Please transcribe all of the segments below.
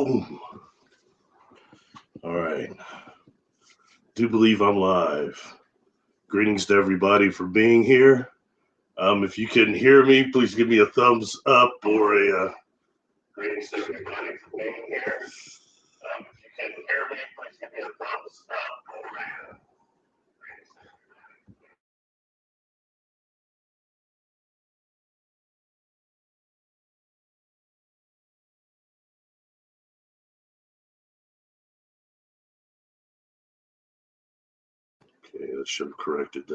Boom. All right. Do believe I'm live. Greetings to everybody for being here. If you can hear me, please give me a thumbs up or a greetings to everybody for being here. If you can hear me, please give me a thumbs up or a greetings to everybody. Okay, that should have corrected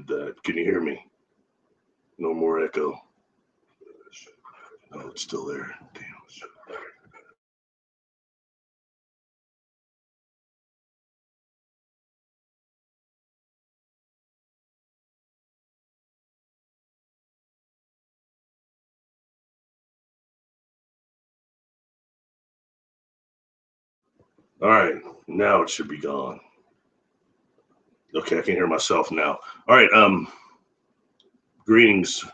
that. Can you hear me? No more echo. Oh, it's still there. Damn. All right, now it should be gone. Okay, I can hear myself now. All right, greetings.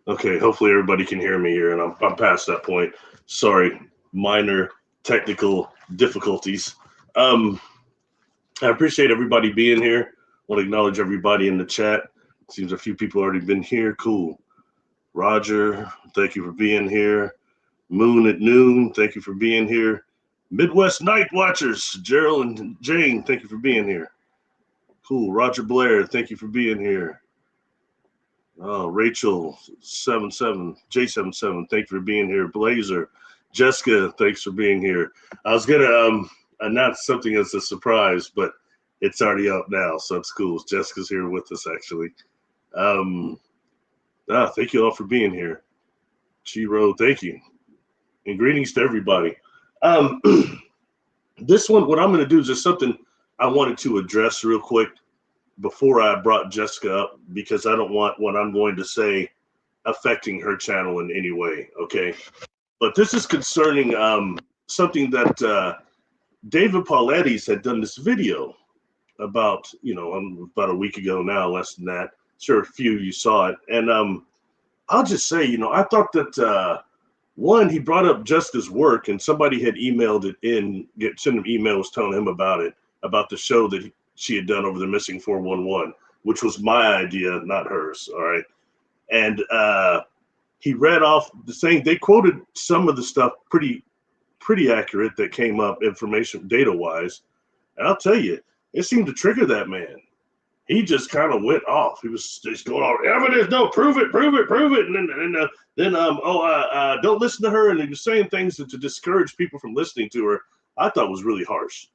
Okay, hopefully everybody can hear me here, and I'm past that point. Sorry, minor technical difficulties. I appreciate everybody being here. Want to acknowledge everybody in the chat. Seems a few people already been here. Cool. Roger, thank you for being here. Moon at Noon, thank you for being here. Midwest Night Watchers, Gerald and Jane, thank you for being here. Cool. Roger Blair, thank you for being here. Oh, Rachel 77, J77, thank you for being here. Blazer, Jessica, thanks for being here. I was gonna announce something as a surprise, but it's already up now, so it's cool. Jessica's here with us actually. Thank you all for being here. Chiro, thank you. And greetings to everybody. This one, what I'm gonna do is just something I wanted to address real quick before I brought Jessica up, because I don't want what I'm going to say affecting her channel in any way, okay? But this is concerning something that David Paulettis had done this video about, about a week ago now, less than that. Sure, a few of you saw it. And I'll just say, I thought that, one, he brought up Jessica's work, and somebody had emailed it in, sent him emails telling him about it, about the show that she had done over the Missing 411, which was my idea, not hers. All right. And he read off the same, they quoted some of the stuff pretty accurate that came up information data wise. And I'll tell you, it seemed to trigger that man. He just kind of went off. He was just going on evidence. No, prove it. And then don't listen to her. And he was saying things to discourage people from listening to her. I thought was really harsh.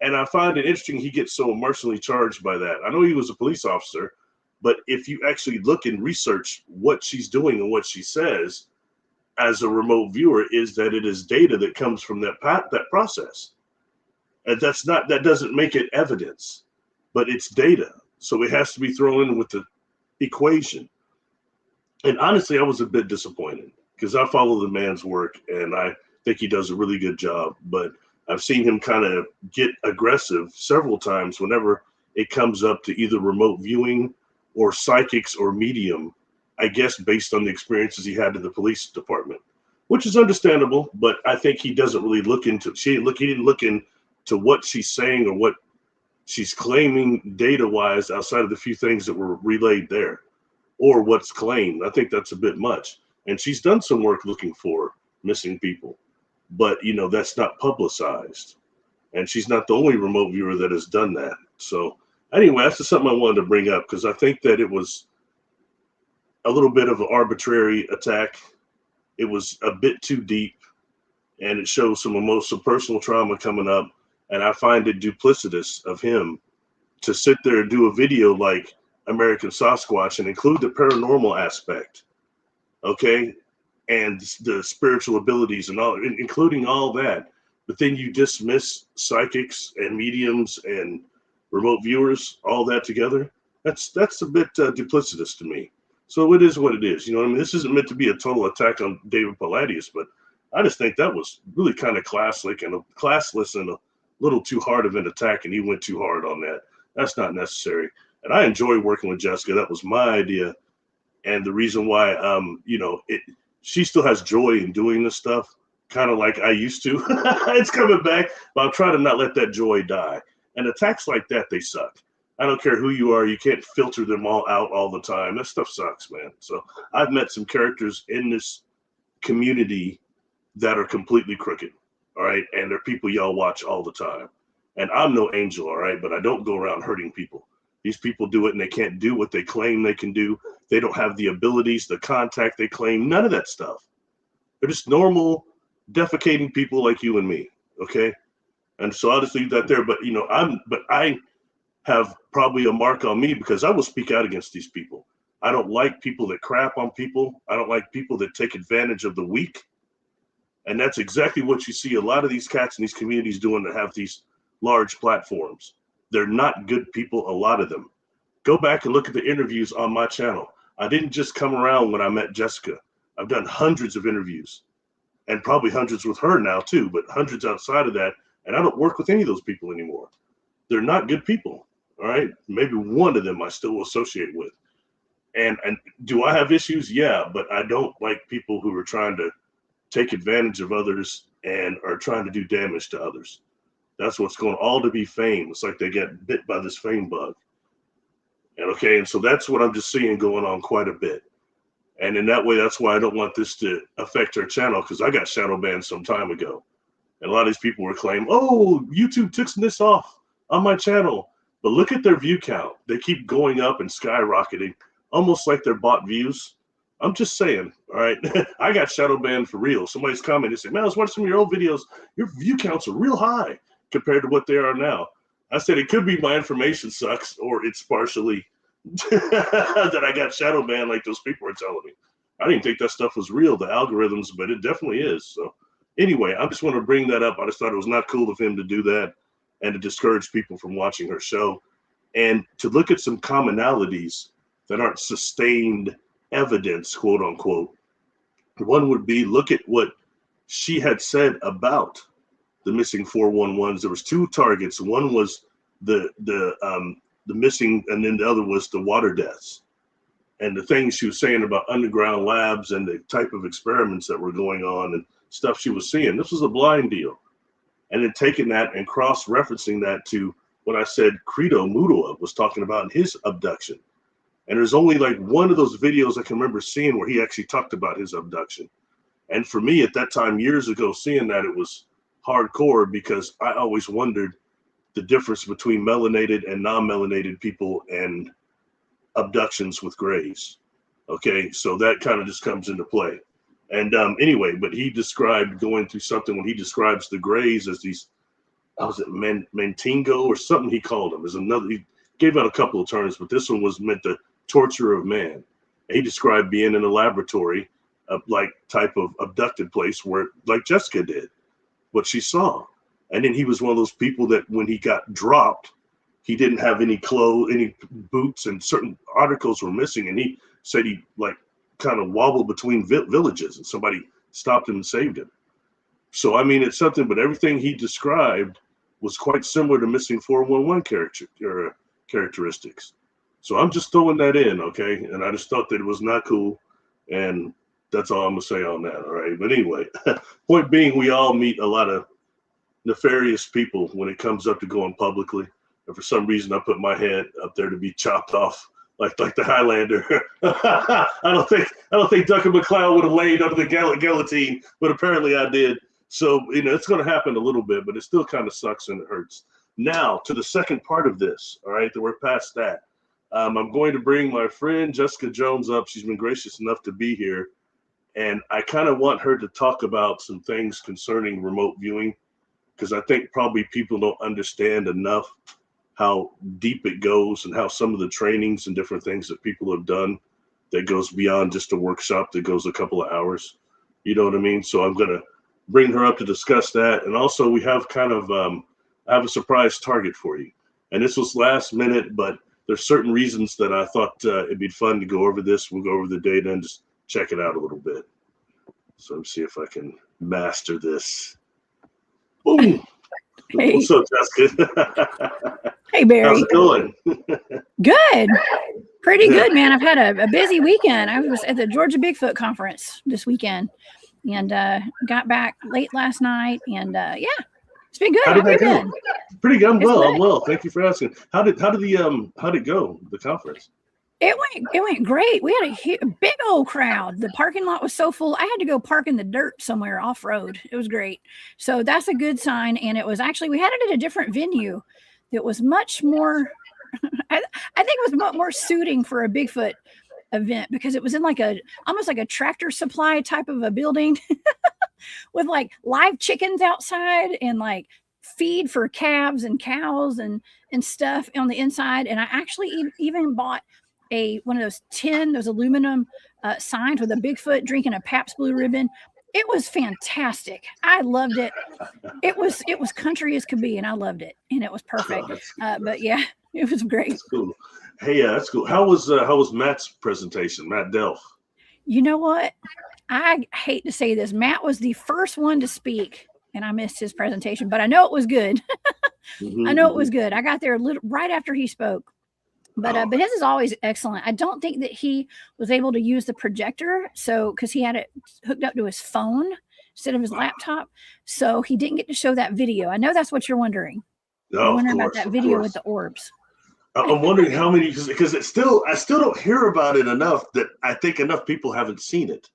And I find it interesting he gets so emotionally charged by that. I know he was a police officer, but if you actually look and research what she's doing and what she says as a remote viewer, is that it is data that comes from that process. And that doesn't make it evidence, but it's data. So it has to be thrown in with the equation. And honestly, I was a bit disappointed because I follow the man's work and I think he does a really good job, but I've seen him kind of get aggressive several times whenever it comes up to either remote viewing or psychics or medium, I guess based on the experiences he had in the police department, which is understandable, but I think he doesn't really look into, he didn't look into what she's saying or what she's claiming data-wise outside of the few things that were relayed there or what's claimed. I think that's a bit much. And she's done some work looking for missing people. But, that's not publicized. And she's not the only remote viewer that has done that. So anyway, that's just something I wanted to bring up because I think that it was a little bit of an arbitrary attack. It was a bit too deep, and it shows some personal trauma coming up. And I find it duplicitous of him to sit there and do a video like American Sasquatch and include the paranormal aspect. Okay. And the spiritual abilities and all, including all that. But then you dismiss psychics and mediums and remote viewers, all that together. That's a bit duplicitous to me. So it is what it is. This isn't meant to be a total attack on David Paulettis, but I just think that was really kind of classless and a little too hard of an attack, and he went too hard on that. That's not necessary. And I enjoy working with Jessica. That was my idea. And the reason why, she still has joy in doing this stuff, kind of like I used to. It's coming back, but I'm trying to not let that joy die. And attacks like that, they suck. I don't care who you are. You can't filter them all out all the time. That stuff sucks, man. So I've met some characters in this community that are completely crooked. All right. And they're people y'all watch all the time. And I'm no angel. All right. But I don't go around hurting people. These people do it and they can't do what they claim they can do. They don't have the abilities, the contact they claim, none of that stuff. They're just normal, defecating people like you and me. Okay. And so I'll just leave that there. But, I have probably a mark on me because I will speak out against these people. I don't like people that crap on people. I don't like people that take advantage of the weak. And that's exactly what you see a lot of these cats in these communities doing that have these large platforms. They're not good people, a lot of them. Go back and look at the interviews on my channel. I didn't just come around when I met Jessica. I've done hundreds of interviews and probably hundreds with her now too, but hundreds outside of that. And I don't work with any of those people anymore. They're not good people. All right. Maybe one of them I still associate with. And do I have issues? Yeah, but I don't like people who are trying to take advantage of others and are trying to do damage to others. That's what's going all to be fame. It's like they get bit by this fame bug. And so that's what I'm just seeing going on quite a bit. And in that way, that's why I don't want this to affect our channel, because I got shadow banned some time ago. And a lot of these people were claiming, oh, YouTube took this off on my channel. But look at their view count. They keep going up and skyrocketing, almost like they're bought views. I'm just saying, all right? I got shadow banned for real. Somebody's commenting, say, man, I was watching some of your old videos. Your view counts are real high compared to what they are now. I said, it could be my information sucks, or it's partially that I got shadow banned like those people were telling me. I didn't think that stuff was real, the algorithms, but it definitely is. So anyway, I just want to bring that up. I just thought it was not cool of him to do that and to discourage people from watching her show, and to look at some commonalities that aren't sustained evidence, quote unquote. One would be, look at what she had said about the missing 411s. There was two targets. One was the missing, and then the other was the water deaths. And the things she was saying about underground labs and the type of experiments that were going on and stuff she was seeing. This was a blind deal. And then taking that and cross-referencing that to what I said Credo Mutua was talking about in his abduction. And there's only like one of those videos I can remember seeing where he actually talked about his abduction. And for me at that time, years ago, seeing that, it was hardcore, because I always wondered the difference between melanated and non-melanated people and abductions with grays. Okay, so that kind of just comes into play. And anyway, but he described going through something when he describes the grays as these, was it Mantingo or something he called them. There's another, he gave out a couple of terms, but this one was meant the torture of man. And he described being in a laboratory, like type of abducted place where, like Jessica did, what she saw. And then he was one of those people that when he got dropped, he didn't have any clothes, any boots, and certain articles were missing. And he said he like kind of wobbled between villages, and somebody stopped him and saved him. So, I mean, it's something, but everything he described was quite similar to missing 411 characteristics. So I'm just throwing that in, okay? And I just thought that it was not cool. And that's all I'm going to say on that, all right? But anyway, point being, we all meet a lot of nefarious people when it comes up to going publicly. And for some reason, I put my head up there to be chopped off like the Highlander. I don't think Duncan MacLeod would have laid under the guillotine, but apparently I did. So, it's going to happen a little bit, but it still kind of sucks and it hurts. Now, to the second part of this, all right, that we're past that. I'm going to bring my friend Jessica Jones up. She's been gracious enough to be here. And I kind of want her to talk about some things concerning remote viewing, because I think probably people don't understand enough how deep it goes and how some of the trainings and different things that people have done that goes beyond just a workshop that goes a couple of hours. You know what I mean? So I'm going to bring her up to discuss that. And also we have kind of, I have a surprise target for you. And this was last minute, but there's certain reasons that I thought it'd be fun to go over this. We'll go over the data and just check it out a little bit. So let me see if I can master this. Boom. Hey. What's up, Jessica? Hey, Barry. How's it going? Good. Pretty good, man. I've had a busy weekend. I was at the Georgia Bigfoot conference this weekend and got back late last night. And yeah, it's been good. How did that go? Pretty good. I'm well. Thank you for asking. How'd it go? The conference? It went great. We had a big old crowd. The parking lot was so full. I had to go park in the dirt somewhere off road. It was great. So that's a good sign. And it was actually, we had it at a different venue that was much more, I think it was much more suiting for a Bigfoot event because it was in like almost like a Tractor Supply type of a building with like live chickens outside and like feed for calves and cows and stuff on the inside. And I actually even bought one of those aluminum signs with a Bigfoot drinking a Pabst Blue Ribbon. It was fantastic. I loved it. It was country as could be, and I loved it, and it was perfect. But yeah, it was great. That's cool. Hey, that's cool. How was Matt's presentation, Matt Delph? You know what? I hate to say this. Matt was the first one to speak, and I missed his presentation, but I know it was good. I know it was good. I got there right after he spoke. But his is always excellent. I don't think that he was able to use the projector, because he had it hooked up to his phone instead of his laptop, so he didn't get to show that video. I know that's what you're wondering. You're wondering about that video with the orbs. I'm wondering how many, because I still don't hear about it enough that I think enough people haven't seen it.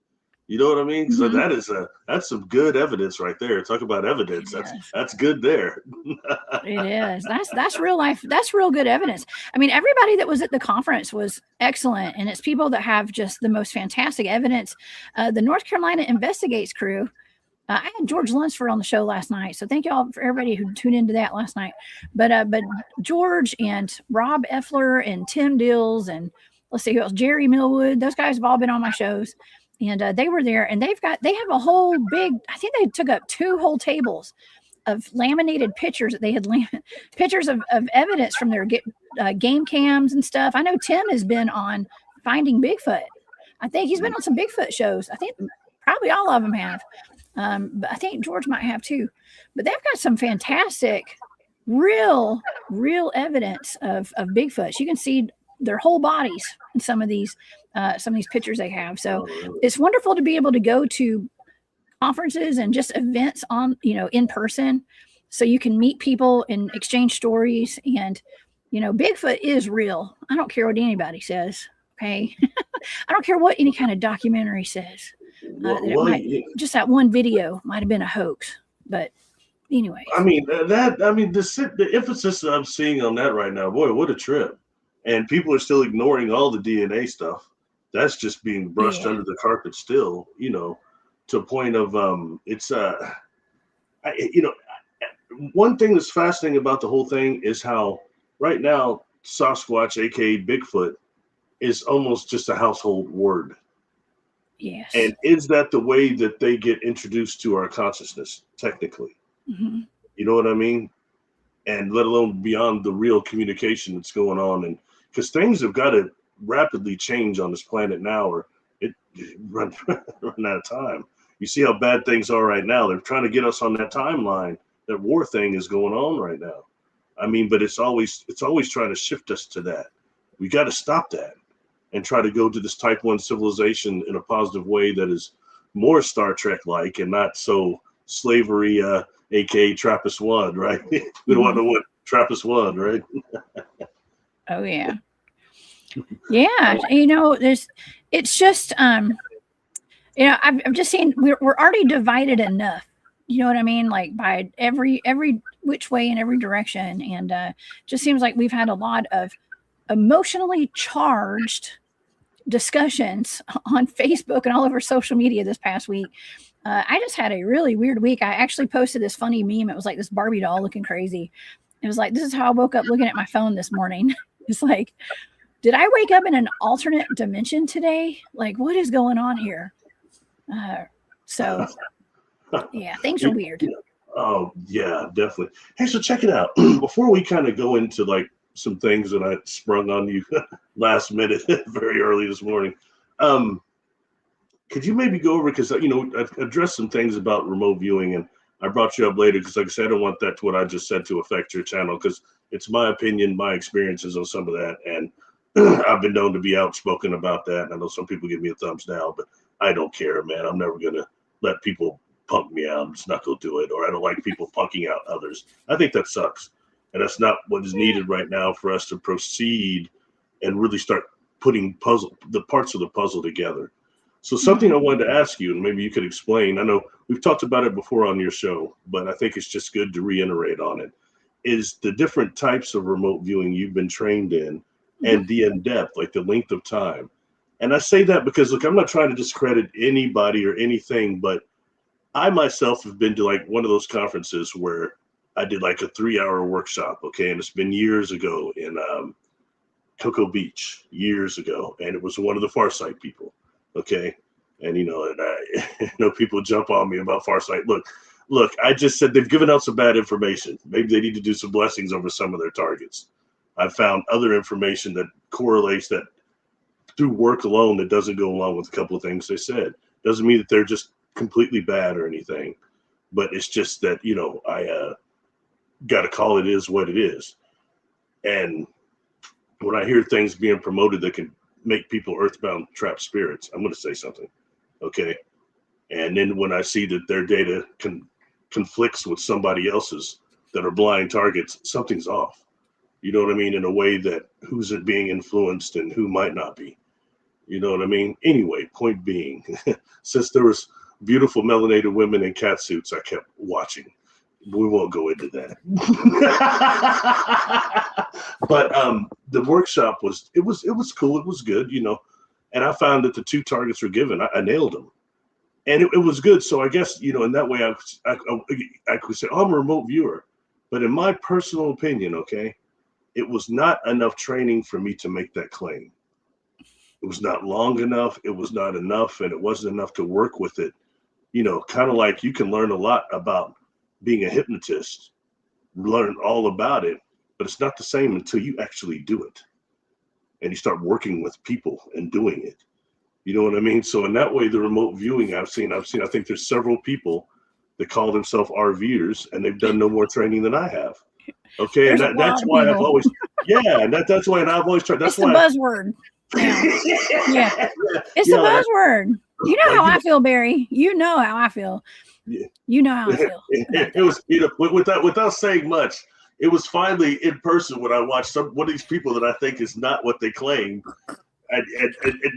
You know what I mean? So that's some good evidence right there. Talk about evidence. That's good there. It is. That's real life. That's real good evidence. I mean, everybody that was at the conference was excellent, and it's people that have just the most fantastic evidence. The North Carolina Investigates crew. I had George Lunsford on the show last night, so thank you all for everybody who tuned into that last night. But George and Rob Effler and Tim Dills and let's see who else, Jerry Millwood. Those guys have all been on my shows. And they were there, and they have a whole big, I think they took up 2 whole tables of laminated pictures that they had pictures of evidence from their game cams and stuff. I know Tim has been on Finding Bigfoot. I think he's been on some Bigfoot shows. I think probably all of them have. But I think George might have too. But they've got some fantastic, real evidence of Bigfoot. You can see their whole bodies in some of these pictures they have. So it's wonderful to be able to go to conferences and just events in person, so you can meet people and exchange stories. And Bigfoot is real. I don't care what anybody says. Okay. I don't care what any kind of documentary says. Just that one video might have been a hoax, but anyway. The emphasis that I'm seeing on that right now, boy, what a trip. And people are still ignoring all the DNA stuff. That's just being brushed under the carpet still, to a point of one thing that's fascinating about the whole thing is how right now Sasquatch, aka Bigfoot, is almost just a household word. Yes. And is that the way that they get introduced to our consciousness, technically? Mm-hmm. You know what I mean? And let alone beyond the real communication that's going on. And because things have got to rapidly change on this planet now, or it run out of time. You see how bad things are right now. They're trying to get us on that timeline. That war thing is going on right now. I mean, but it's always trying to shift us to that. We got to stop that and try to go to this type 1 civilization in a positive way that is more Star Trek-like and not so slavery, aka Trappist 1, right? We don't want to know what Trappist 1, right? Oh yeah. Yeah. It's just, I'm just saying we're already divided enough. You know what I mean? Like by every which way in every direction. And just seems like we've had a lot of emotionally charged discussions on Facebook and all over social media this past week. I just had a really weird week. I actually posted this funny meme. It was like this Barbie doll looking crazy. It was like, this is how I woke up looking at my phone this morning. It's like, did I wake up in an alternate dimension today? Like, what is going on here? So yeah, things are weird. Oh yeah, definitely. Hey, so check it out. Before we kind of go into like some things that I sprung on you last minute, very early this morning, could you maybe go over, because I've addressed some things about remote viewing, and I brought you up later because, like I said, I don't want that to what I just said to affect your channel, because it's my opinion, my experiences on some of that. And I've been known to be outspoken about that. I know some people give me a thumbs down, but I don't care, man. I'm never going to let people punk me out. I'm just not going to do it. Or I don't like people punking out others. I think that sucks. And that's not what is needed right now for us to proceed and really start putting the parts of the puzzle together. So something I wanted to ask you, and maybe you could explain. I know we've talked about it before on your show, but I think it's just good to reiterate on it, is the different types of remote viewing you've been trained in and the in-depth, like the length of time. And I say that because, look, I'm not trying to discredit anybody or anything, but I myself have been to like one of those conferences where I did like a 3-hour workshop, okay? And it's been years ago in Cocoa Beach, years ago. And it was one of the Farsight people. Okay. And, and I know people jump on me about Farsight. Look, I just said they've given out some bad information. Maybe they need to do some blessings over some of their targets. I found other information that correlates that through work alone that doesn't go along with a couple of things they said. Doesn't mean that they're just completely bad or anything, but it's just that, I got to call it is what it is. And when I hear things being promoted that can make people earthbound trapped spirits, I'm going to say something. Okay. And then when I see that their data conflicts with somebody else's that are blind targets, something's off. You know what I mean? In a way that who's it being influenced and who might not be. You know what I mean? Anyway, point being, since there was beautiful melanated women in cat suits, I kept watching. We won't go into that. But the workshop was cool. It was good, and I found that the 2 targets were given. I nailed them, and it was good. So I guess, in that way I could say, I'm a remote viewer, but in my personal opinion, okay, it was not enough training for me to make that claim. It was not long enough. It was not enough, and it wasn't enough to work with it. Kind of like you can learn a lot about being a hypnotist, learn all about it, but it's not the same until you actually do it and you start working with people and doing it. You know what I mean? So in that way, the remote viewing I think there's several people that call themselves RVers, and they've done no more training than I have. Okay. There's and that's why I've always, that's why I've always tried. That's it's the buzzword. Yeah. It's the buzzword. You know how I feel, Barry. You know how I feel. Yeah. You know how I feel. It was, without saying much, it was finally in person when I watched one of these people that I think is not what they claim. And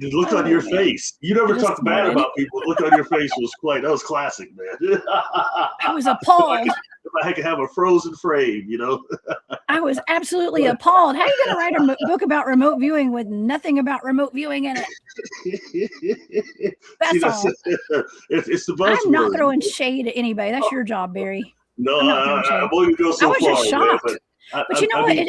the look on your face. You never talk bad about people. The look on your face that was classic, man. I was appalled. If I could have a frozen frame, I was absolutely appalled. How are you going to write a book about remote viewing with nothing about remote viewing in it? That's all. It's the buzzword. I'm not throwing shade at anybody. That's your job, Barry. No, I wouldn't go so far. I was just shocked. But you know what?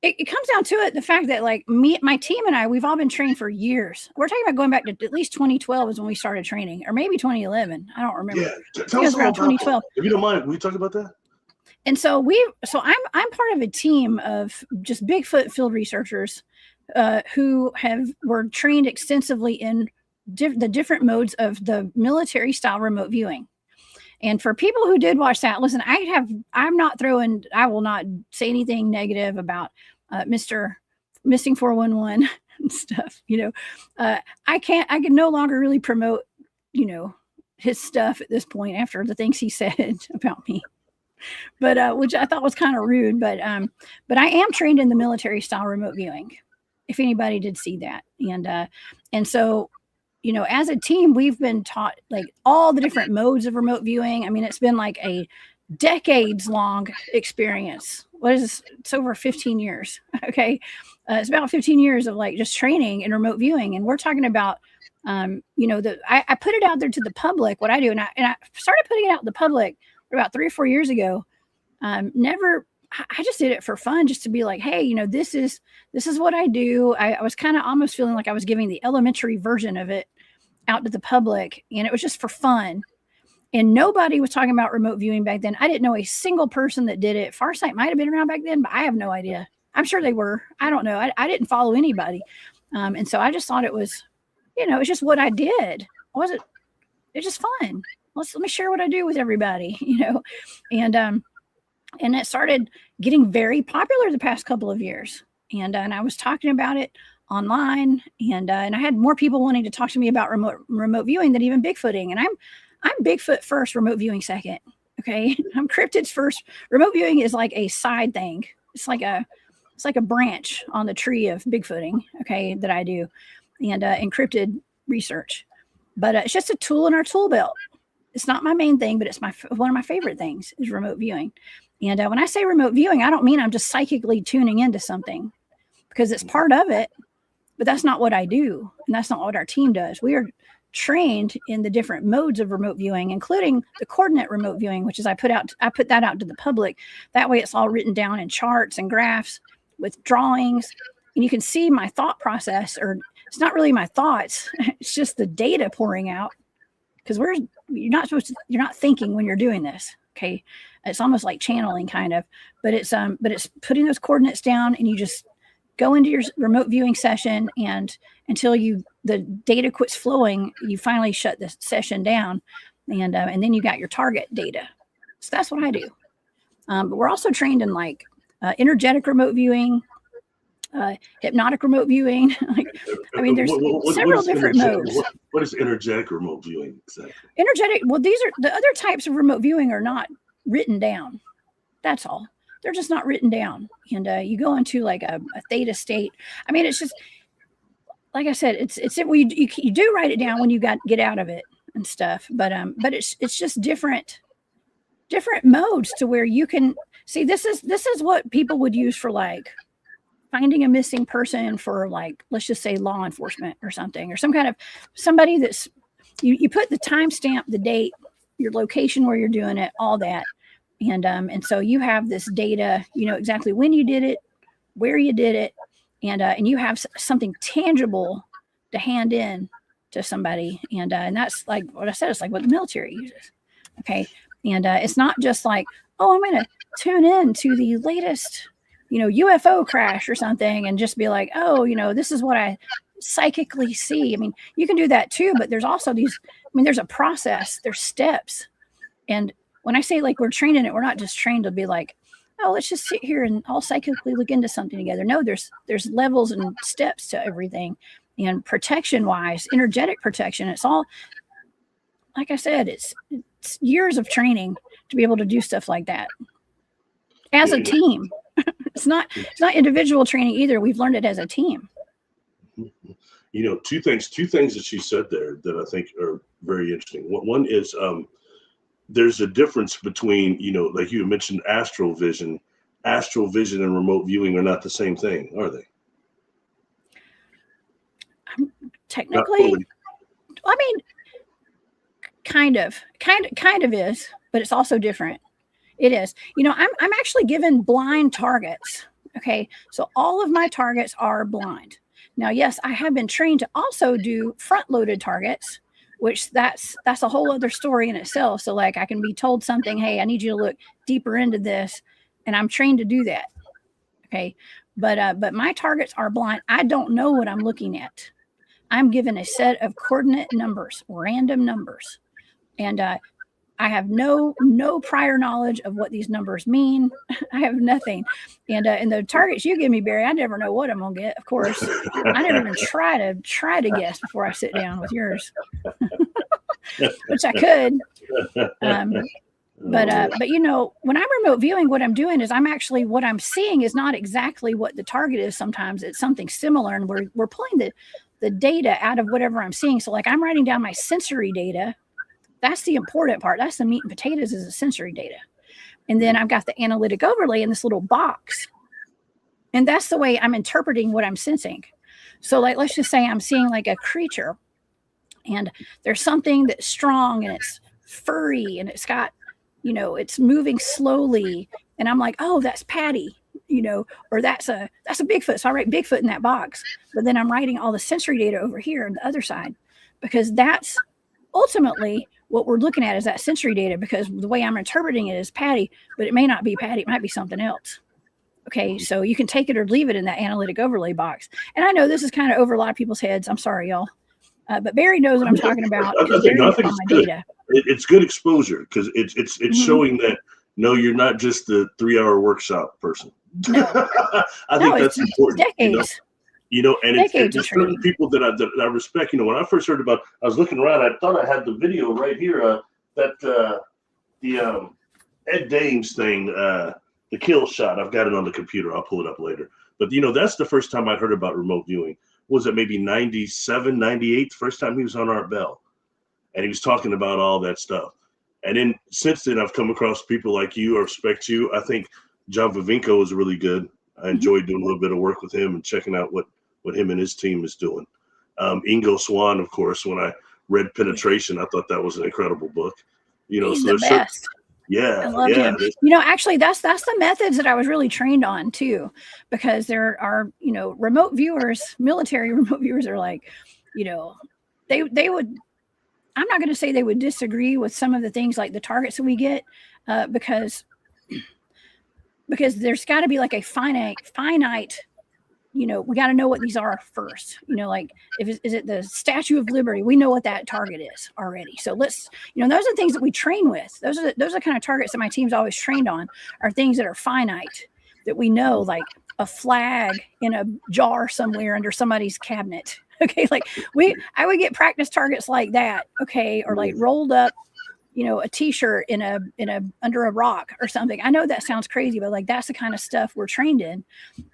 It comes down to it, the fact that like my team and I, we've all been trained for years. We're talking about going back to at least 2012 is when we started training, or maybe 2011. I don't remember. Yeah, tell us around 2012. If you don't mind, will you talk about that? And so I'm part of a team of just Bigfoot field researchers who were trained extensively in the different modes of the military style remote viewing. And for people who did watch that, listen, I will not say anything negative about Mr. Missing 411 and stuff. I can no longer really promote, his stuff at this point after the things he said about me. But which I thought was kind of rude. But I am trained in the military style remote viewing, if anybody did see that. And so, as a team, we've been taught like all the different modes of remote viewing. I mean, it's been like a decades long experience. What is this? It's over 15 years. Okay. It's about 15 years of like just training in remote viewing. And we're talking about, I put it out there to the public, what I do. And I started putting it out to the public about 3 or 4 years ago. I just did it for fun, just to be like, hey, this is what I do. I was kind of almost feeling like I was giving the elementary version of it out to the public, and it was just for fun. And nobody was talking about remote viewing back then. I didn't know a single person that did it. Farsight might have been around back then, but I have no idea. I'm sure they were. I don't know. I didn't follow anybody. And so I just thought it was, it's just what I did. It's just fun. let me share what I do with everybody, and it started getting very popular the past couple of years. And I was talking about it online, and I had more people wanting to talk to me about remote viewing than even Bigfooting. And I'm Bigfoot first, remote viewing second. Okay, I'm cryptids first. Remote viewing is like a side thing. It's like a branch on the tree of Bigfooting. Okay, that I do, and encrypted research. But it's just a tool in our tool belt. It's not my main thing, but it's one of my favorite things is remote viewing. And when I say remote viewing, I don't mean I'm just psychically tuning into something, because it's part of it, but that's not what I do. And that's not what our team does. We are trained in the different modes of remote viewing, including the coordinate remote viewing, which is I put that out to the public. That way it's all written down in charts and graphs with drawings, and you can see my thought process, or it's not really my thoughts. It's just the data pouring out, because you're not thinking when you're doing this. Okay. It's almost like channeling kind of, but it's putting those coordinates down, and you just go into your remote viewing session, and until the data quits flowing, you finally shut the session down, and then you got your target data. So that's what I do. But we're also trained in like energetic remote viewing, hypnotic remote viewing. There's several different modes. What is energetic remote viewing exactly? Energetic. Well, these are the other types of remote viewing are not written down. That's all. They're just not written down. And you go into like a theta state. It's just, like I said, you do write it down when you get out of it and stuff. But it's just different modes to where you can see. This is what people would use for like finding a missing person for, like, let's just say law enforcement or something, or some kind of somebody that's you put the timestamp, the date, your location where you're doing it, all that. And so you have this data, exactly when you did it, where you did it, and you have something tangible to hand in to somebody. And that's like what I said, it's like what the military uses. Okay. And it's not just like, oh, I'm going to tune in to the latest, UFO crash or something and just be like, oh, this is what I psychically see. You can do that too, but there's also there's a process, there's steps. And when I say like we're trained in it, we're not just trained to be like, oh, let's just sit here and all psychically look into something together. No, there's levels and steps to everything. And protection wise, energetic protection, it's all, like I said, it's years of training to be able to do stuff like that as a team. It's not individual training either. We've learned it as a team. Two things that she said there that I think are very interesting. One is there's a difference between, like you mentioned, astral vision and remote viewing are not the same thing, are they? Technically, kind of is, but it's also different. It is. I'm actually given blind targets. Okay. So all of my targets are blind. Now, yes, I have been trained to also do front-loaded targets, which that's a whole other story in itself. So like I can be told something, hey, I need you to look deeper into this, and I'm trained to do that. Okay. But my targets are blind. I don't know what I'm looking at. I'm given a set of coordinate numbers, random numbers. And I have no prior knowledge of what these numbers mean. I have nothing. And the targets you give me, Barry, I never know what I'm going to get. Of course, I never even try to guess before I sit down with yours, which I could. But when I'm remote viewing, what I'm doing is what I'm seeing is not exactly what the target is. Sometimes it's something similar, and we're pulling the data out of whatever I'm seeing. So like I'm writing down my sensory data. That's the important part. That's the meat and potatoes, is the sensory data. And then I've got the analytic overlay in this little box. And that's the way I'm interpreting what I'm sensing. So like, let's just say I'm seeing like a creature, and there's something that's strong and it's furry and it's got, it's moving slowly. And I'm like, oh, that's Patty, or that's a Bigfoot. So I write Bigfoot in that box, but then I'm writing all the sensory data over here on the other side, because that's ultimately what we're looking at is that sensory data, because the way I'm interpreting it is Patty, but it may not be Patty. It might be something else. Okay. So you can take it or leave it in that analytic overlay box. And I know this is kind of over a lot of people's heads. I'm sorry, y'all. But Barry knows what I'm talking about. I think Barry it's good. It's good exposure because it's showing that no, you're not just the 3-hour workshop person. No, I think that's important. Decades. And it's certain people that I respect. When I first heard about, I was looking around. I thought I had the video right here. The Ed Dames thing, the kill shot. I've got it on the computer. I'll pull it up later. But that's the first time I'd heard about remote viewing. Was it maybe 97, 98? The first time he was on Art Bell, and he was talking about all that stuff. And then since then, I've come across people like you. I respect you. I think John Vivinko is really good. I enjoyed doing a little bit of work with him and checking out what him and his team is doing. Ingo Swann, of course, when I read Penetration, I thought that was an incredible book. He's the best. I love him. Actually, that's the methods that I was really trained on too, because there are, remote viewers, military remote viewers are like, they would, I'm not going to say they would disagree with some of the things like the targets that we get, because there's got to be like a finite, we got to know what these are first. Like is it the Statue of Liberty? We know what that target is already. So let's, those are the things that we train with. Those are the kind of targets that my team's always trained on, are things that are finite, that we know, like a flag in a jar somewhere under somebody's cabinet. Okay, like I would get practice targets like that. Okay, or like rolled up, a T-shirt in a under a rock or something. I know that sounds crazy, but like that's the kind of stuff we're trained in.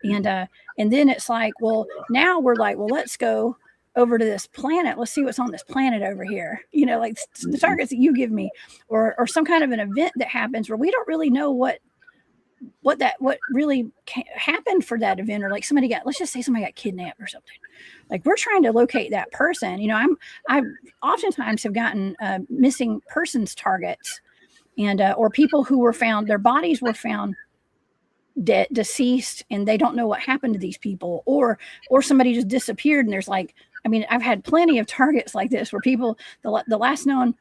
And then it's like, well, now we're like, well, let's go over to this planet. Let's see what's on this planet over here. Like the targets that you give me, or some kind of an event that happens where we don't really know what really happened for that event, or like let's just say somebody got kidnapped or something. Like we're trying to locate that person. I oftentimes have gotten missing persons targets, and or people who were found, their bodies were found dead, deceased, and they don't know what happened to these people, or somebody just disappeared. And there's like, I've had plenty of targets like this where people, the last known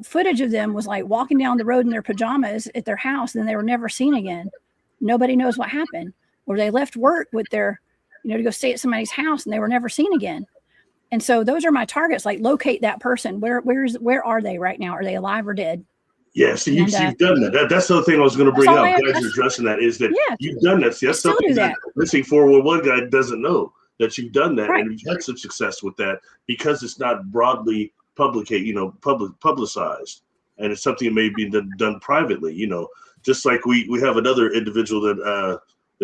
footage of them was like walking down the road in their pajamas at their house, and they were never seen again. Nobody knows what happened, or they left work with their, to go stay at somebody's house, and they were never seen again. And so those are my targets, like locate that person. Where are they right now? Are they alive or dead? Yeah, so you've done that. That's the other thing I was going to bring up. Glad you're addressing that, is that you've done that. See, that's something that missing 411 guy doesn't know, that you've done that, right. And you've had some success with that because it's not broadly publicized, and it's something that may be done privately. Just like we have another individual that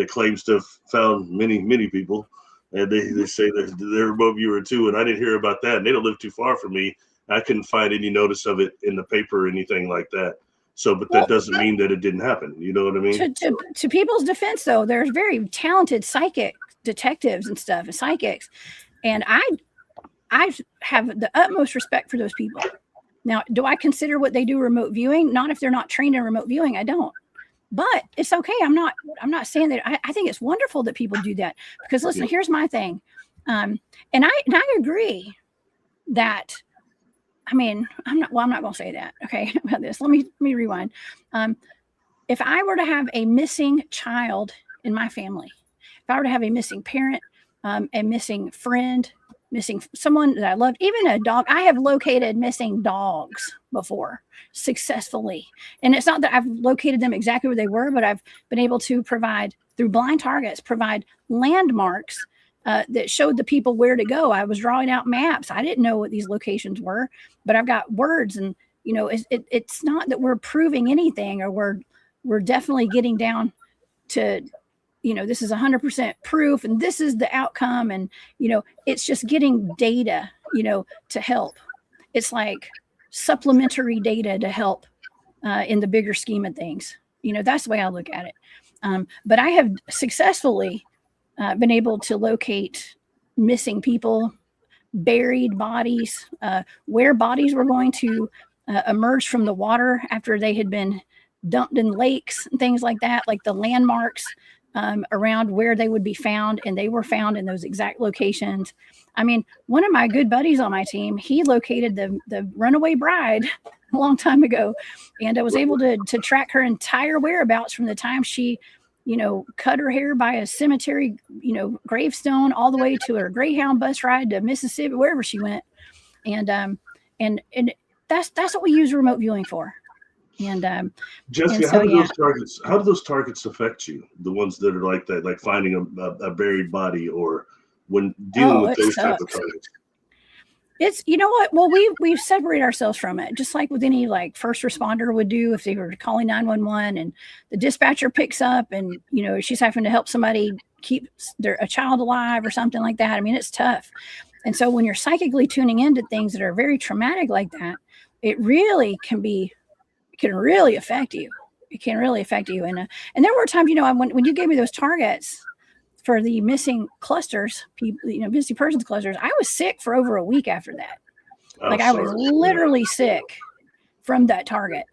claims to have found many people, and they say that they're a remote viewer too, and I didn't hear about that, and they don't live too far from me. I couldn't find any notice of it in the paper or anything like that. So, but that doesn't mean that it didn't happen. You know what I mean? To people's defense, though, there's very talented psychic detectives and stuff, and psychics, and I have the utmost respect for those people. Now, do I consider what they do remote viewing? Not if they're not trained in remote viewing. I don't. But it's okay. I'm not saying that. I think it's wonderful that people do that, because listen, here's my thing. And I agree that, I'm not going to say that. Okay. About this. Let me rewind. If I were to have a missing child in my family, if I were to have a missing parent, a missing friend, missing someone that I loved, even a dog. I have located missing dogs before successfully. And it's not that I've located them exactly where they were, but I've been able to provide, through blind targets, provide landmarks that showed the people where to go. I was drawing out maps. I didn't know what these locations were, but I've got words, and it's not that we're proving anything, or we're definitely getting down to, this is 100% proof and this is the outcome. And, it's just getting data, to help. It's like supplementary data to help in the bigger scheme of things. That's the way I look at it. But I have successfully been able to locate missing people, buried bodies, where bodies were going to emerge from the water after they had been dumped in lakes and things like that, like the landmarks around where they would be found, and they were found in those exact locations. One of my good buddies on my team, he located the runaway bride a long time ago, and I was able to track her entire whereabouts from the time she, cut her hair by a cemetery, gravestone, all the way to her Greyhound bus ride to Mississippi, wherever she went. And that's what we use remote viewing for. And Jessica, and so how do those targets affect you? The ones that are like that, like finding a buried body, or when dealing with those type of targets? It's, what? Well, we separate ourselves from it, just like with any like first responder would do if they were calling 911 and the dispatcher picks up and she's having to help somebody keep a child alive or something like that. I mean, it's tough. And so when you're psychically tuning into things that are very traumatic like that, it really can really affect you. It can really affect you. And there were times, when you gave me those targets for the missing clusters, missing persons clusters, I was sick for over a week after that. I was literally sick from that target.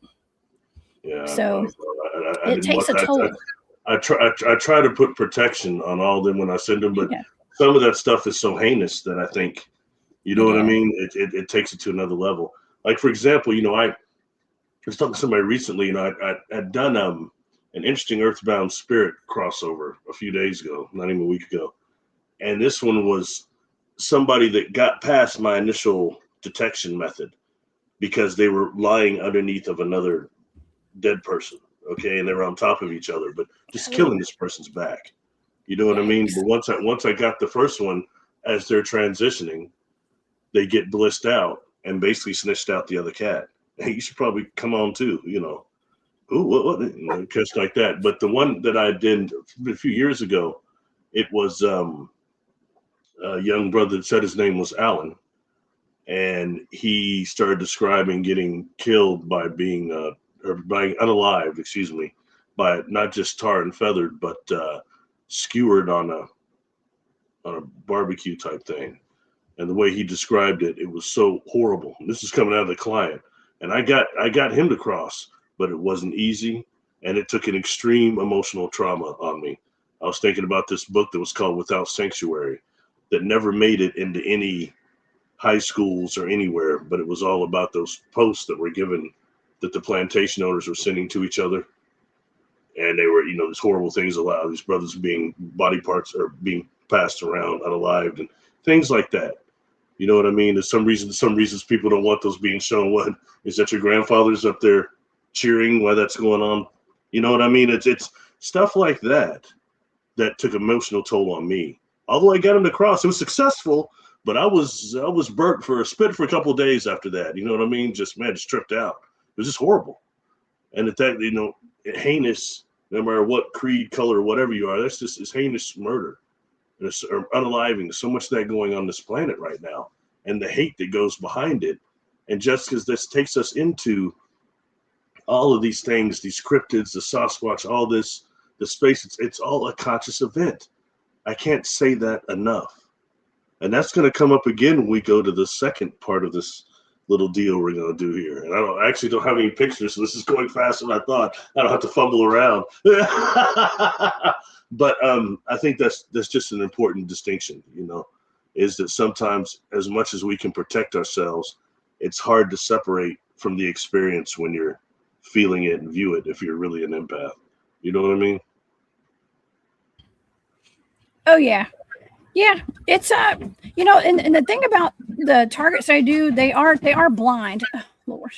Yeah. So it takes a toll. I try to put protection on all of them when I send them, but some of that stuff is so heinous that I think, what I mean? It takes it to another level. Like, for example, I was talking to somebody recently, I'd done an interesting Earthbound Spirit crossover a few days ago, not even a week ago. And this one was somebody that got past my initial detection method because they were lying underneath of another dead person. Okay. And they were on top of each other, but just killing this person's back. You know what I mean? But once I got the first one, as they're transitioning, they get blissed out and basically snitched out the other cat. Hey, you should probably come on too, Ooh, what just like that. But the one that I did a few years ago, it was a young brother that said his name was Alan, and he started describing getting killed by being or by unalived, by not just tarred and feathered, but skewered on a barbecue type thing. And the way he described it, it was so horrible. And this is coming out of the client, and I got him to cross. But it wasn't easy, and it took an extreme emotional trauma on me. I was thinking about this book that was called Without Sanctuary that never made it into any high schools or anywhere, but it was all about those posts that were given that the plantation owners were sending to each other. And they were, these horrible things allowed, these brothers being body parts or being passed around unalived and things like that. You know what I mean? There's some reasons people don't want those being shown. What is that? Your grandfather's up there cheering while that's going on. You know what I mean? It's stuff like that took emotional toll on me. Although I got him to cross, it was successful, but I was burnt for a couple of days after that. You know what I mean? Just tripped out. It was just horrible. And at that, heinous, no matter what creed, color, whatever you are, that's just heinous murder. There's unaliving. There's so much of that going on this planet right now, and the hate that goes behind it. And just because this takes us into all of these things, these cryptids, the Sasquatch, all this, the space, it's all a conscious event. I can't say that enough. And that's going to come up again when we go to the second part of this little deal we're going to do here. And I actually don't have any pictures, so this is going faster than I thought. I don't have to fumble around. But I think that's just an important distinction, is that sometimes as much as we can protect ourselves, it's hard to separate from the experience when you're feeling it and view it if you're really an empath. You know what I mean? Oh yeah. It's and the thing about the targets I do, they are blind. Oh, Lord,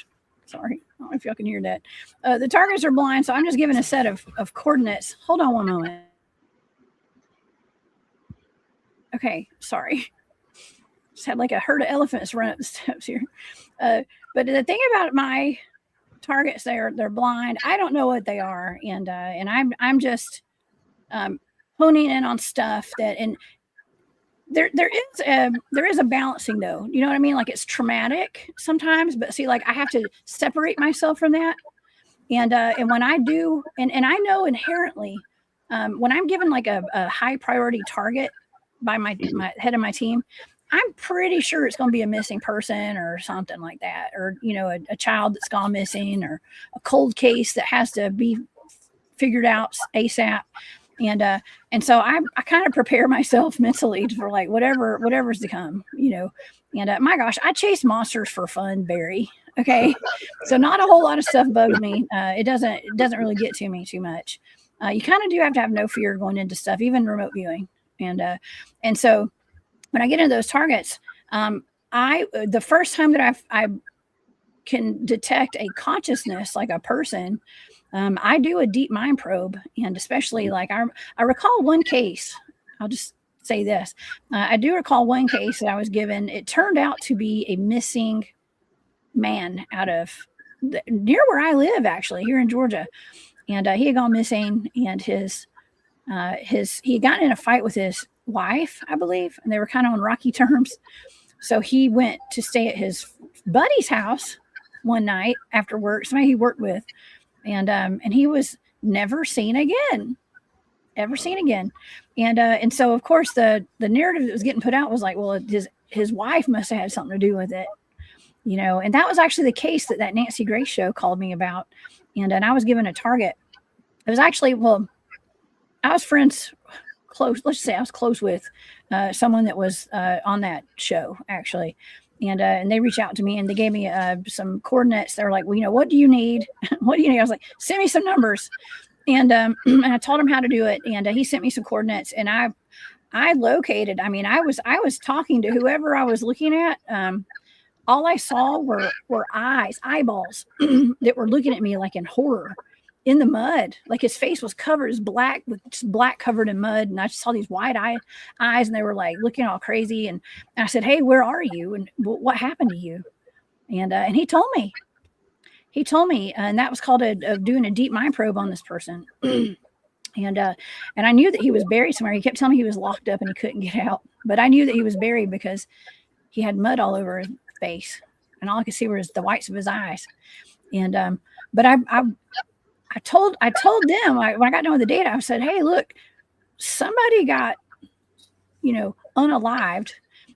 sorry, I don't know if y'all can hear that. The targets are blind, so I'm just giving a set of coordinates. Hold on one moment. Okay, sorry. Just had like a herd of elephants run up the steps here. But the thing about my targets, they're blind. I don't know what they are, and I'm just honing in on stuff that, and there is a balancing though. You know what I mean? Like it's traumatic sometimes, but see, like I have to separate myself from that. And when I do, and I know inherently, when I'm given like a high priority target by my head of my team, I'm pretty sure it's going to be a missing person or something like that, or a child that's gone missing, or a cold case that has to be figured out ASAP. And so I kind of prepare myself mentally for like whatever's to come, And my gosh, I chase monsters for fun, Barry. Okay, so not a whole lot of stuff bugs me. It doesn't really get to me too much. You kind of do have to have no fear going into stuff, even remote viewing. And so when I get into those targets, the first time that I can detect a consciousness like a person, I do a deep mind probe, and especially like I recall one case. I'll just say this: I do recall one case that I was given. It turned out to be a missing man out of near where I live, actually, here in Georgia, and he had gone missing, and he had gotten in a fight with his wife, I believe, and they were kind of on rocky terms. So he went to stay at his buddy's house one night after work, somebody he worked with, and he was never seen again, ever seen again. And so of course the narrative that was getting put out was like, well, his wife must have had something to do with it, and that was actually the case that Nancy Grace show called me about, and I was given a target. It was actually, well, I was friends close. Let's say I was close with someone that was on that show, actually. And they reached out to me and they gave me some coordinates. They were like, well, what do you need? What do you need? I was like, send me some numbers. And I told him how to do it. And he sent me some coordinates, and I located, I was talking to whoever I was looking at. All I saw were eyeballs that were looking at me like in horror in the mud. Like his face was covered, his black, with just black covered in mud. And I just saw these wide eyes, and they were like looking all crazy. And I said, hey, where are you? And what happened to you? And he told me, and that was called doing a deep mind probe on this person. And I knew that he was buried somewhere. He kept telling me he was locked up and he couldn't get out, but I knew that he was buried because he had mud all over his face, and all I could see were the whites of his eyes. And but I told them, when I got done with the data, I said, hey, look, somebody got unalived.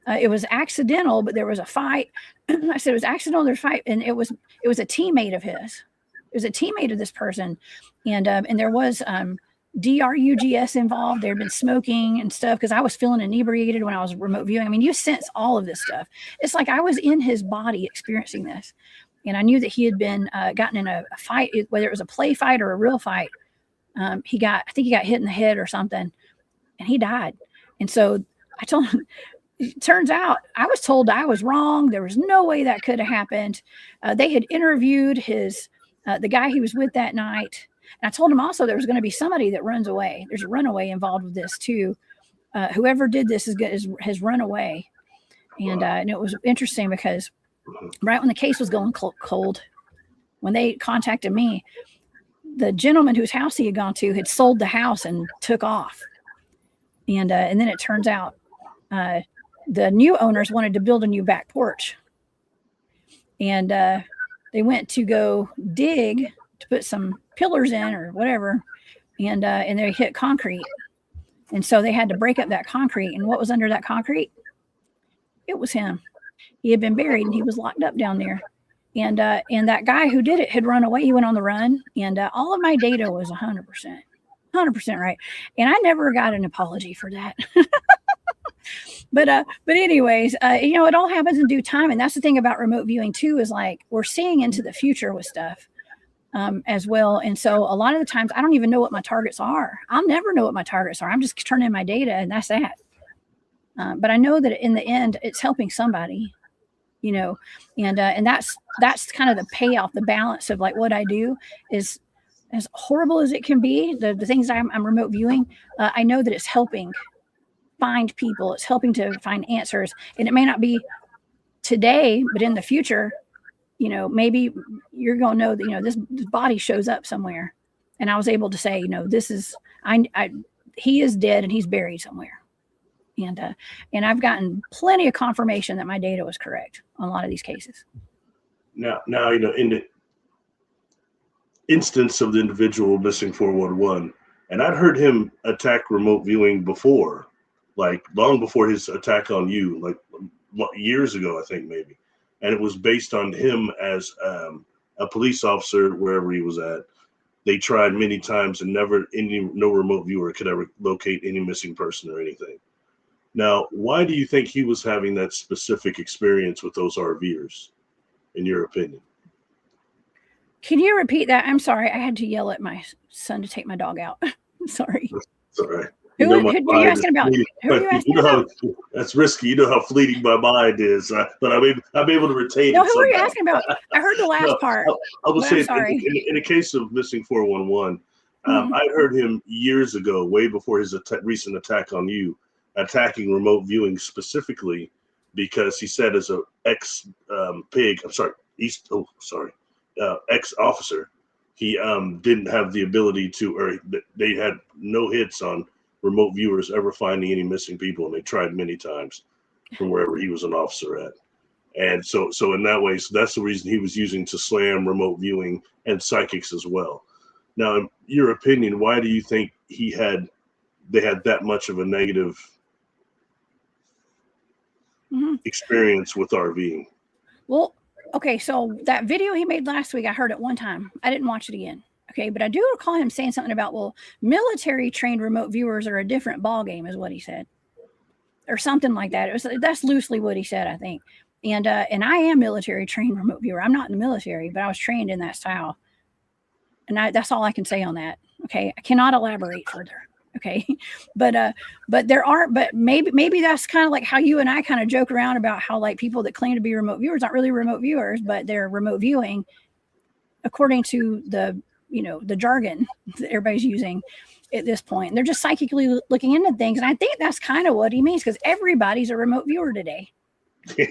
It was accidental, but there was a fight. I said it was accidental, there's a fight, and it was a teammate of his. It was a teammate of this person, and there was DRUGS involved. There had been smoking and stuff, because I was feeling inebriated when I was remote viewing. I mean, you sense all of this stuff. It's like I was in his body experiencing this. And I knew that he had been gotten in a fight, whether it was a play fight or a real fight. I think he got hit in the head or something, and he died. And so I told him, it turns out I was told I was wrong. There was no way that could have happened. They had interviewed the guy he was with that night. And I told him also there was going to be somebody that runs away. There's a runaway involved with this too. Whoever did this has run away. And it was interesting because right when the case was going cold, when they contacted me, the gentleman whose house he had gone to had sold the house and took off. And then it turns out the new owners wanted to build a new back porch. And they went to go dig to put some pillars in or whatever. And they hit concrete. And so they had to break up that concrete. And what was under that concrete? It was him. He had been buried and he was locked up down there. And that guy who did it had run away. He went on the run, and all of my data was 100% right. And I never got an apology for that. But anyways, it all happens in due time. And that's the thing about remote viewing too, is like we're seeing into the future with stuff as well. And so a lot of the times I don't even know what my targets are. I'll never know what my targets are. I'm just turning in my data, and that's that. But I know that in the end, it's helping somebody, and that's kind of the payoff, the balance of like what I do is, as horrible as it can be, the things I'm remote viewing, I know that it's helping find people. It's helping to find answers. And it may not be today, but in the future, maybe you're going to know that, this body shows up somewhere. And I was able to say, this is, he is dead and he's buried somewhere. And I've gotten plenty of confirmation that my data was correct on a lot of these cases. Now, in the instance of the individual missing 411, and I'd heard him attack remote viewing before, like long before his attack on you, like years ago, I think maybe. And it was based on him as a police officer wherever he was at. They tried many times and no remote viewer could ever locate any missing person or anything. Now, why do you think he was having that specific experience with those RVers, in your opinion? Can you repeat that? I'm sorry. I had to yell at my son to take my dog out. Sorry. It's all right. Who are you asking about? Who are you asking about? That's risky. You know how fleeting my mind is, but I'm able to retain No, it who are you somehow. asking about? I heard the last part. I will say, sorry. in the case of missing 411, I heard him years ago, way before his recent attack on you, attacking remote viewing specifically because he said as a ex-officer, he didn't have the ability to, or they had no hits on remote viewers ever finding any missing people, and they tried many times from wherever he was an officer at. And so in that way, so that's the reason he was using to slam remote viewing and psychics as well. Now, in your opinion, why do you think they had that much of a negative experience with RVing? Well, okay, so that video he made last week, I heard it one time. I didn't watch it again. Okay, but I do recall him saying something about, well, military trained remote viewers are a different ball game, is what he said, or something like that. That's loosely what he said, I think. And I am military trained remote viewer. I'm not in the military, but I was trained in that style, and that's all I can say on that. Okay, I cannot elaborate further. Okay, but maybe that's kind of like how you and I kind of joke around about how like people that claim to be remote viewers aren't really remote viewers, but they're remote viewing according to the jargon that everybody's using at this point. They're just psychically looking into things. And I think that's kind of what he means, because everybody's a remote viewer today.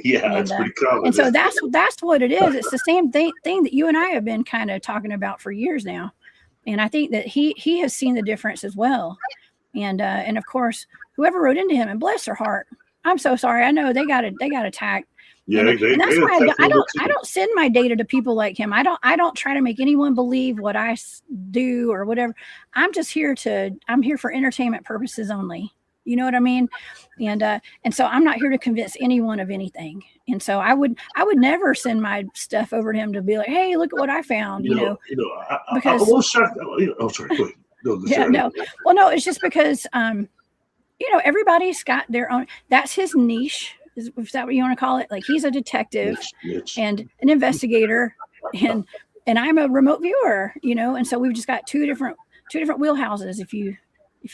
Yeah, that's pretty common. And so that's what it is. It's the same thing that you and I have been kind of talking about for years now. And I think that he has seen the difference as well. And of course, whoever wrote into him, and bless their heart, I'm so sorry. I know they got attacked. Yeah, and that's why I don't send my data to people like him. I don't try to make anyone believe what I do or whatever. I'm here for entertainment purposes only. You know what I mean? And so I'm not here to convince anyone of anything. And so I would never send my stuff over to him to be like, hey, look at what I found. Because I was shocked. Oh, sorry. Go ahead. No. Well, no, it's just because everybody's got their own. That's his niche. Is that what you want to call it? Like, he's a detective and an investigator, and I'm a remote viewer, and so we've just got two different wheelhouses, if you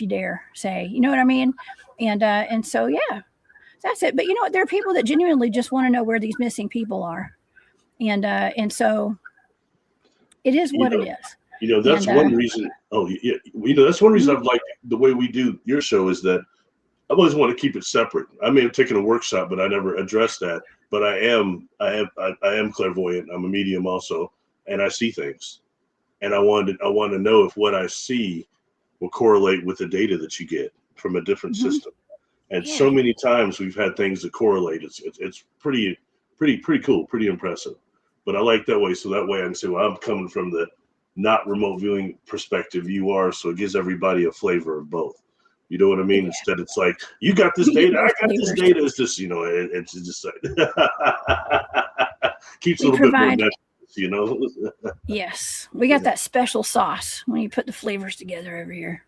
dare say, you know what I mean? And so, yeah, that's it. But you know what? There are people that genuinely just want to know where these missing people are. And so it is what it is. That's one reason. Oh, yeah. That's one reason I've liked the way we do your show, is that I've always wanted to keep it separate. I may have taken a workshop, but I never addressed that. But I am clairvoyant. I'm a medium also, and I see things. And I want to know if what I see will correlate with the data that you get from a different system. And so many times we've had things that correlate. It's pretty cool, pretty impressive. But I like that way, so that way I can say, well, I'm coming from the not remote viewing perspective. You are, so it gives everybody a flavor of both. You know what I mean? Yeah. Instead, it's like, you got this data, I got this data. It's just, it's just like keeps a little bit more natural, Yes, we got that special sauce when you put the flavors together over here.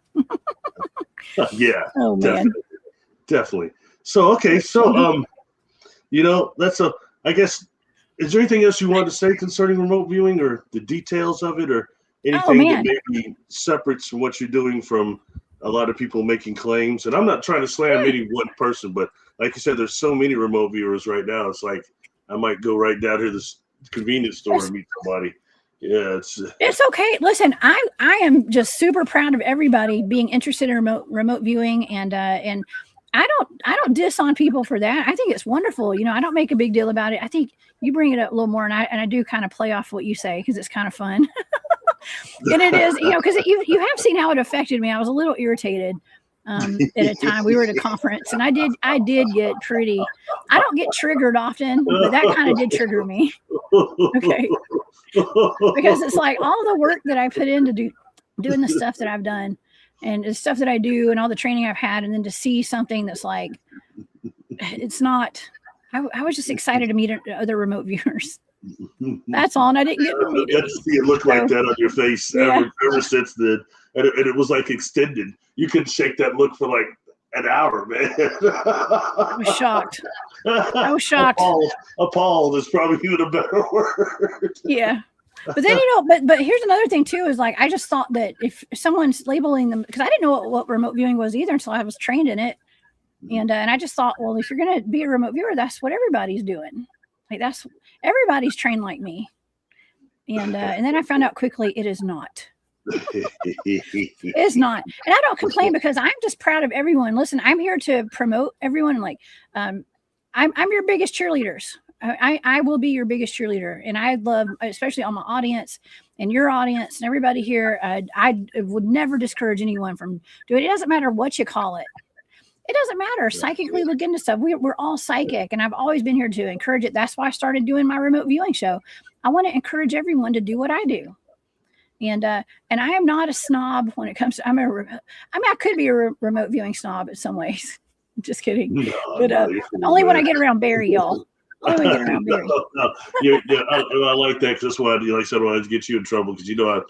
Yeah. Oh man. Definitely. So okay, so that's I guess. Is there anything else you wanted to say concerning remote viewing, or the details of it, or anything that may be separate from what you're doing from a lot of people making claims? And I'm not trying to slam any one person, but like you said, there's so many remote viewers right now. It's like I might go right down here to this convenience store and meet somebody. Yeah, it's okay. Listen, I am just super proud of everybody being interested in remote viewing, and I don't diss on people for that. I think it's wonderful. I don't make a big deal about it. I think you bring it up a little more, and I do kind of play off what you say, because it's kind of fun. And it is, because you have seen how it affected me. I was a little irritated at a time. We were at a conference, and I did get pretty. I don't get triggered often, but that kind of did trigger me. Okay, because it's like all the work that I put into doing the stuff that I've done, and the stuff that I do, and all the training I've had, and then to see something that's like, it's not. I was just excited to meet other remote viewers. That's all. And I didn't get to see it look like that on your face ever since then. And it was like extended. You couldn't shake that look for like an hour, man. I was shocked. Appalled is probably even a better word. Yeah. But then, but here's another thing too, is like, I just thought that if someone's labeling them, because I didn't know what remote viewing was either until I was trained in it. And I just thought, well, if you're going to be a remote viewer, that's what everybody's doing. Like everybody's trained like me. And then I found out quickly it is not. It's not. And I don't complain because I'm just proud of everyone. Listen, I'm here to promote everyone. Like, I'm your biggest cheerleaders. I will be your biggest cheerleader. And I love, especially on my audience and your audience and everybody here. I would never discourage anyone from doing it. It doesn't matter what you call it. It doesn't matter. Psychically look into stuff. We're all psychic, and I've always been here to encourage it. That's why I started doing my remote viewing show. I want to encourage everyone to do what I do. And I am not a snob when it comes to, I could be a remote viewing snob in some ways. Just kidding. No, but only when I get around Barry, y'all. Only when I get around Barry. No. I like that, because that's why, like I said, I wanted to get you in trouble, because you know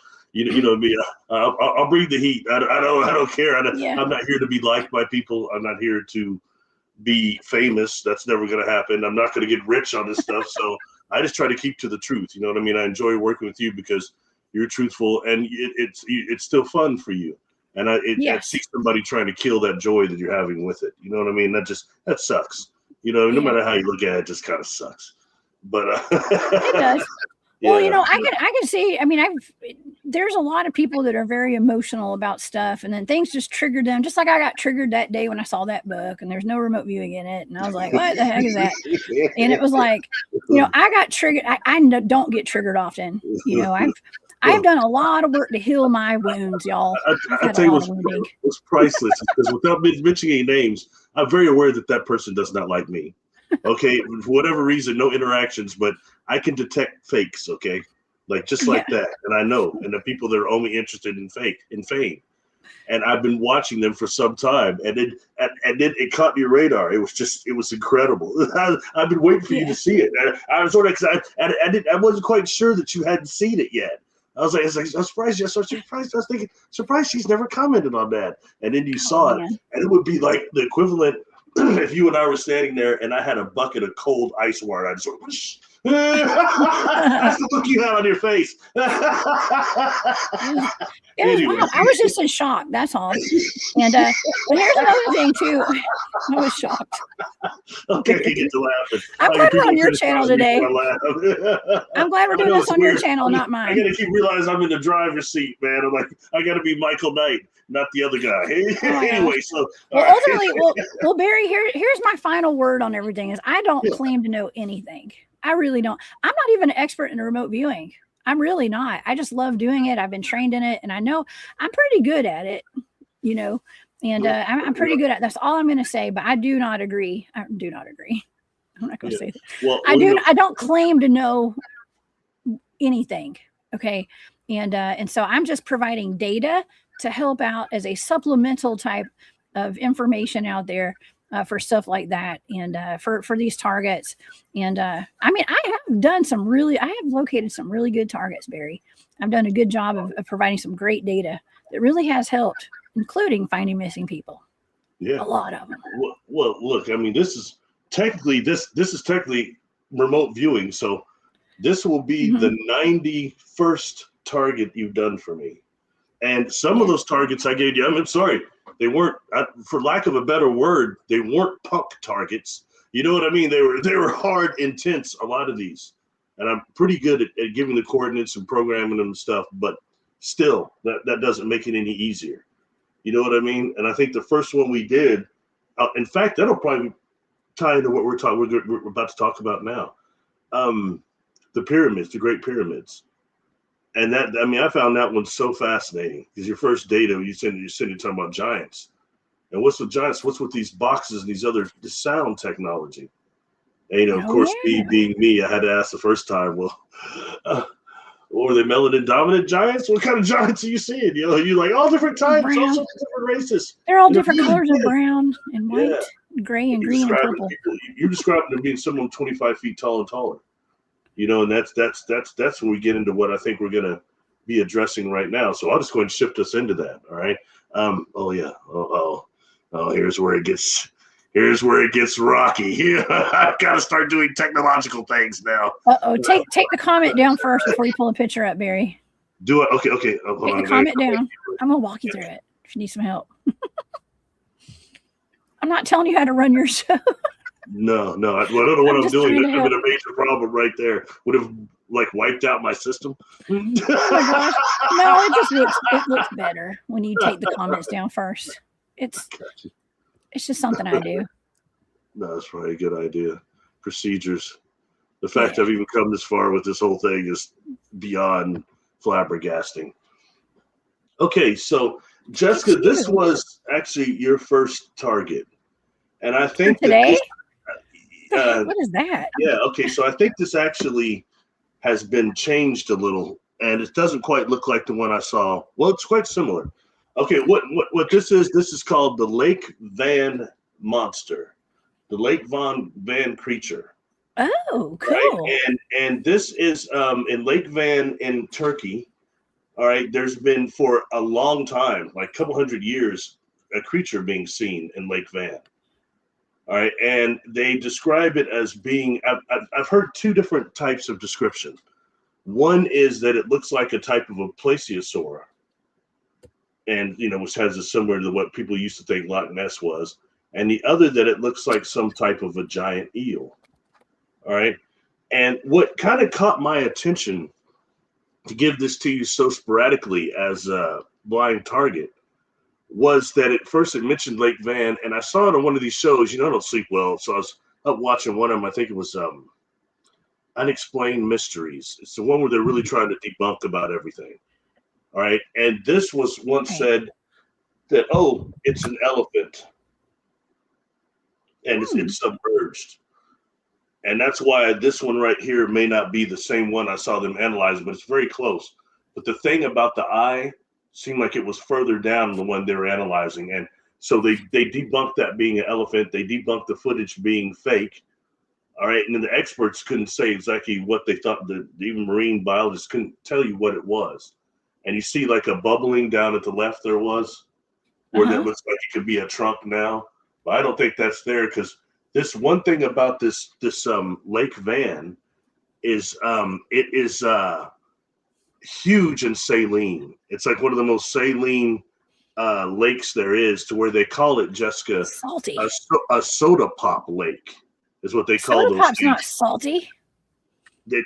me. I'll bring the heat. I don't care. I'm not here to be liked by people. I'm not here to be famous. That's never going to happen. I'm not going to get rich on this stuff. So I just try to keep to the truth. You know what I mean? I enjoy working with you because you're truthful, and it's still fun for you. And I see somebody trying to kill that joy that you're having with it. You know what I mean? That sucks. No matter how you look at it, it just kind of sucks. But it does. Yeah. Well, I can see, there's a lot of people that are very emotional about stuff, and then things just triggered them. Just like I got triggered that day when I saw that book and there's no remote viewing in it. And I was like, what the heck is that? And it was like, I got triggered. I don't get triggered often. I've done a lot of work to heal my wounds, y'all. I'll tell you what's priceless, because without mentioning any names, I'm very aware that person does not like me. Okay, for whatever reason, no interactions, but I can detect fakes. Okay, like just like that, and I know, and the people that are only interested in fame, and I've been watching them for some time, and then it caught your radar. It was incredible. I've been waiting for you to see it. I was sort of excited. I wasn't quite sure that you hadn't seen it yet. I was like, I'm surprised. I was thinking, surprised she's never commented on that. And then you saw it, and it would be like the equivalent if you and I were standing there and I had a bucket of cold ice water. I'd sort of, that's the look you had on your face. Anyway. I was just in shock. That's all. And but here's another thing too. I was shocked. Okay, I get to laughing. I'm glad we're on your channel today. I'm glad we're doing this on your channel, not mine. I gotta keep realizing I'm in the driver's seat, man. I'm like, I gotta be Michael Knight, not the other guy. Anyway, so ultimately, well, Barry, here's my final word on everything: is I don't claim to know anything. I really don't. I'm not even an expert in remote viewing. I'm really not. I just love doing it. I've been trained in it, and I know I'm pretty good at it, and I'm pretty good at it. That's all I'm going to say, but I do not agree. I do not agree. I'm not going to say that. Well, I don't claim to know anything. Okay. And so I'm just providing data to help out as a supplemental type of information out there. For stuff like that, and for these targets, and I have located some really good targets, Barry. I've done a good job of providing some great data that really has helped, including finding missing people. Yeah, a lot of them. Well, look, this is technically remote viewing, so this will be the 91st target you've done for me, and some of those targets I gave you. I'm sorry. They weren't, for lack of a better word, they weren't punk targets. You know what I mean? They were hard, intense, a lot of these. And I'm pretty good at giving the coordinates and programming them and stuff, but still, that doesn't make it any easier. You know what I mean? And I think the first one we did, in fact, that'll probably tie into what we're about to talk about now. The pyramids, the Great Pyramids. And I found that one so fascinating, because your first data you're talking about giants, and what's with giants? What's with these boxes and this sound technology? And of course, me being me, I had to ask the first time. Well, were they melanin dominant giants? What kind of giants are you seeing? You like all different types, all sorts of different races. They're all different colors of brown and white, gray and green and purple. You described them being someone 25 feet tall and taller. And that's where we get into what I think we're gonna be addressing right now. So I'll just go and shift us into that. All right. Here's where it gets here's where it gets rocky. I've got to start doing technological things now. Take the comment down first before you pull a picture up, Barry. Do it. Okay. Take the comment down. I'm gonna walk you through it if you need some help. I'm not telling you how to run your show. No. I don't know what I'm doing. That could have been a major problem right there. Would have like wiped out my system. Oh my gosh. No, it looks better when you take the comments down first. It's just something I do. No, that's probably a good idea. Procedures. The fact I've even come this far with this whole thing is beyond flabbergasting. Okay, so Jessica, this was actually your first target. And I think today? What is that? Yeah, okay, so I think this actually has been changed a little, and it doesn't quite look like the one I saw. Well, it's quite similar. Okay, what this is called the Lake Van monster, the Lake Van creature. Oh, cool. Right? And this is in Lake Van in Turkey. All right, there's been for a long time, like a couple hundred years, a creature being seen in Lake Van. All right, and they describe it as being, I've heard two different types of description. One is that it looks like a type of a plesiosaur, and, which has a similar to what people used to think Loch Ness was. And the other that it looks like some type of a giant eel. All right, and what kind of caught my attention to give this to you so sporadically as a blind target was that at first it mentioned Lake Van, and I saw it on one of these shows. I don't sleep well, so I was up watching one of them. I think it was Unexplained Mysteries. It's the one where they're really trying to debunk about everything. All right, and this was once said that, it's an elephant, and it's submerged. And that's why this one right here may not be the same one I saw them analyze, but it's very close. But the thing about the eye seemed like it was further down than the one they were analyzing. And so they debunked that being an elephant. They debunked the footage being fake. All right. And then the experts couldn't say exactly what they thought. Even marine biologists couldn't tell you what it was. And you see like a bubbling down at the left there was, where that looks like it could be a trunk now. But I don't think that's there, because this one thing about this Lake Van is it is huge and saline. It's like one of the most saline lakes there is, to where they call it, Jessica, salty. A soda pop lake is what they call those. Soda pop's not salty.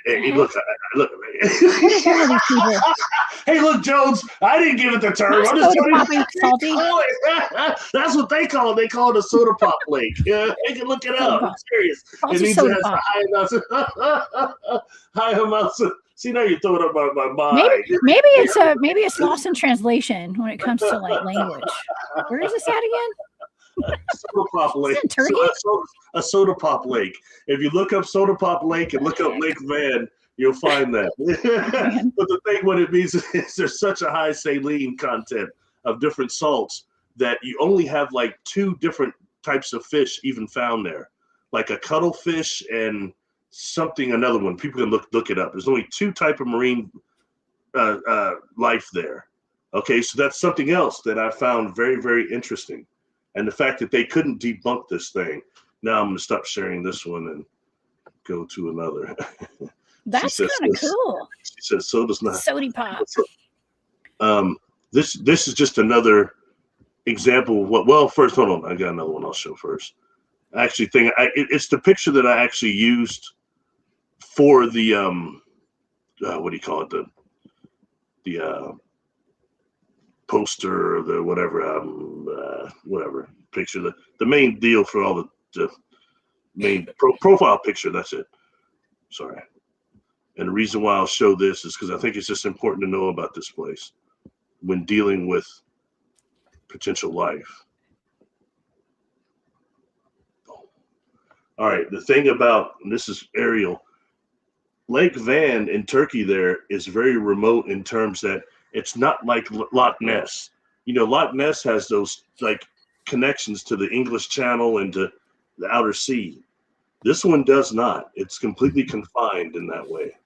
Hey, look. Hey, look, Jones. I didn't give it the term. I'm just telling you. Salty. That's what they call it. They call it a soda pop lake. Yeah, you can look it up. I'm serious. It means it has high amounts of. See, now you're throwing up my mind. Maybe it's lost in translation when it comes to like language. Where is this at again? Soda pop lake. Turkey? A soda pop lake. If you look up soda pop lake and look up Lake Van, you'll find that. But the thing, what it means is there's such a high saline content of different salts that you only have like two different types of fish even found there, like a cuttlefish and another one. People can look it up. There's only two type of marine life there. Okay, so that's something else that I found very, very interesting. And the fact that they couldn't debunk this thing. Now I'm going to stop sharing this one and go to another. That's kind of cool. She says soda's not. Soda pop. This is just another example of what. Well, first, hold on. I got another one I'll show first. I actually think it's the picture that I actually used for the what do you call it, the poster, or the whatever picture, the main deal for all the main profile picture. That's it. Sorry. And the reason why I'll show this is because I think it's just important to know about this place when dealing with potential life. All right, the thing about, and this is aerial, Lake Van in Turkey there is very remote in terms that it's not like Loch Ness. Loch Ness has those like connections to the English Channel and to the outer sea. This one does not. It's completely confined in that way.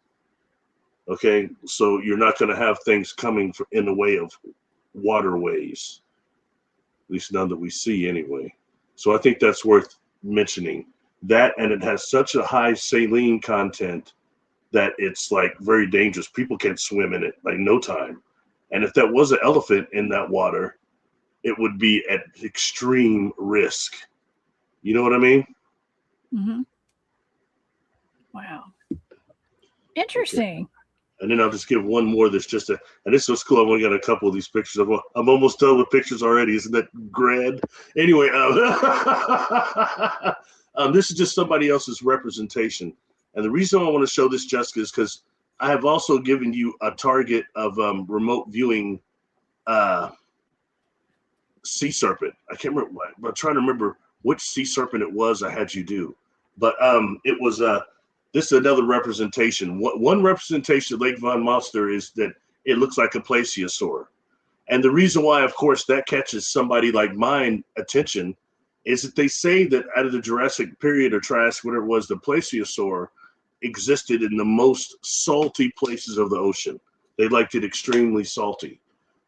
Okay, so you're not going to have things coming in the way of waterways, at least none that we see anyway. So I think that's worth mentioning. That, and it has such a high saline content that it's like very dangerous. People can't swim in it like no time. And if that was an elephant in that water, it would be at extreme risk. You know what I mean? Mm-hmm. Wow. Interesting. Okay. And then I'll just give one more that's just and this was cool. I've only got a couple of these pictures. I'm almost done with pictures already. Isn't that grand? Anyway, this is just somebody else's representation. And the reason I want to show this, Jessica, is because I have also given you a target of remote viewing sea serpent. I can't remember. I'm trying to remember which sea serpent it was I had you do. But it was this is another representation. One representation of Lake Von Monster is that it looks like a plesiosaur. And the reason why, of course, that catches somebody like mine attention is that they say that out of the Jurassic period or Triassic, whatever it was, the plesiosaur existed in the most salty places of the ocean. They liked it extremely salty.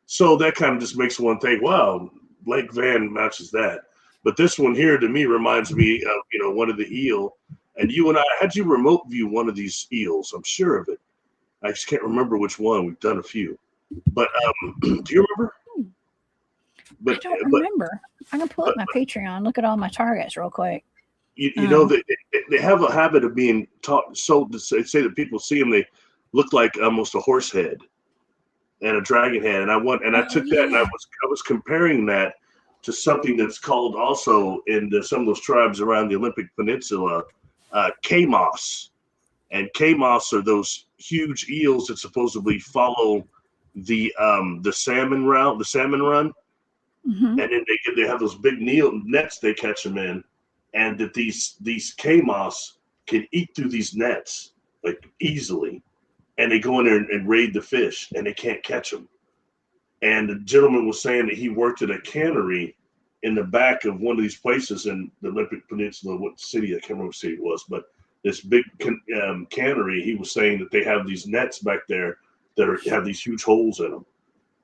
So that kind of just makes one think, wow, Lake Van matches that. But this one here to me reminds me of, one of the eel. And you and I, had you remote view one of these eels? I'm sure of it. I just can't remember which one. We've done a few. But do you remember? I don't remember. I'm going to pull up my Patreon, look at all my targets real quick. You know, they have a habit of being taught, so to say that people see them, they look like almost a horse head and a dragon head. And I took that and I was comparing that to something that's called also in some of those tribes around the Olympic Peninsula, Kamos. And Kamos are those huge eels that supposedly follow the salmon run. Mm-hmm. And then they have those big nets they catch them in, and that these Kamos can eat through these nets like easily, and they go in there and raid the fish, and they can't catch them. And the gentleman was saying that he worked at a cannery in the back of one of these places in the Olympic Peninsula. What city? I can't remember what city it was, but this big cannery. He was saying that they have these nets back there that have these huge holes in them,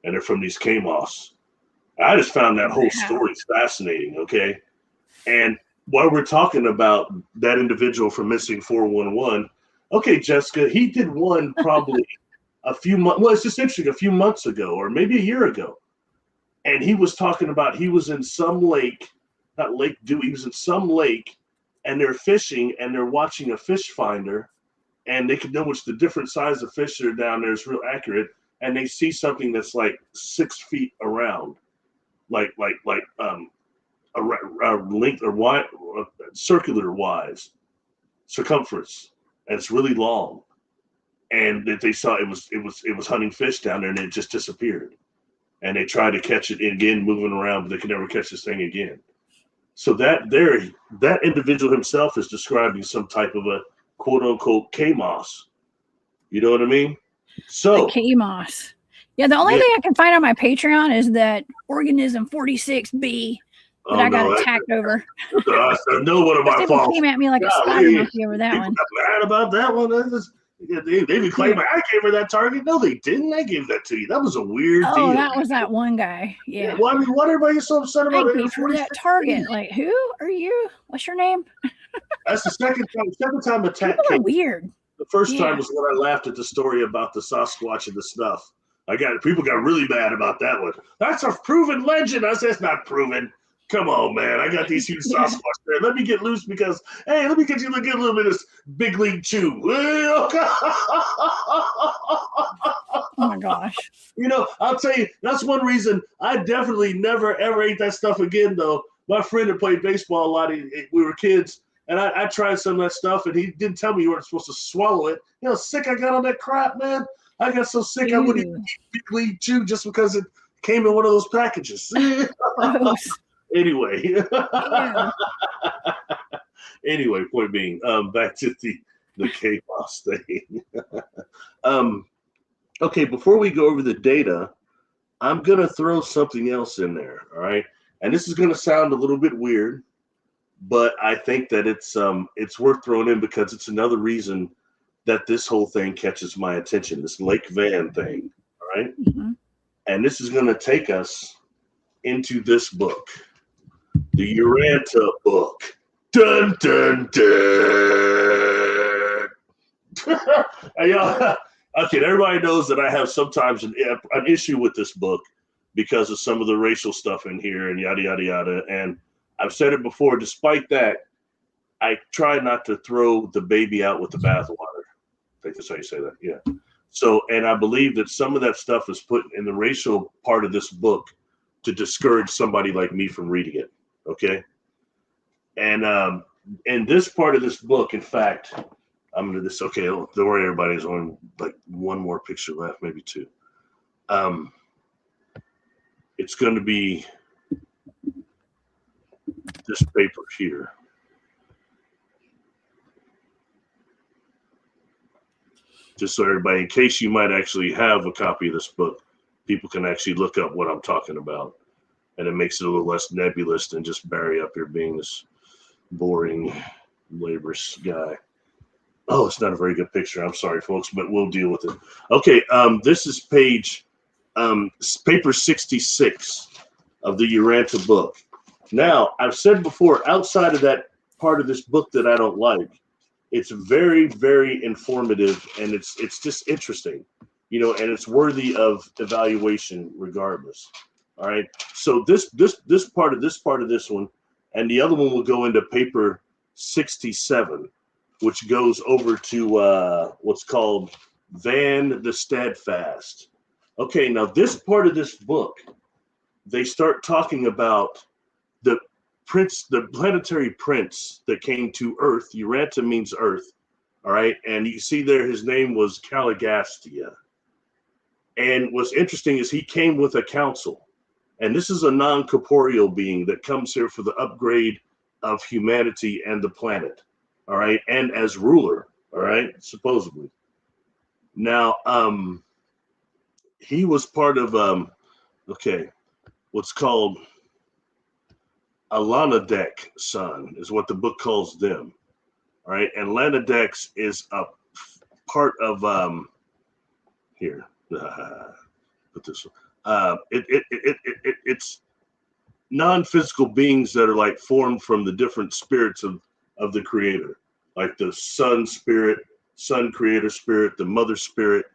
and they're from these Kamos. I just found that whole story fascinating. Okay, and while we're talking about that individual from Missing 411, okay, Jessica, he did one probably a few months. Well, it's just interesting. A few months ago, or maybe a year ago, and he was talking about he was in some lake, not Lake Dewey. He was in some lake, and they're fishing, and they're watching a fish finder, and they can know which the different size of fish that are down there is real accurate, and they see something that's like 6 feet around, like a length or wide, circular wise, circumference, and it's really long. And that they saw it was hunting fish down there, and it just disappeared. And they tried to catch it again, moving around, but they could never catch this thing again. So that individual himself is describing some type of a quote unquote Kamos. You know what I mean? So Kamos. Yeah, the only thing I can find on my Patreon is that organism 46B that I got attacked over. No one of my fault. Came at me like a spider monkey over that one. Got mad about that one. They been claiming I gave her that target. No, they didn't. I gave that to you. That was a weird deal. Oh, that was that one guy. Yeah. Well, I mean, what everybody so upset about? I gave her that target. Like, who are you? What's your name? That's the second time attack came. Weird. The first time was when I laughed at the story about the Sasquatch and the snuff. People got really mad about that one. That's a proven legend. I said, it's not proven. Come on, man. I got these huge Sasquatch there. Let me get loose because, hey, let me get you to get a little bit of this big league chew. Oh my gosh. I'll tell you, that's one reason I definitely never ever ate that stuff again, though. My friend had played baseball a lot. We were kids, and I tried some of that stuff, and he didn't tell me you weren't supposed to swallow it. You know how sick I got on that crap, man? I got so sick I wouldn't even eat big league chew just because it came in one of those packages. Anyway. Yeah. Anyway, point being, back to the Kamos thing. Okay, before we go over the data, I'm going to throw something else in there, all right? And this is going to sound a little bit weird, but I think that it's worth throwing in because it's another reason that this whole thing catches my attention, this Lake Van thing, all right? Mm-hmm. And this is going to take us into this book, the Urantia Book. Dun, dun, dun. Hey, y'all, okay, everybody knows that I have sometimes an issue with this book because of some of the racial stuff in here and yada, yada, yada. And I've said it before, despite that, I try not to throw the baby out with the bathwater. I think that's how you say that. Yeah. So, and I believe that some of that stuff is put in the racial part of this book to discourage somebody like me from reading it. Okay. And this part of this book, in fact, I'm going to this. Okay. Don't worry, everybody. There's only like one more picture left, maybe two. It's going to be this paper here. Just so everybody, in case you might actually have a copy of this book, people can actually look up what I'm talking about. And it makes it a little less nebulous than just Barry up here being this boring, laborious guy. Oh, it's not a very good picture. I'm sorry, folks, but we'll deal with it. Okay, this is paper 66 of the Urantia book. Now, I've said before, outside of that part of this book that I don't like, it's very, very informative, and it's just interesting, you know, and it's worthy of evaluation regardless. All right. So this part of this one, and the other one will go into paper 67, which goes over to what's called Van the Steadfast. Okay, now this part of this book, they start talking about the planetary prince that came to Earth. Urantia means Earth. All right. And you see there, his name was Caligastia. And what's interesting is he came with a council. And this is a non-corporeal being that comes here for the upgrade of humanity and the planet. All right. And as ruler. All right. Supposedly. Now, he was part of, what's called Alanadek son is what the book calls them. All right. And Lanadex is a part of, here, put this one. It's non-physical beings that are like formed from the different spirits of the creator, like the sun spirit, sun creator spirit, the mother spirit.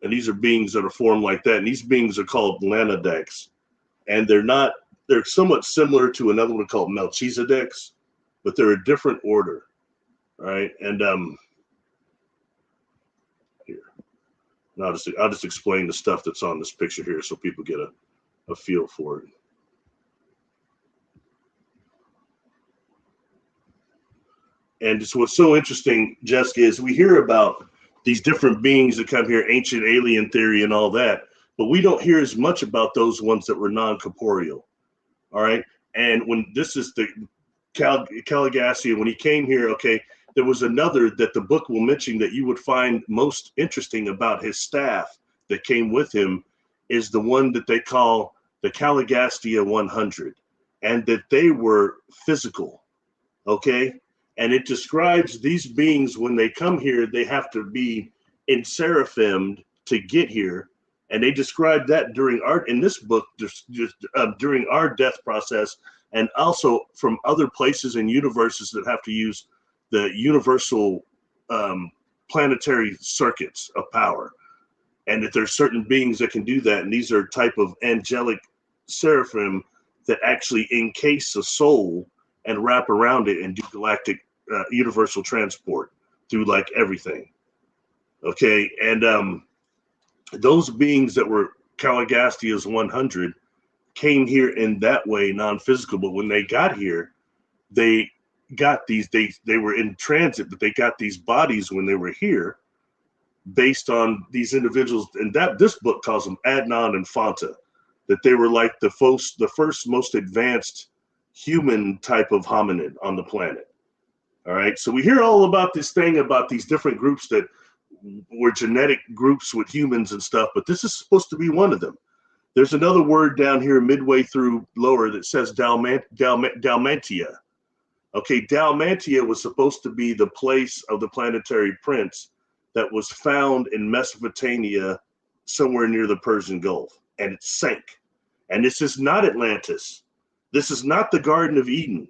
And these are beings that are formed like that. And these beings are called Lanadex. And they're somewhat similar to another one called Melchizedek's, but they're a different order. Right. And here. And I'll just explain the stuff that's on this picture here so people get a feel for it. And just what's so interesting, Jessica, is we hear about these different beings that come here, ancient alien theory and all that, but we don't hear as much about those ones that were non-corporeal. All right. And when this is the Caligastia, when he came here, okay, there was another that the book will mention that you would find most interesting about his staff that came with him is the one that they call the Caligastia 100, and that they were physical. Okay. And it describes these beings when they come here, they have to be enseraphimed to get here. And they describe that in this book, during our death process, and also from other places and universes that have to use the universal planetary circuits of power. And that there's certain beings that can do that. And these are type of angelic seraphim that actually encase a soul and wrap around it and do galactic universal transport through like everything. Okay. And those beings that were Caligastia's 100 came here in that way, non-physical. But when they got here, they got these, they were in transit, but they got these bodies when they were here based on these individuals. And that this book calls them Adnan and Fanta, that they were like the first most advanced human type of hominid on the planet. All right. So we hear all about this thing about these different groups that were genetic groups with humans and stuff, but this is supposed to be one of them. There's another word down here midway through lower that says Dalmantia. Okay, Dalmantia was supposed to be the place of the planetary prince that was found in Mesopotamia, somewhere near the Persian Gulf, and it sank. And this is not Atlantis. This is not the Garden of Eden.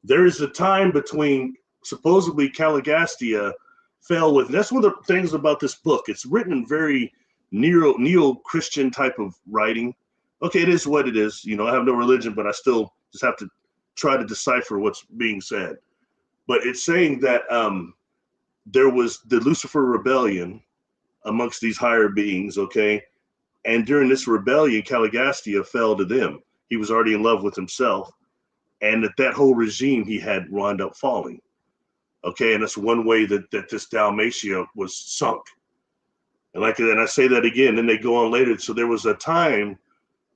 there is a time between supposedly Caligastia fell with. That's one of the things about this book. It's written in very neo-Christian type of writing. Okay, it is what it is. You know, I have no religion, but I still just have to try to decipher what's being said. But it's saying that there was the Lucifer rebellion amongst these higher beings, okay? And during this rebellion, Caligastia fell to them. He was already in love with himself. And that whole regime he had wound up falling. Okay, and that's one way that this Dalmatia was sunk. And I say that again, then they go on later. So there was a time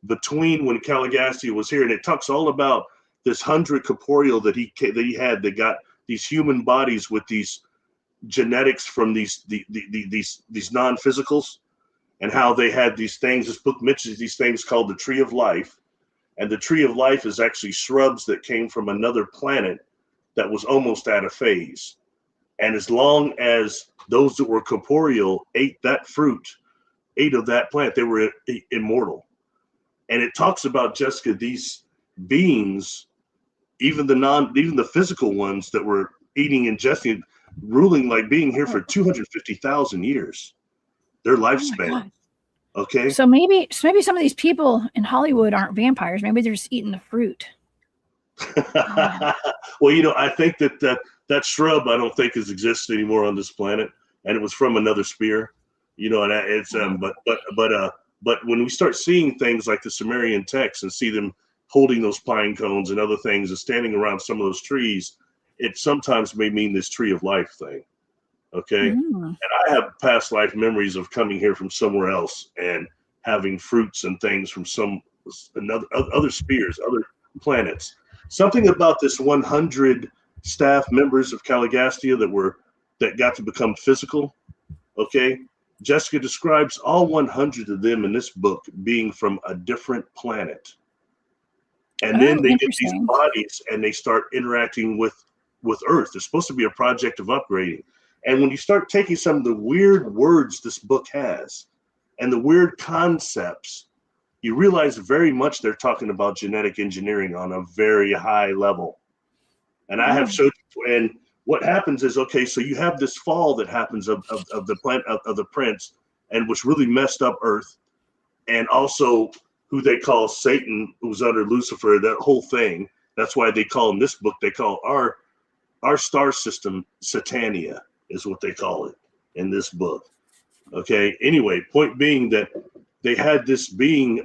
between when Caligastia was here, and it talks all about this 100 corporeal that he had that got these human bodies with these genetics from these non-physicals, and how they had these things. This book mentions these things called the Tree of Life. And the Tree of Life is actually shrubs that came from another planet that was almost out of phase. And as long as those that were corporeal ate that fruit, ate of that plant, they were immortal. And it talks about, Jessica, these beings, even the physical ones that were eating, ingesting, ruling, like being here for 250,000 years, their lifespan. Okay. So maybe some of these people in Hollywood aren't vampires. Maybe they're just eating the fruit. Well, you know, I think that shrub, I don't think exists anymore on this planet, and it was from another spear. You know, and it's but when we start seeing things like the Sumerian texts and see them holding those pine cones and other things and standing around some of those trees, it sometimes may mean this Tree of Life thing. Okay. And I have past life memories of coming here from somewhere else and having fruits and things from other spheres, other planets. Something about this 100 staff members of Caligastia that got to become physical. Okay. Jessica describes all 100 of them in this book being from a different planet. And then they get these bodies and they start interacting with Earth. There's supposed to be a project of upgrading. And when you start taking some of the weird words this book has and the weird concepts, you realize very much they're talking about genetic engineering on a very high level. And I have showed you, and what happens is, okay, so you have this fall that happens of the planet of the prince, and which really messed up Earth, and also who they call Satan, who's under Lucifer, that whole thing. That's why they call in this book, they call our star system Satania, is what they call it in this book. Okay. Anyway, point being that they had this being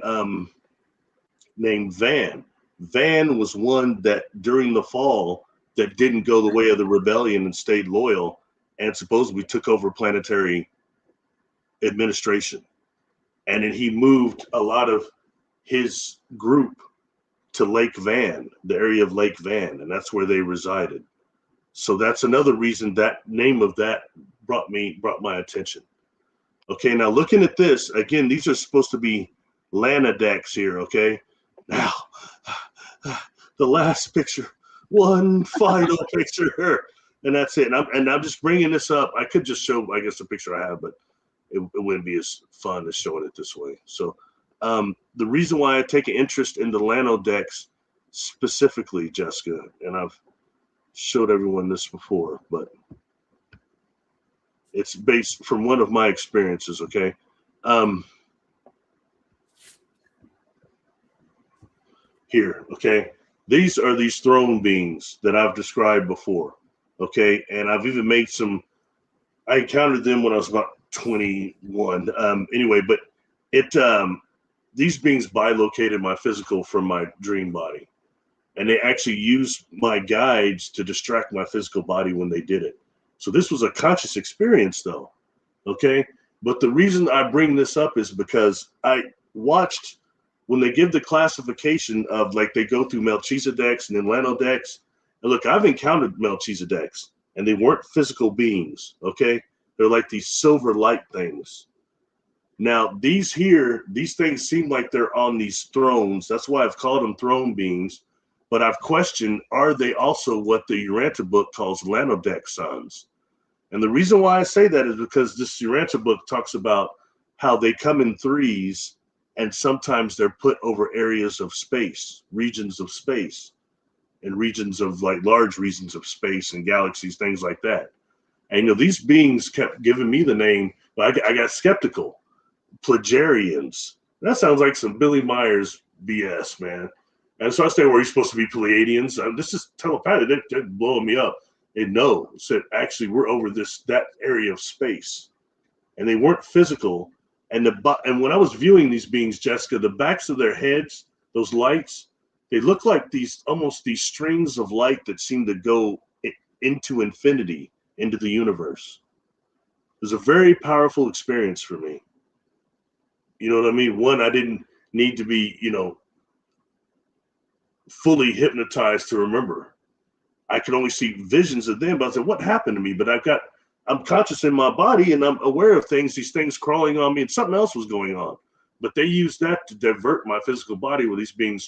named Van. Van was one that during the fall that didn't go the way of the rebellion and stayed loyal, and supposedly took over planetary administration. And then he moved a lot of his group to Lake Van, the area of Lake Van, and that's where they resided. So that's another reason that name of that brought my attention. Okay, now looking at this, again, these are supposed to be Lana decks here, okay? Now, the last picture, one final picture, and that's it. And I'm just bringing this up. I could just show, I guess, the picture I have, but it wouldn't be as fun as showing it this way. So the reason why I take an interest in the Lano decks specifically, Jessica, and I've showed everyone this before, but it's based from one of my experiences. Okay. Here. Okay. These are these throne beings that I've described before. Okay. And I've even made I encountered them when I was about 21. Anyway, but these beings bilocated my physical from my dream body. And they actually used my guides to distract my physical body when they did it. So this was a conscious experience, though. Okay. But the reason I bring this up is because I watched when they give the classification of, like, they go through Melchizedek's and then Lanodecks. And look, I've encountered Melchizedek's, and they weren't physical beings. Okay. They're like these silver light things. Now, these things seem like they're on these thrones. That's why I've called them throne beings. But I've questioned, are they also what the Urantia book calls Lanodeck sons? And the reason why I say that is because this Urantia book talks about how they come in threes, and sometimes they're put over areas of space, regions of space. in regions of like large regions of space and galaxies, things like that. And these beings kept giving me the name, but I got skeptical. Plagarians. That sounds like some Billy Myers BS, man. And so I said, "Well, you're supposed to be Pleiadians." This is telepathic. They're blowing me up. They know. Said, actually, we're over that area of space, and they weren't physical. And when I was viewing these beings, Jessica, the backs of their heads, those lights, they look like these strings of light that seem to go into infinity, into the universe. It was a very powerful experience for me. You know what I mean? One, I didn't need to be, fully hypnotized to remember. I could only see visions of them, but I said, what happened to me? But I'm conscious in my body and I'm aware of these things crawling on me, and something else was going on. But they used that to divert my physical body where these beings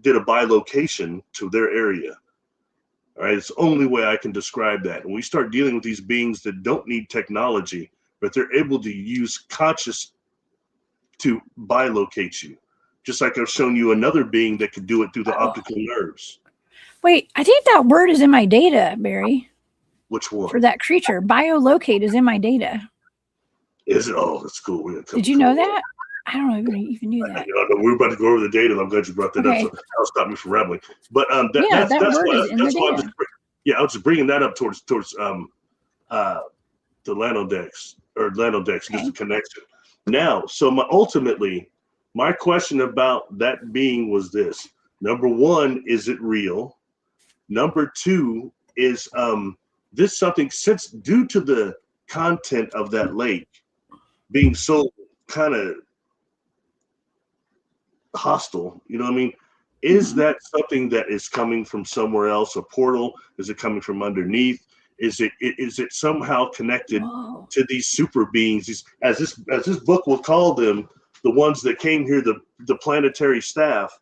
did a bilocation to their area. All right, it's the only way I can describe that. When we start dealing with these beings that don't need technology, but they're able to use conscious to bilocate you. Just like I've shown you another being that could do it through the optical nerves. Wait, I think that word is in my data, Barry. Which one? For that creature. Biolocate is in my data. Is it? Oh, that's cool. Did you know that? I don't know if you knew that. We're about to go over the data. I'm glad you brought that up, so that'll stop me from rambling. But that's why I was just bringing that up towards the Lanodex just a connection. Now, so ultimately, my question about that being was this: number one, is it real? Number two, is this something, since due to the content of that lake being so kind of hostile, you know what I mean? Is that something that is coming from somewhere else, a portal? Is it coming from underneath? Is it somehow connected to these super beings? As this book will call them, the ones that came here, the planetary staff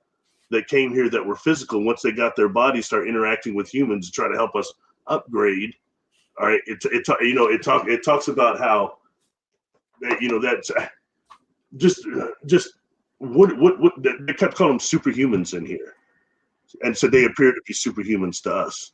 that came here that were physical. Once they got their bodies, start interacting with humans to try to help us upgrade. All right, it talks about how that's just what they kept calling them superhumans in here, and so they appear to be superhumans to us.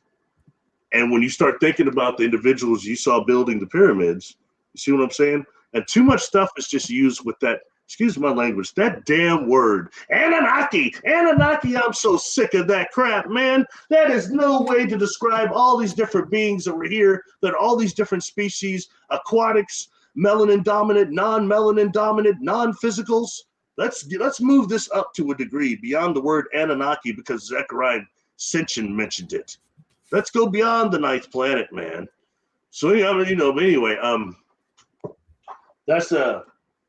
And when you start thinking about the individuals you saw building the pyramids, you see what I'm saying? And too much stuff is just used with that, excuse my language, that damn word, Anunnaki. I'm so sick of that crap, man. That is no way to describe all these different beings that were here, that are all these different species, aquatics, melanin dominant, non-melanin dominant, non-physicals. Let's move this up to a degree beyond the word Anunnaki, because Zechariah Sitchin mentioned it. Let's go beyond the ninth planet, man. So but anyway, that's it.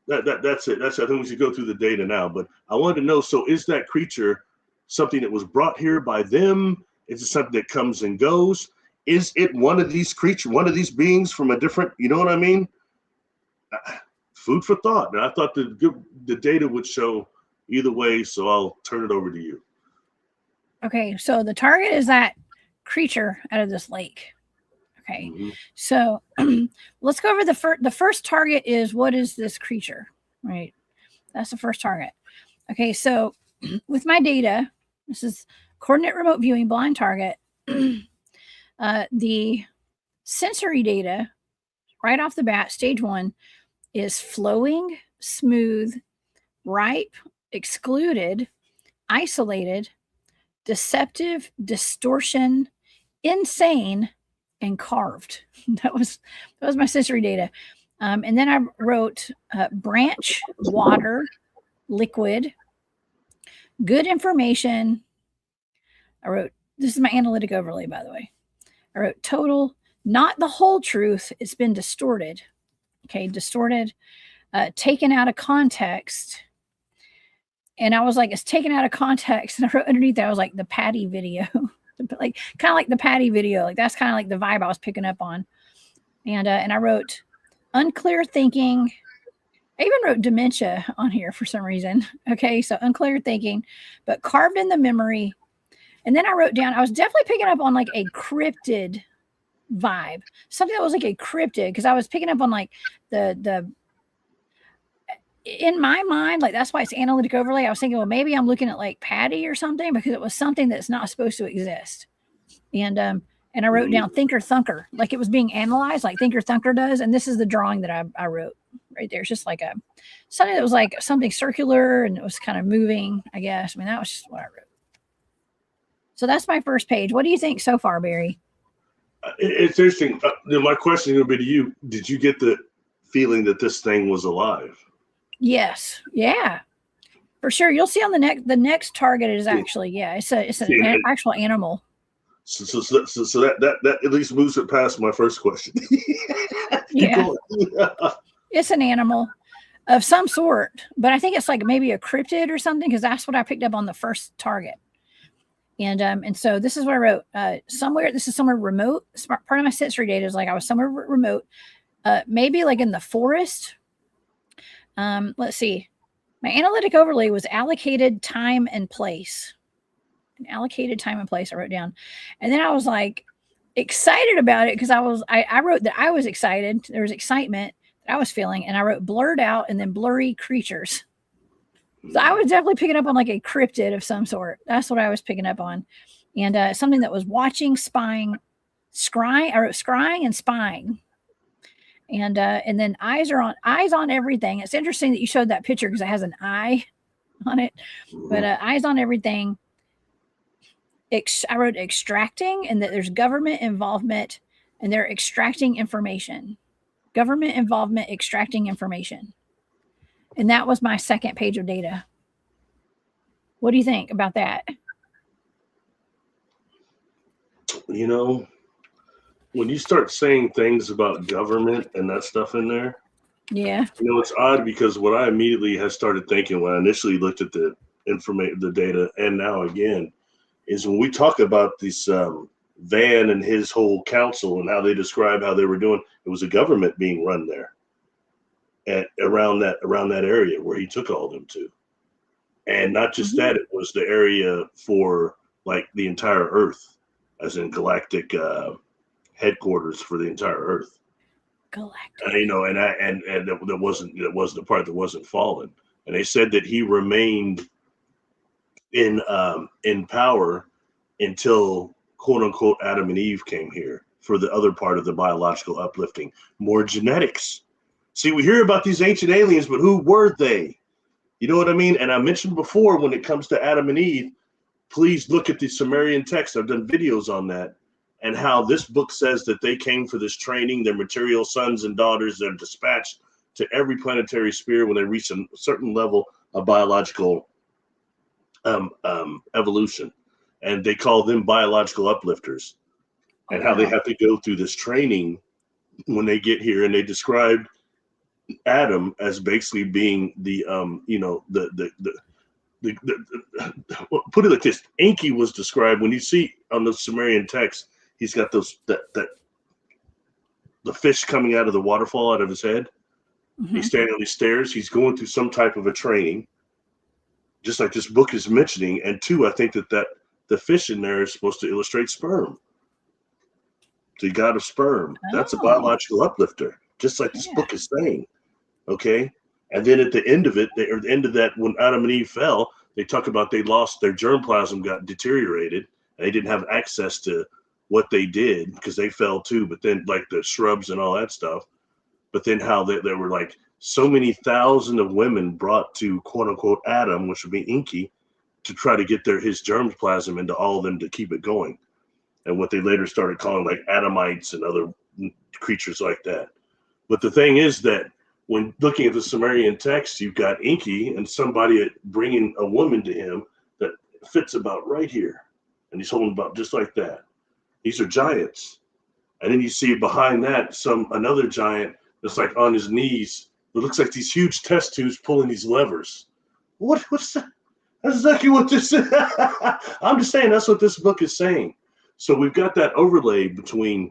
I think we should go through the data now. But I wanted to know, so is that creature something that was brought here by them? Is it something that comes and goes? Is it one of these beings from a different, you know what I mean? Food for thought. And I thought the data would show either way, so I'll turn it over to you. Okay, so the target is that creature out of this lake. Okay, so let's go over the first target is, what is this creature, right? That's the first target. Okay, so with my data, this is coordinate remote viewing blind target. The sensory data right off the bat, stage 1, is flowing, smooth, ripe, excluded, isolated, deceptive, distortion, insane, and carved. That was my sensory data. And then I wrote branch, water, liquid, good information. I wrote, this is my analytic overlay, by the way. I wrote total, not the whole truth. It's been distorted. Okay, distorted, taken out of context. And I was like, it's taken out of context. And I wrote underneath that, I was like, the Patty video. Like kind of like the Patty video, like that's kind of like the vibe I was picking up on. And I wrote unclear thinking. I even wrote dementia on here for some reason. Okay, so unclear thinking, but carved in the memory. And then I wrote down, I was definitely picking up on like a cryptid vibe, something that was like a cryptid, because I was picking up on like the in my mind, like that's why it's analytic overlay. I was thinking, well, maybe I'm looking at like Patty or something because it was something that's not supposed to exist. And I wrote down Thinker Thunker, like it was being analyzed, like Thinker Thunker does. And this is the drawing that I wrote right there. It's just like something that was like something circular and it was kind of moving, I guess. I mean, that was just what I wrote. So that's my first page. What do you think so far, Barry? It's interesting. My question would be to you: did you get the feeling that this thing was alive? Yes. Yeah. For sure. You'll see on the next target is actually, it's an actual animal. So that at least moves it past my first question. Yeah. It's an animal of some sort, but I think it's like maybe a cryptid or something because that's what I picked up on the first target. And so this is what I wrote. This is somewhere remote. Part of my sensory data is like I was somewhere remote, maybe like in the forest. Let's see. My analytic overlay was allocated time and place. Allocated time and place I wrote down. And then I was like excited about it because I wrote that I was excited. There was excitement that I was feeling, and I wrote blurred out and then blurry creatures. So I was definitely picking up on like a cryptid of some sort. That's what I was picking up on. And something that was watching, spying, scrying. I wrote scrying and spying. And then eyes on everything. It's interesting that you showed that picture because it has an eye on it. But eyes on everything. I wrote extracting, and that there's government involvement, and they're extracting information. Government involvement, extracting information. And that was my second page of data. What do you think about that? You know, when you start saying things about government and that stuff in there, yeah, you know, it's odd because what I immediately had started thinking when I initially looked at the data, and now again, is when we talk about this Van and his whole council and how they describe how they were doing, it was a government being run there around that area where he took all of them to. And not just that, it was the area for like the entire Earth, as in galactic headquarters for the entire Earth. Galactic. And, you know, and that wasn't the part that wasn't fallen. And they said that he remained in power until quote unquote Adam and Eve came here for the other part of the biological uplifting, more genetics. See, we hear about these ancient aliens, but who were they? You know what I mean? And I mentioned before, when it comes to Adam and Eve, please look at the Sumerian text. I've done videos on that, and how this book says that they came for this training, their material sons and daughters, they're dispatched to every planetary sphere when they reach a certain level of biological evolution, and they call them biological uplifters, and how they have to go through this training when they get here. And they described Adam as basically being the put it like this: Enki was described, when you see on the Sumerian text, he's got the fish coming out of the waterfall out of his head. He's standing on these stairs. He's going through some type of a training, just like this book is mentioning. And two, I think that the fish in there is supposed to illustrate sperm. The god of sperm. That's a biological uplifter, just like this book is saying. Okay. And then at the end of it, or the end of that, when Adam and Eve fell, they talk about they lost their germplasm, got deteriorated, and they didn't have access to what they did because they fell too. But then, like the shrubs and all that stuff. But then how there were like so many thousand of women brought to quote unquote Adam, which would be Enki, to try to get his germplasm into all of them to keep it going. And what they later started calling like Adamites and other creatures like that. But the thing is that when looking at the Sumerian text, you've got Enki and somebody bringing a woman to him that fits about right here. And he's holding about just like that. These are giants. And then you see behind that another giant that's like on his knees. It looks like these huge test tubes pulling these levers. What's that? That's exactly what this is. I'm just saying that's what this book is saying. So we've got that overlay between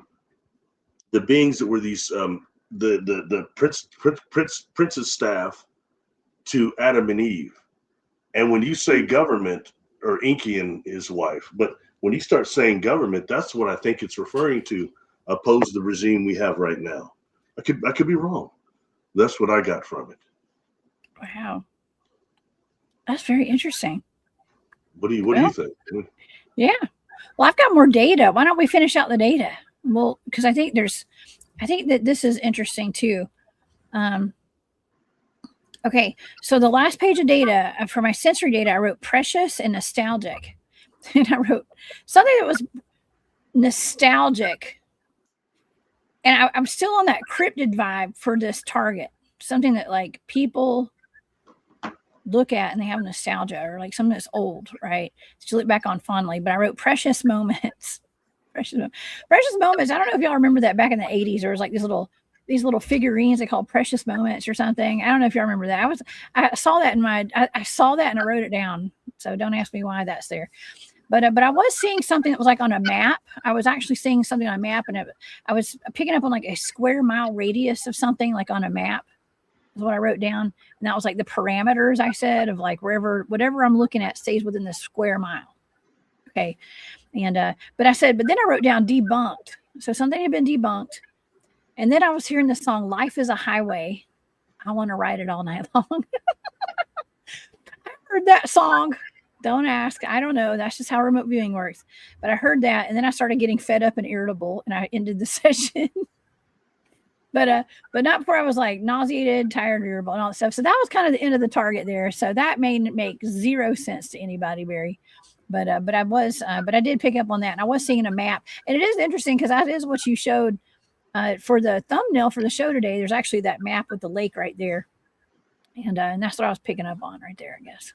the beings that were these the prince's staff to Adam and Eve. And when you say government, or Enki and his wife, but when you start saying government, that's what I think it's referring to, opposed to the regime we have right now. I could be wrong. That's what I got from it. Wow. That's very interesting. What do you think? Yeah. Well, I've got more data. Why don't we finish out the data? Well, because I think that this is interesting too. Okay, so the last page of data for my sensory data, I wrote precious and nostalgic. And I wrote something that was nostalgic. And I'm still on that cryptid vibe for this target. Something that like people look at and they have nostalgia, or like something that's old, right? To look back on fondly. But I wrote precious moments. Precious moments. I don't know if y'all remember that back in the 80s. There was like these little figurines they call precious moments or something. I don't know if y'all remember that. I saw that I saw that and I wrote it down. So don't ask me why that's there. But I was seeing something that was like on a map. I was actually seeing something on a map, and I was picking up on like a square mile radius of something like on a map. Is what I wrote down, and that was like the parameters I said of like whatever I'm looking at stays within the square mile. Okay, and but then I wrote down debunked. So something had been debunked, and then I was hearing the song "Life Is a Highway." I want to ride it all night long. I heard that song. Don't ask. I don't know. That's just how remote viewing works. But I heard that, and then I started getting fed up and irritable, and I ended the session. But not before I was like nauseated, tired, irritable, and all that stuff. So that was kind of the end of the target there. So that made make zero sense to anybody, Barry. But I did pick up on that, and I was seeing a map, and it is interesting because that is what you showed for the thumbnail for the show today. There's actually that map with the lake right there, and that's what I was picking up on right there, I guess.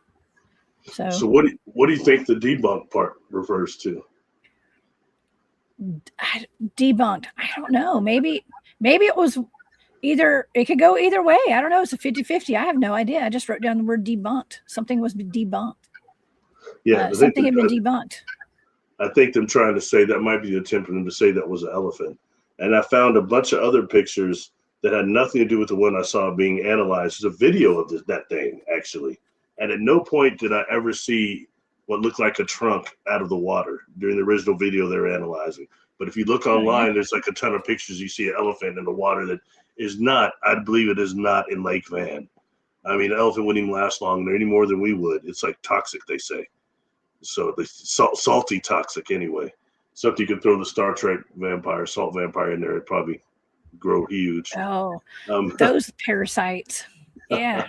So what do you think the debunk part refers to? Debunked. I don't know. Maybe it was it could go either way. I don't know. It's a 50-50. I have no idea. I just wrote down the word debunked. Something was debunked. Yeah, something had been debunked. I think them trying to say that might be the attempt for them to say that was an elephant. And I found a bunch of other pictures that had nothing to do with the one I saw being analyzed. There's a video of that thing, actually. And at no point did I ever see what looked like a trunk out of the water during the original video they were analyzing. But if you look online, there's like a ton of pictures. You see an elephant in the water that is not, I believe it is not in Lake Van. I mean, an elephant wouldn't even last long there any more than we would. It's like toxic, they say. So the salty toxic anyway. Something you could throw the Star Trek salt vampire in there, it'd probably grow huge. Oh, those parasites. Yeah.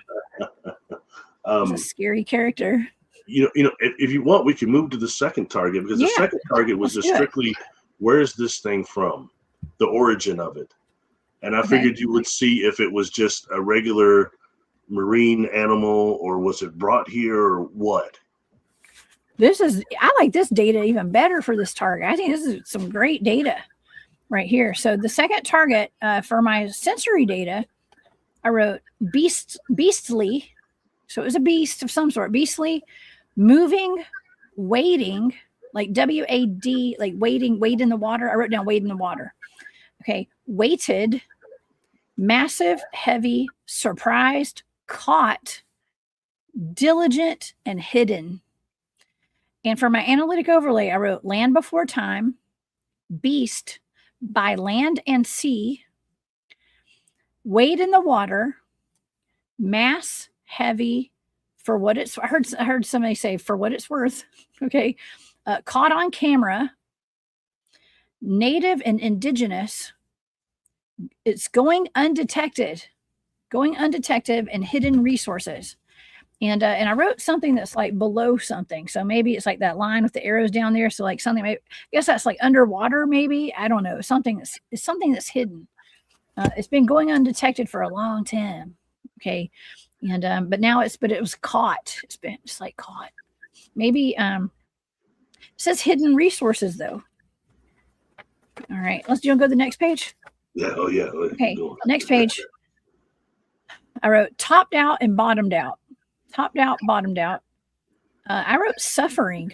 It's a scary character. You know, if you want, we can move to the second target, because the second target was just strictly, where is this thing from? The origin of it. And I figured you would see if it was just a regular marine animal, or was it brought here, or what? I like this data even better for this target. I think this is some great data right here. So the second target for my sensory data, I wrote beastly. So it was a beast of some sort. Beastly, moving, wading, like W-A-D, like wading, wade in the water. I wrote down wade in the water. Okay. Weighted, massive, heavy, surprised, caught, diligent, and hidden. And for my analytic overlay, I wrote land before time, beast, by land and sea, wade in the water, mass, heavy, for what it's, I heard somebody say for what it's worth. Okay. Caught on camera, native and indigenous. It's going undetected, and hidden resources. And I wrote something that's like below something. So maybe it's like that line with the arrows down there. So like something, I guess that's like underwater, maybe. I don't know. It's something that's hidden. It's been going undetected for a long time. Okay. And but it was caught. It's been just like caught. Maybe it says hidden resources though. All right. Let's go to the next page. Yeah. Oh yeah. Okay. Next page. I wrote topped out and bottomed out. Topped out, bottomed out. I wrote suffering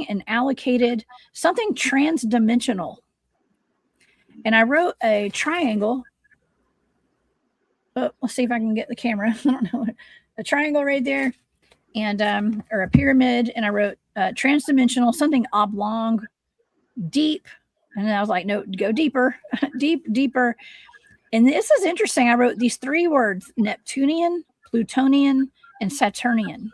and allocated, something transdimensional. And I wrote a triangle. Oh, let's see if I can get the camera. I don't know. A triangle right there, and or a pyramid. And I wrote transdimensional, something oblong, deep. And then I was like, no, go deeper, deeper. And this is interesting. I wrote these 3 words: Neptunian, Plutonian, and Saturnian.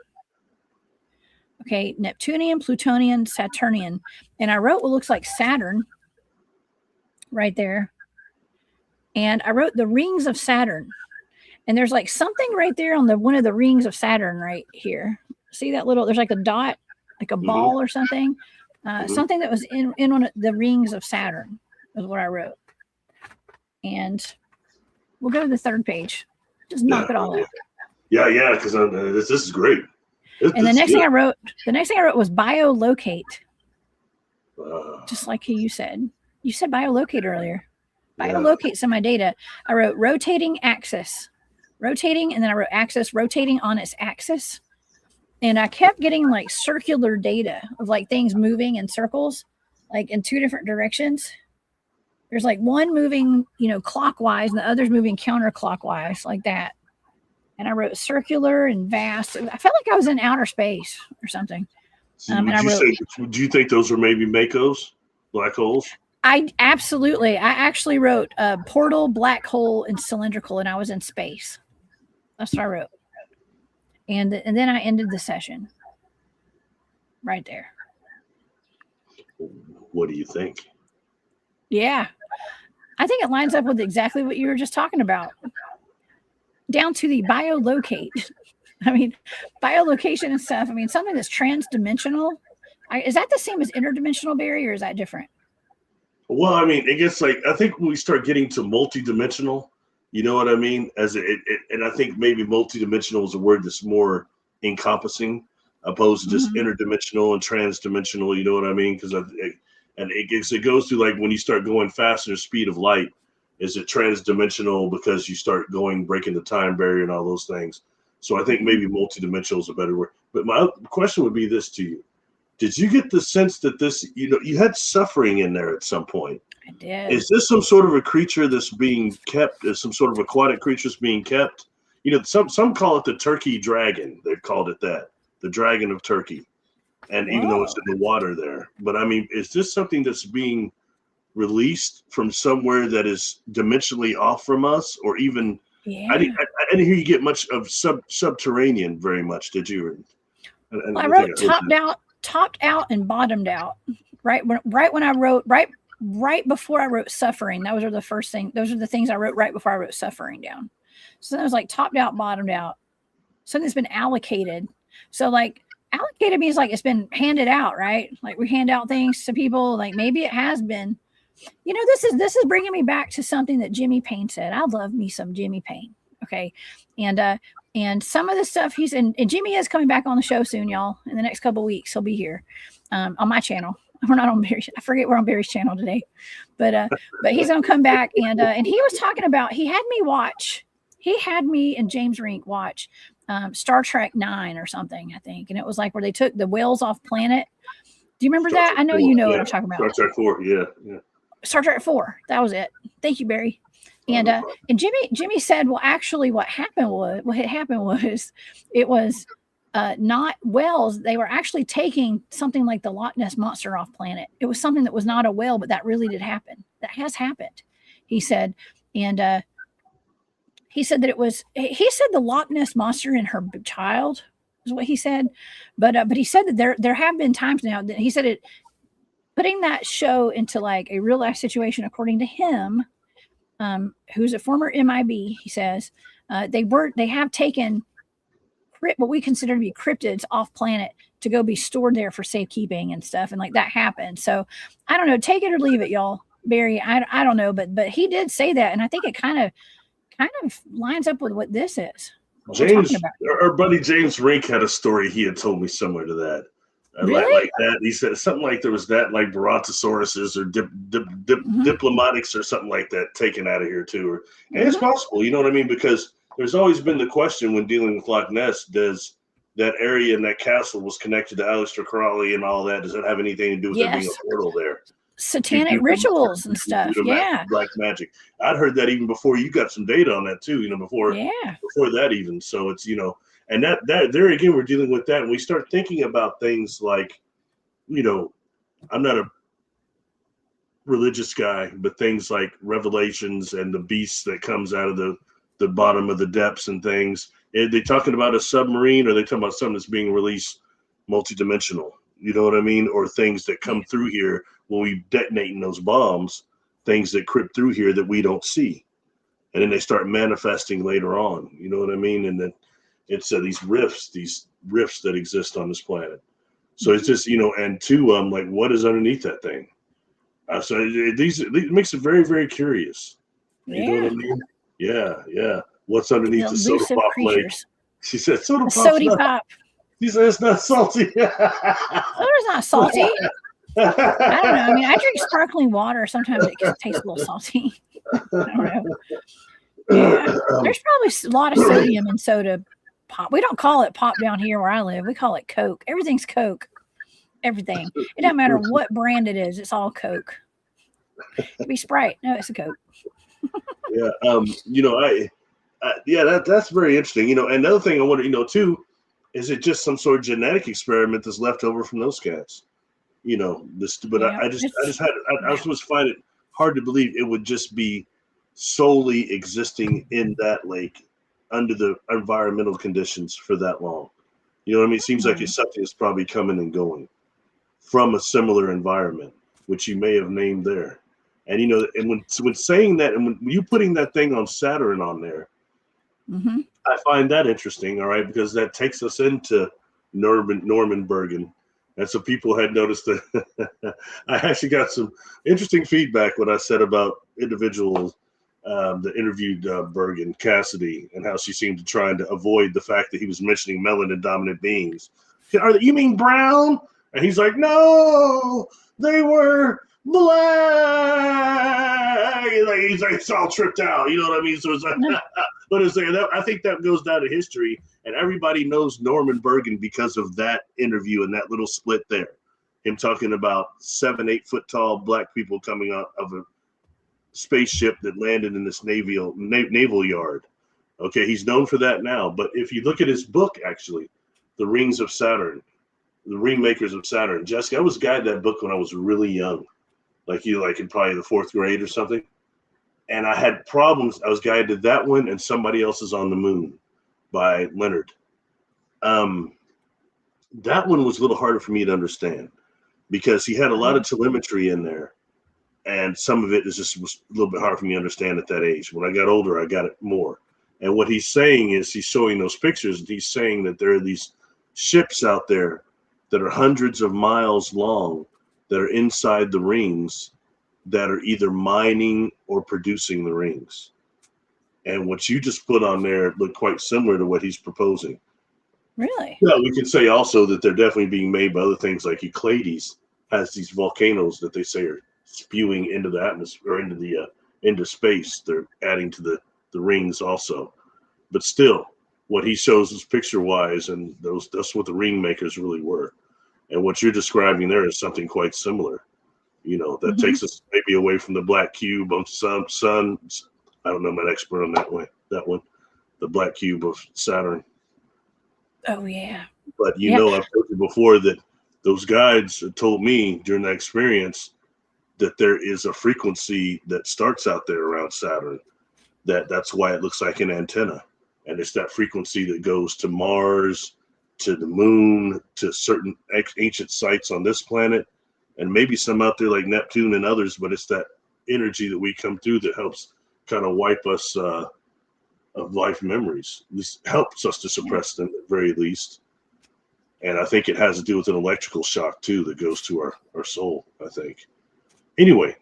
Okay, Neptunian, Plutonian, Saturnian. And I wrote what looks like Saturn right there. And I wrote the rings of Saturn. And there's like something right there on one of the rings of Saturn right here. See that little, there's like a dot, like a ball or something. Something that was in on the rings of Saturn is what I wrote. And we'll go to the 3rd page. Just knock it all out. Yeah, because this is great. And the next thing I wrote was biolocate. Just like you said. You said biolocate earlier. Biolocate some of my data. I wrote rotating axis. Rotating, and then I wrote axis, rotating on its axis. And I kept getting like circular data of like things moving in circles, like in 2 different directions. There's like one moving, clockwise, and the other's moving counterclockwise, like that. And I wrote circular and vast. I felt like I was in outer space or something. Do you think those were maybe Makos, black holes? I actually wrote portal, black hole, and cylindrical, and I was in space. That's what I wrote. And then I ended the session right there. What do you think? Yeah. I think it lines up with exactly what you were just talking about. Down to the biolocate. I mean, biolocation and stuff. I mean, something that's transdimensional. Is that the same as interdimensional, Barry, or is that different? Well, I mean, it gets like, I think when we start getting to multidimensional, you know what I mean? And I think maybe multidimensional is a word that's more encompassing, opposed to just interdimensional and transdimensional. You know what I mean? Because it goes through like when you start going faster, the speed of light. Is it transdimensional because you start breaking the time barrier and all those things? So I think maybe multidimensional is a better word. But my question would be this to you. Did you get the sense that this, you had suffering in there at some point? I did. Is this some sort of a creature that's being kept? Is some sort of aquatic creature that's being kept? Some call it the turkey dragon. They've called it that, the dragon of Turkey. And even though it's in the water there. But I mean, is this something that's being released from somewhere that is dimensionally off from us, or even? Yeah. I didn't hear you get much of subterranean very much, did you? I wrote topped out and bottomed out. Right when I wrote right before I wrote suffering. Those are the things I wrote right before I wrote suffering down. So that was like topped out, bottomed out. Something that's been allocated. So like allocated means like it's been handed out, right? Like we hand out things to people. Like maybe it has been. This is bringing me back to something that Jimmy Payne said. I love me some Jimmy Payne. Okay. And some of the stuff and Jimmy is coming back on the show soon, y'all. In the next couple of weeks, he'll be here on my channel. We're not on Barry's. I forget we're on Barry's channel today, but he's going to come back. And he was talking about, he had me and James Rink watch Star Trek 9 or something, I think. And it was like where they took the whales off planet. Do you remember that? I know you know what I'm talking about. Star Trek 4, yeah. Star Trek 4. That was it. Thank you, Barry. And Jimmy said, well, actually what had happened was it was not whales. They were actually taking something like the Loch Ness Monster off planet. It was something that was not a whale, but that really did happen. That has happened, he said. And he said the Loch Ness Monster and her child is what he said. But he said that there have been times now that he said putting that show into like a real life situation, according to him, who's a former MIB, he says, they have taken what we consider to be cryptids off planet to go be stored there for safekeeping and stuff. And like that happened. So I don't know, take it or leave it, y'all. Barry, I don't know, but he did say that. And I think it kind of lines up with what this is. James, our buddy James Rink had a story he had told me similar to that. Really? Like that. He said something like there was that, like brontosauruses or diplomatics or something like that taken out of here too. And it's possible, you know what I mean? Because there's always been the question when dealing with Loch Ness, does that area and that castle was connected to Aleister Crowley and all that? Does that have anything to do with there being a portal there? Satanic rituals and stuff. Yeah. Black magic. I'd heard that even before you got some data on that too, before that even. So it's, and that there again, we're dealing with that. And we start thinking about things like, I'm not religious guy, but things like Revelations and the beast that comes out of the bottom of the depths and things. Are they talking about a submarine, or are they talking about something that's being released multidimensional? You know what I mean? Or things that come through here when we detonating those bombs, things that creep through here that we don't see. And then they start manifesting later on. You know what I mean? And then it's these rifts that exist on this planet. So it's just, and two, like, what is underneath that thing? So it makes it very, very curious. You know what I mean? Yeah. What's underneath the soda pop lake? She said soda pop. She said it's not salty. Soda's not salty. I don't know. I mean, I drink sparkling water. Sometimes it tastes a little salty. I don't know. Yeah. There's probably a lot of sodium in soda pop. We don't call it pop down here where I live. We call it Coke. Everything's Coke. Everything. It doesn't matter what brand it is. It's all Coke. It'd be Sprite. No, it's a Coke. Yeah. That's very interesting. And another thing I want to too, is it just some sort of genetic experiment that's left over from those cats? But yeah, I just find it hard to believe it would just be solely existing in that lake under the environmental conditions for that long. You know what I mean? It seems like it's something that's probably coming and going from a similar environment, which you may have named there. And and when saying that, and when you putting that thing on Saturn on there, I find that interesting. All right, because that takes us into Norman Bergen. And so people had noticed that I actually got some interesting feedback when I said about individuals that interviewed Bergen, Cassidy, and how she seemed to try to avoid the fact that he was mentioning melanin dominant beings. You mean brown? And he's like, no, they were black. He's like, it's all tripped out. You know what I mean? So it's like, but it's like I think that goes down to history, and everybody knows Norman Bergen because of that interview and that little split there. Him talking about 7-8 foot tall black people coming out of a spaceship that landed in this naval yard. Okay, he's known for that now. But if you look at his book, actually, The Rings of Saturn, The Ringmakers of Saturn, Jessica, I was guided that book when I was really young, like in probably the 4th grade or something. And I had problems. I was guided that one and Somebody Else's on the Moon by Leonard. That one was a little harder for me to understand because he had a lot of telemetry in there. And some of it was a little bit hard for me to understand at that age. When I got older, I got it more. And what he's saying is he's showing those pictures. And he's saying that there are these ships out there that are hundreds of miles long that are inside the rings that are either mining or producing the rings. And what you just put on there looked quite similar to what he's proposing. Really? Yeah, we could say also that they're definitely being made by other things, like Euclides has these volcanoes that they say are spewing into the atmosphere or into space. They're adding to the rings also. But still, what he shows us picture wise, and that's what the ring makers really were. And what you're describing there is something quite similar. That takes us maybe away from the black cube on sun. I don't know, I'm an expert on that one. The black cube of Saturn. Oh yeah. But I've told you before that those guides told me during that experience that there is a frequency that starts out there around Saturn. That's why it looks like an antenna. And it's that frequency that goes to Mars, to the moon, to certain ancient sites on this planet, and maybe some out there like Neptune and others, but it's that energy that we come through that helps kind of wipe us of life memories. At least helps us to suppress them at the very least. And I think it has to do with an electrical shock too that goes to our soul, I think. Anyway,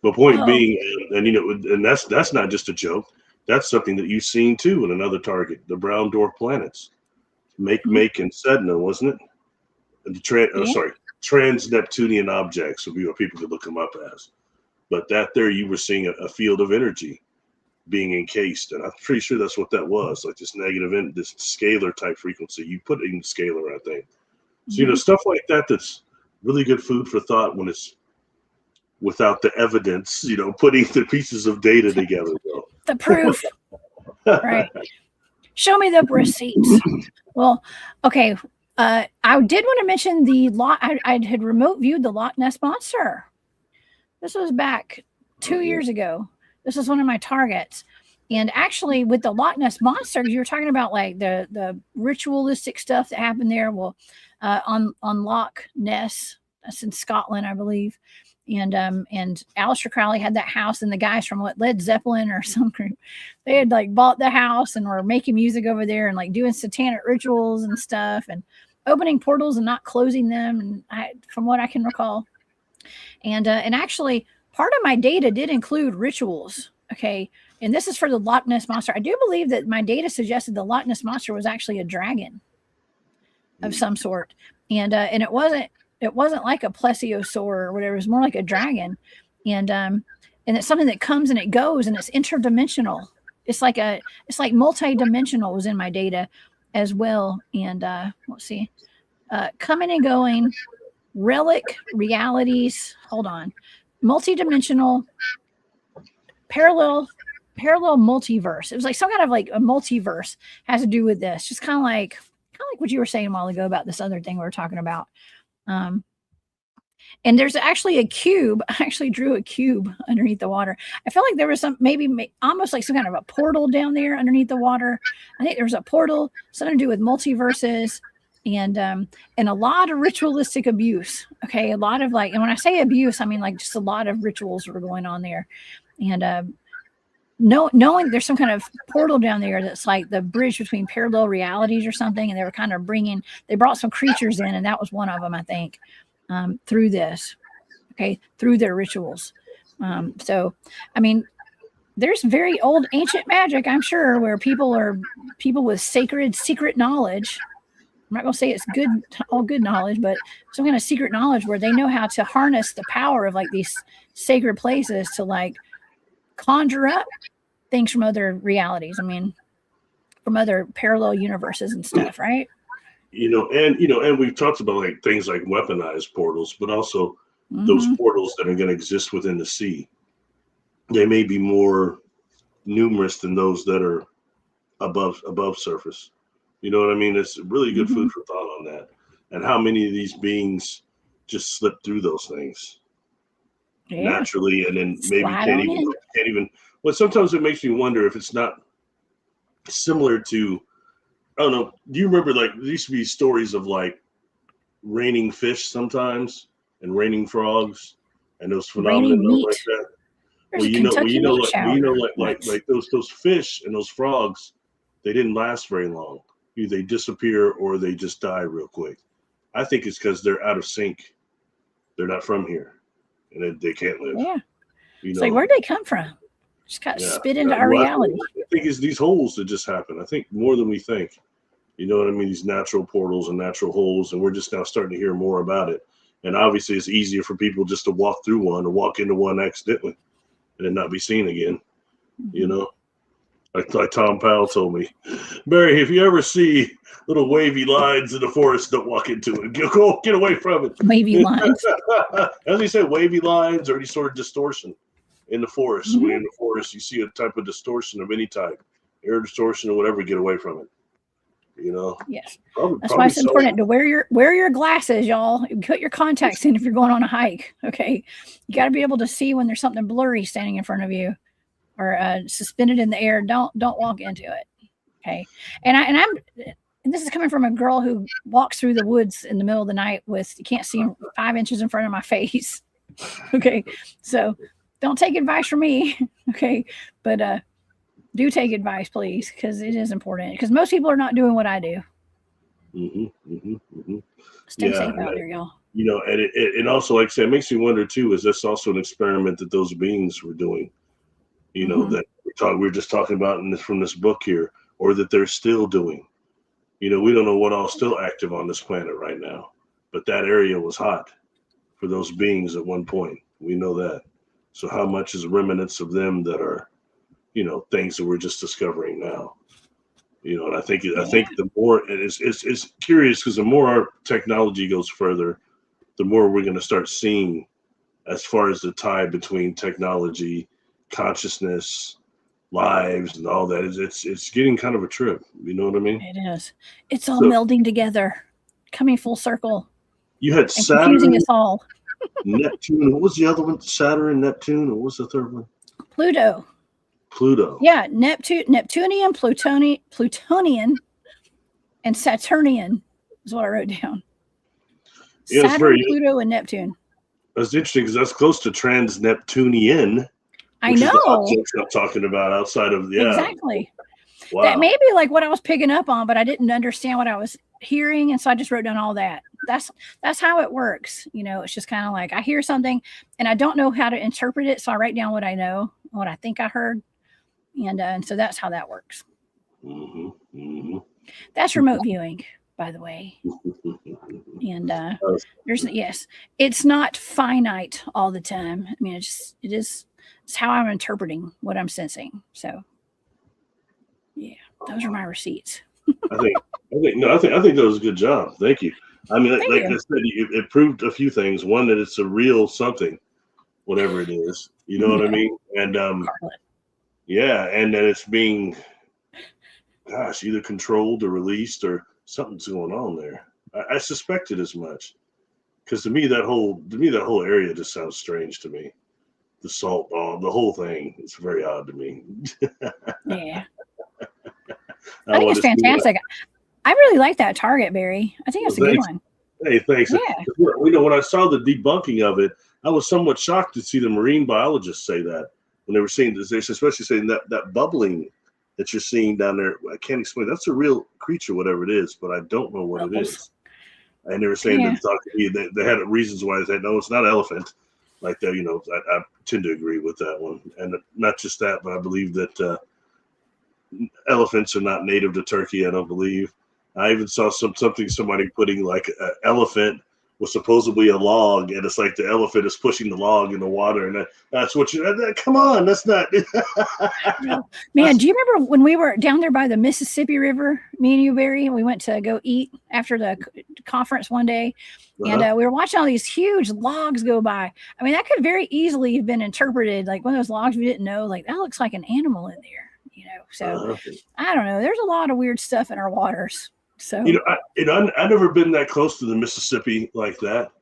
the point being, and that's not just a joke. That's something that you've seen too in another target, the brown dwarf planets. Make and Sedna, wasn't it? And trans-Neptunian objects would be what people could look them up as. But that there, you were seeing a field of energy being encased, and I'm pretty sure that's what that was, like this negative, this scalar type frequency. You put it in scalar, I think. So stuff like that. That's really good food for thought when it's without the evidence. Putting the pieces of data together. The proof, right? Show me the receipts. Well, okay. I did want to mention the lot. I had remote viewed the Loch Ness Monster. This was back 2 years ago. This was one of my targets. And actually, with the Loch Ness Monster, because you were talking about like the ritualistic stuff that happened there. Well, on Loch Ness, that's in Scotland, I believe. And Aleister Crowley had that house, and the guys from Led Zeppelin or some group, they had like bought the house and were making music over there and like doing satanic rituals and stuff and opening portals and not closing them. And from what I can recall, and actually part of my data did include rituals. Okay. And this is for the Loch Ness Monster. I do believe that my data suggested the Loch Ness Monster was actually a dragon of some sort. And it wasn't like a plesiosaur or whatever. It was more like a dragon. And it's something that comes and it goes, and it's interdimensional. It's like multi-dimensional was in my data as well. And let's see, coming and going, relic realities. Hold on, multi-dimensional, parallel multiverse. It was like some kind of like a multiverse has to do with this. Just kind of like what you were saying a while ago about this other thing we were talking about. And there's actually a cube. I actually drew a cube underneath the water. I feel like there was some maybe almost like some kind of a portal down there underneath the water. I think there was a portal, something to do with multiverses, and a lot of ritualistic abuse. Okay, a lot of like, and when I say abuse, I mean like just a lot of rituals were going on there, and knowing there's some kind of portal down there that's like the bridge between parallel realities or something, and they were kind of they brought some creatures in, and that was one of them, I think, through this, okay, through their rituals. So, I mean, there's very old ancient magic, I'm sure, where people with secret knowledge. I'm not going to say it's all good knowledge, but some kind of secret knowledge where they know how to harness the power of like these sacred places to like conjure up things from other realities. I mean, from other parallel universes and stuff, right? And we've talked about like things like weaponized portals, but also those portals that are going to exist within the sea. They may be more numerous than those that are above surface. You know what I mean? It's really good food for thought on that. And how many of these beings just slip through those things naturally, and then maybe can't even. Well, sometimes it makes me wonder if it's not similar to, I don't know. Do you remember like there used to be stories of like raining fish sometimes and raining frogs and those phenomena like that? Like those fish and those frogs, they didn't last very long. Either they disappear or they just die real quick. I think it's because they're out of sync. They're not from here, and they can't live. Yeah, it's like, where'd they come from? Just got spit into our reality. I think it's these holes that just happen. I think more than we think. You know what I mean? These natural portals and natural holes, and we're just now starting to hear more about it. And obviously, it's easier for people just to walk through one or walk into one accidentally and then not be seen again. You know, like Tom Powell told me, Barry, if you ever see little wavy lines in the forest, don't walk into it. Get away from it. Wavy lines. As he said, wavy lines or any sort of distortion in the forest. When you're in the forest, you see a type of distortion of any type, air distortion or whatever, get away from it. You know? Yes. That's why it's important to wear your glasses, y'all. Put your contacts in if you're going on a hike. Okay. You got to be able to see when there's something blurry standing in front of you or suspended in the air. Don't walk into it. Okay. And this is coming from a girl who walks through the woods in the middle of the night you can't see 5 inches in front of my face. Okay. So don't take advice from me. Okay. But, do take advice, please, because it is important. Because most people are not doing what I do. Stay safe out there, y'all. You know, and it also, like I said, it makes me wonder too: is this also an experiment that those beings were doing? You know, that we're just talking about from this book here, or that they're still doing. You know, we don't know what all's still active on this planet right now, but that area was hot for those beings at one point. We know that. So how much is remnants of them that are, you know, things that we're just discovering now, you know? And I think the more it's curious, because the more our technology goes further, the more we're going to start seeing as far as the tie between technology, consciousness, lives, and all that. It's getting kind of a trip. You know what I mean? It is. It's all melding together, coming full circle. You had Saturn, confusing us all. Neptune. What was the other one? Saturn, Neptune, or what was the third one? Pluto. Pluto. Yeah, Neptunian, Plutonian, and Saturnian is what I wrote down. Yeah, it's Saturn, very. Pluto, and Neptune. That's interesting because that's close to trans-Neptunian, I which is the know. objects I'm talking about outside of Exactly. Wow. That may be like what I was picking up on, but I didn't understand what I was hearing, and so I just wrote down all that. That's how it works. It's just kind of like I hear something and I don't know how to interpret it, so I write down what I know, what I think I heard, and so that's how that works. Mm-hmm, mm-hmm. That's remote viewing, by the way. And it's not finite all the time. I mean, it's how I'm interpreting what I'm sensing. So yeah, those are my receipts. I think that was a good job. Thank you. I mean, like I said, it proved a few things. One, that it's a real something, whatever it is. You know what I mean? And yeah, and that it's being, gosh, either controlled or released or something's going on there. I suspected as much, because to me that whole area just sounds strange to me. The salt, the whole thing, it's very odd to me. Yeah, I think it's fantastic. I really like that target, Barry. I think it's a good one. Hey, thanks. Yeah. When I saw the debunking of it, I was somewhat shocked to see the marine biologists say that when they were seeing this, especially saying that bubbling that you're seeing down there. I can't explain. That's a real creature, whatever it is, but I don't know what it is. And they were saying that they had reasons why they said, no, it's not an elephant. Like that, I tend to agree with that one. And not just that, but I believe that elephants are not native to Turkey, I don't believe. I even saw somebody putting like an elephant was supposedly a log, and it's like the elephant is pushing the log in the water, and that's what come on, that's not. Man, do you remember when we were down there by the Mississippi River, me and you, Barry, and we went to go eat after the conference one day, and we were watching all these huge logs go by. I mean, that could very easily have been interpreted like one of those logs we didn't know, like that looks like an animal in there, So I don't know. There's a lot of weird stuff in our waters. So I've never been that close to the Mississippi like that,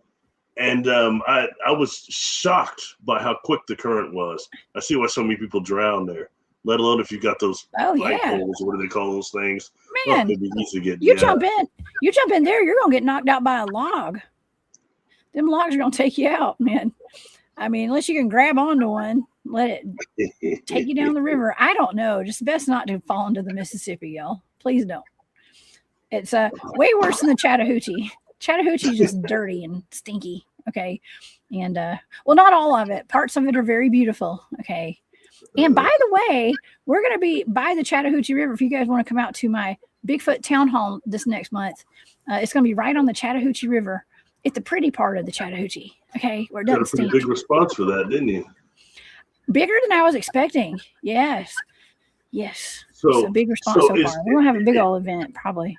and I was shocked by how quick the current was. I see why so many people drown there. Let alone if you got those holes, what do they call those things? Man, it'd be easy to get. You jump in there, you're gonna get knocked out by a log. Them logs are gonna take you out, man. I mean, unless you can grab onto one, let it take you down the river. I don't know. Just best not to fall into the Mississippi, y'all. Please don't. It's way worse than the Chattahoochee. Chattahoochee is just dirty and stinky. Okay. And well, not all of it. Parts of it are very beautiful. Okay. And by the way, we're going to be by the Chattahoochee River. If you guys want to come out to my Bigfoot town hall this next month, it's going to be right on the Chattahoochee River. It's the pretty part of the Chattahoochee. Okay. Where it doesn't stink. Got a pretty big response for that, didn't you? Bigger than I was expecting. Yes. So a big response so far. We're going to have a big old event probably.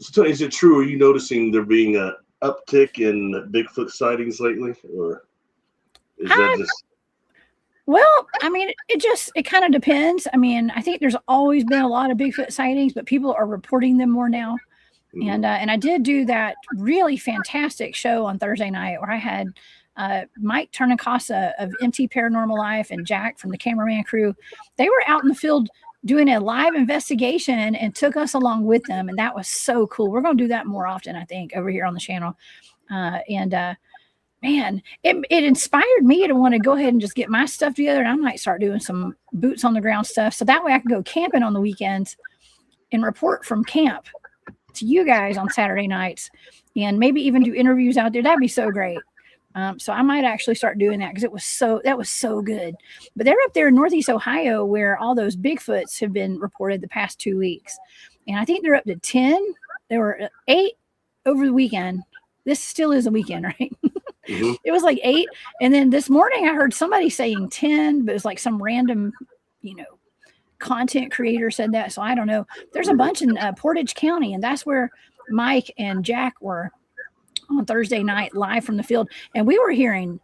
So is it true? Are you noticing there being an uptick in Bigfoot sightings lately, or is that just? Well, I mean, it kind of depends. I mean, I think there's always been a lot of Bigfoot sightings, but people are reporting them more now. Mm-hmm. And I did do that really fantastic show on Thursday night where I had Mike Turnacasa of MT Paranormal Life and Jack from the cameraman crew. They were out in the field doing a live investigation and took us along with them. And that was so cool. We're going to do that more often, I think, over here on the channel. Man, it inspired me to want to go ahead and just get my stuff together. And I might start doing some boots on the ground stuff. So that way I can go camping on the weekends and report from camp to you guys on Saturday nights and maybe even do interviews out there. That'd be so great. So I might actually start doing that because that was so good. But they're up there in Northeast Ohio where all those Bigfoots have been reported the past 2 weeks. And I think they're up to 10. There were 8 over the weekend. This still is a weekend, right? Mm-hmm. It was like 8. And then this morning I heard somebody saying 10, but it was like some random, content creator said that. So I don't know. There's a bunch in Portage County, and that's where Mike and Jack were on Thursday night live from the field. And they were hearing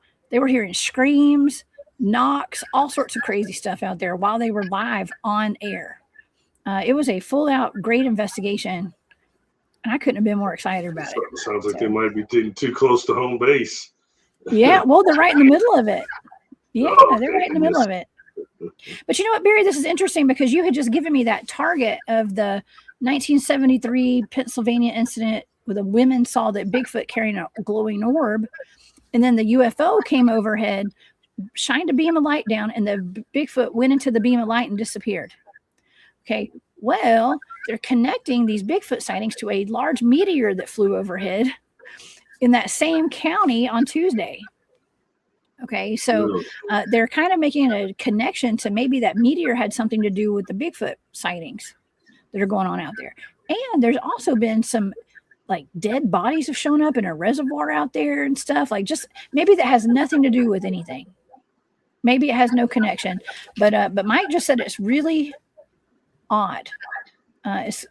screams, knocks, all sorts of crazy stuff out there while they were live on air. It was a full out great investigation. And I couldn't have been more excited about it. Sounds like they might be getting too close to home base. Yeah, well, they're right in the middle of it. Yeah, they're right in the middle of it. But you know what, Barry, this is interesting because you had just given me that target of the 1973 Pennsylvania incident where the women saw that Bigfoot carrying a glowing orb, and then the UFO came overhead, shined a beam of light down, and the Bigfoot went into the beam of light and disappeared. Okay, well, they're connecting these Bigfoot sightings to a large meteor that flew overhead in that same county on Tuesday. Okay, so they're kind of making a connection to maybe that meteor had something to do with the Bigfoot sightings that are going on out there. And there's also been some like dead bodies have shown up in a reservoir out there and stuff. Like just maybe that has nothing to do with anything. Maybe it has no connection. But Mike just said it's really odd. There's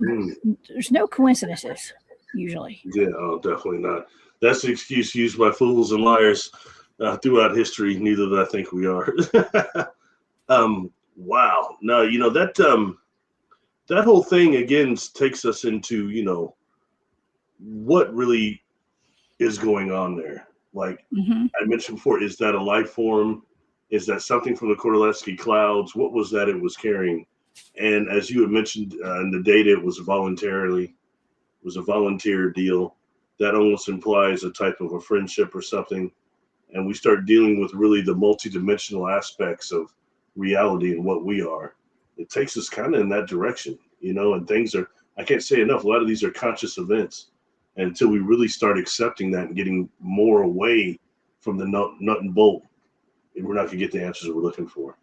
no coincidences usually. Yeah, definitely not. That's the excuse used by fools and liars throughout history. Neither that I think we are. Wow. No, you know that that whole thing again takes us into, you know, what really is going on there. Like I mentioned before, is that a life form? Is that something from the Kordylewski clouds? What was that it was carrying? And as you had mentioned in the data, it was a volunteer deal. That almost implies a type of a friendship or something. And we start dealing with really the multidimensional aspects of reality and what we are. It takes us kind of in that direction, you know, and things are, I can't say enough, a lot of these are conscious events. And until we really start accepting that and getting more away from the nut and bolt, we're not going to get the answers we're looking for.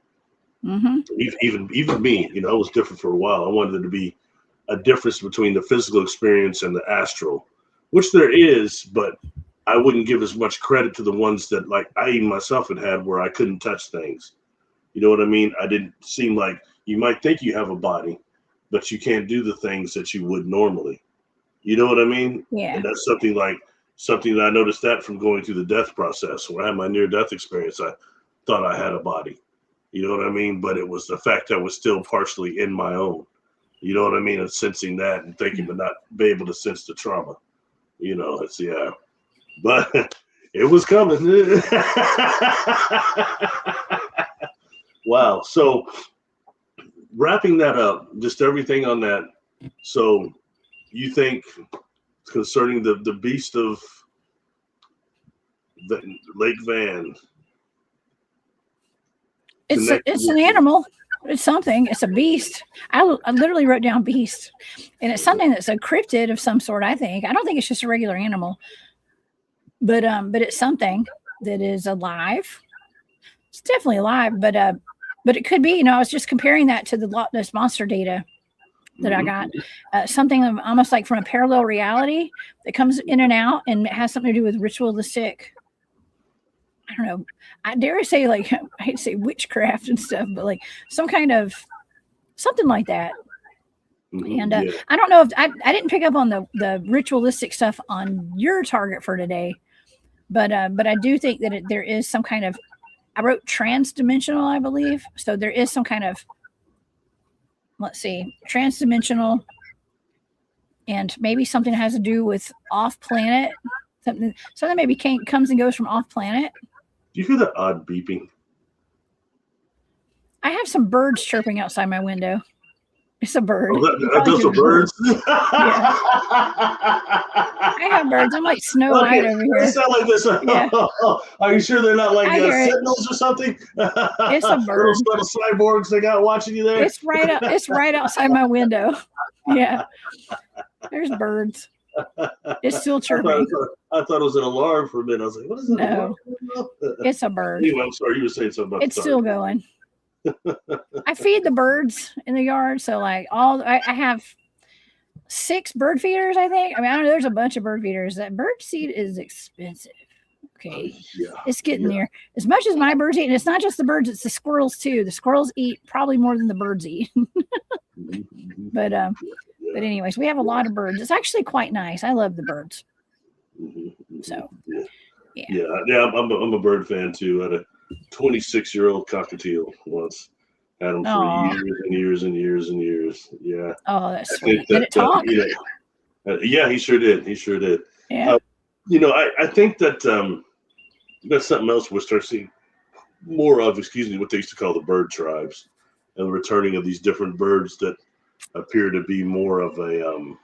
Even me, you know, I was different for a while. I wanted there to be a difference between the physical experience and the astral, which there is, but I wouldn't give as much credit to the ones that like I even myself had where I couldn't touch things. You know what I mean? I didn't seem like, you might think you have a body, but you can't do the things that you would normally. You know what I mean? Yeah. And that's something that I noticed that from going through the death process. When I had my near-death experience, I thought I had a body. You know what I mean? But it was the fact that I was still partially in my own. You know what I mean? And sensing that and thinking, but not be able to sense the trauma. You know, it's but it was coming. Wow. So wrapping that up, just everything on that. So you think concerning the beast of the Lake Van? It's an animal. It's something. It's a beast. I literally wrote down beast, and it's something that's a cryptid of some sort. I think. I don't think it's just a regular animal, but it's something that is alive. It's definitely alive, but it could be. You know, I was just comparing that to the Loch Ness monster data that I got. Something almost like from a parallel reality that comes in and out, and it has something to do with ritualistic. I don't know. I dare say, like, I hate to say witchcraft and stuff, but like some kind of something like that. And I don't know if I didn't pick up on the ritualistic stuff on your target for today, but I do think that there is some kind of, I wrote trans-dimensional, I believe. So there is some kind of, let's see, trans-dimensional, and maybe something that has to do with off-planet, something maybe comes and goes from off-planet. Do you hear that odd beeping? I have some birds chirping outside my window. It's a bird. Oh, those are birds? Yeah. I have birds. I'm like Snow White over here. They sound like this. Yeah. Are you sure they're not like sentinels or something? It's a bird. Little cyborgs they got watching you there? It's right outside my window. Yeah. There's birds. It's still chirping. I thought it was an alarm for a minute. I was like, what is that? No, it's a bird. Anyway, I'm sorry. You were saying something about it's still going. I feed the birds in the yard. So like I have 6 bird feeders, I think. I mean, I don't know. There's a bunch of bird feeders. That bird seed is expensive. Okay. It's getting there. As much as my birds eat, and it's not just the birds, it's the squirrels too. The squirrels eat probably more than the birds eat. But anyways, we have a lot of birds. It's actually quite nice. I love the birds. So, yeah. I'm a bird fan too. I had a 26-year-old cockatiel once. Had him for years and years and years and years. Yeah. Oh, that's sweet. Did it talk? Yeah, he sure did. He sure did. Yeah. You know, I think that That's something else we're starting to see more of, what they used to call the bird tribes, and the returning of these different birds that appear to be more of a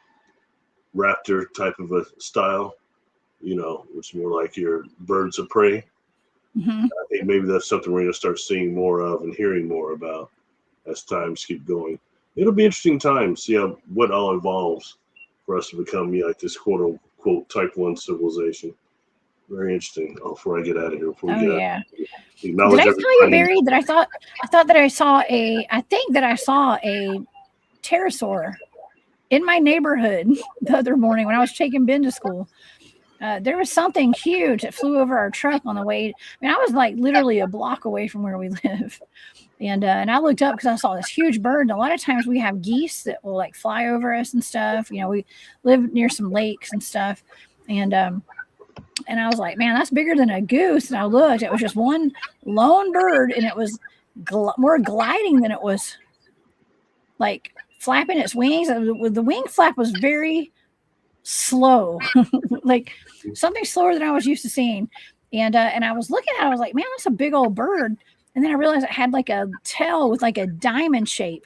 raptor type of a style, which is more like your birds of prey. Mm-hmm. I think maybe that's something we're going to start seeing more of and hearing more about as times keep going. It'll be interesting times, see what all evolves for us to become like this quote unquote type 1 civilization. Very interesting. Oh, before I get out of here, Oh yeah. Acknowledge Did I tell you, Barry, that I thought that I saw a pterosaur in my neighborhood the other morning when I was taking Ben to school. There was something huge that flew over our truck on the way. I mean, I was like literally a block away from where we live. And I looked up because I saw this huge bird. And a lot of times we have geese that will like fly over us and stuff. We live near some lakes and stuff. And I was like, man, that's bigger than a goose. And I looked, it was just one lone bird, and it was more gliding than it was like flapping its wings. The wing flap was very slow, like something slower than I was used to seeing. And I was looking at it, I was like, man, that's a big old bird. And then I realized it had like a tail with like a diamond shape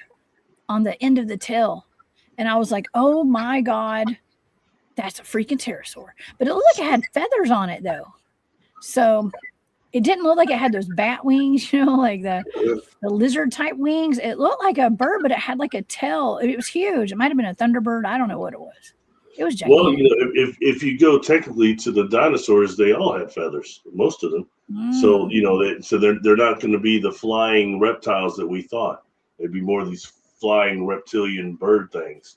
on the end of the tail. And I was like, oh my God, that's a freaking pterosaur. But it looked like it had feathers on it though. So it didn't look like it had those bat wings, like the lizard type wings. It looked like a bird, but it had like a tail. It was huge. It might have been a thunderbird. I don't know what it was. It was gigantic. Well, if you go technically to the dinosaurs, they all had feathers, most of them. So they're not going to be the flying reptiles that we thought. It'd be more of these flying reptilian bird things.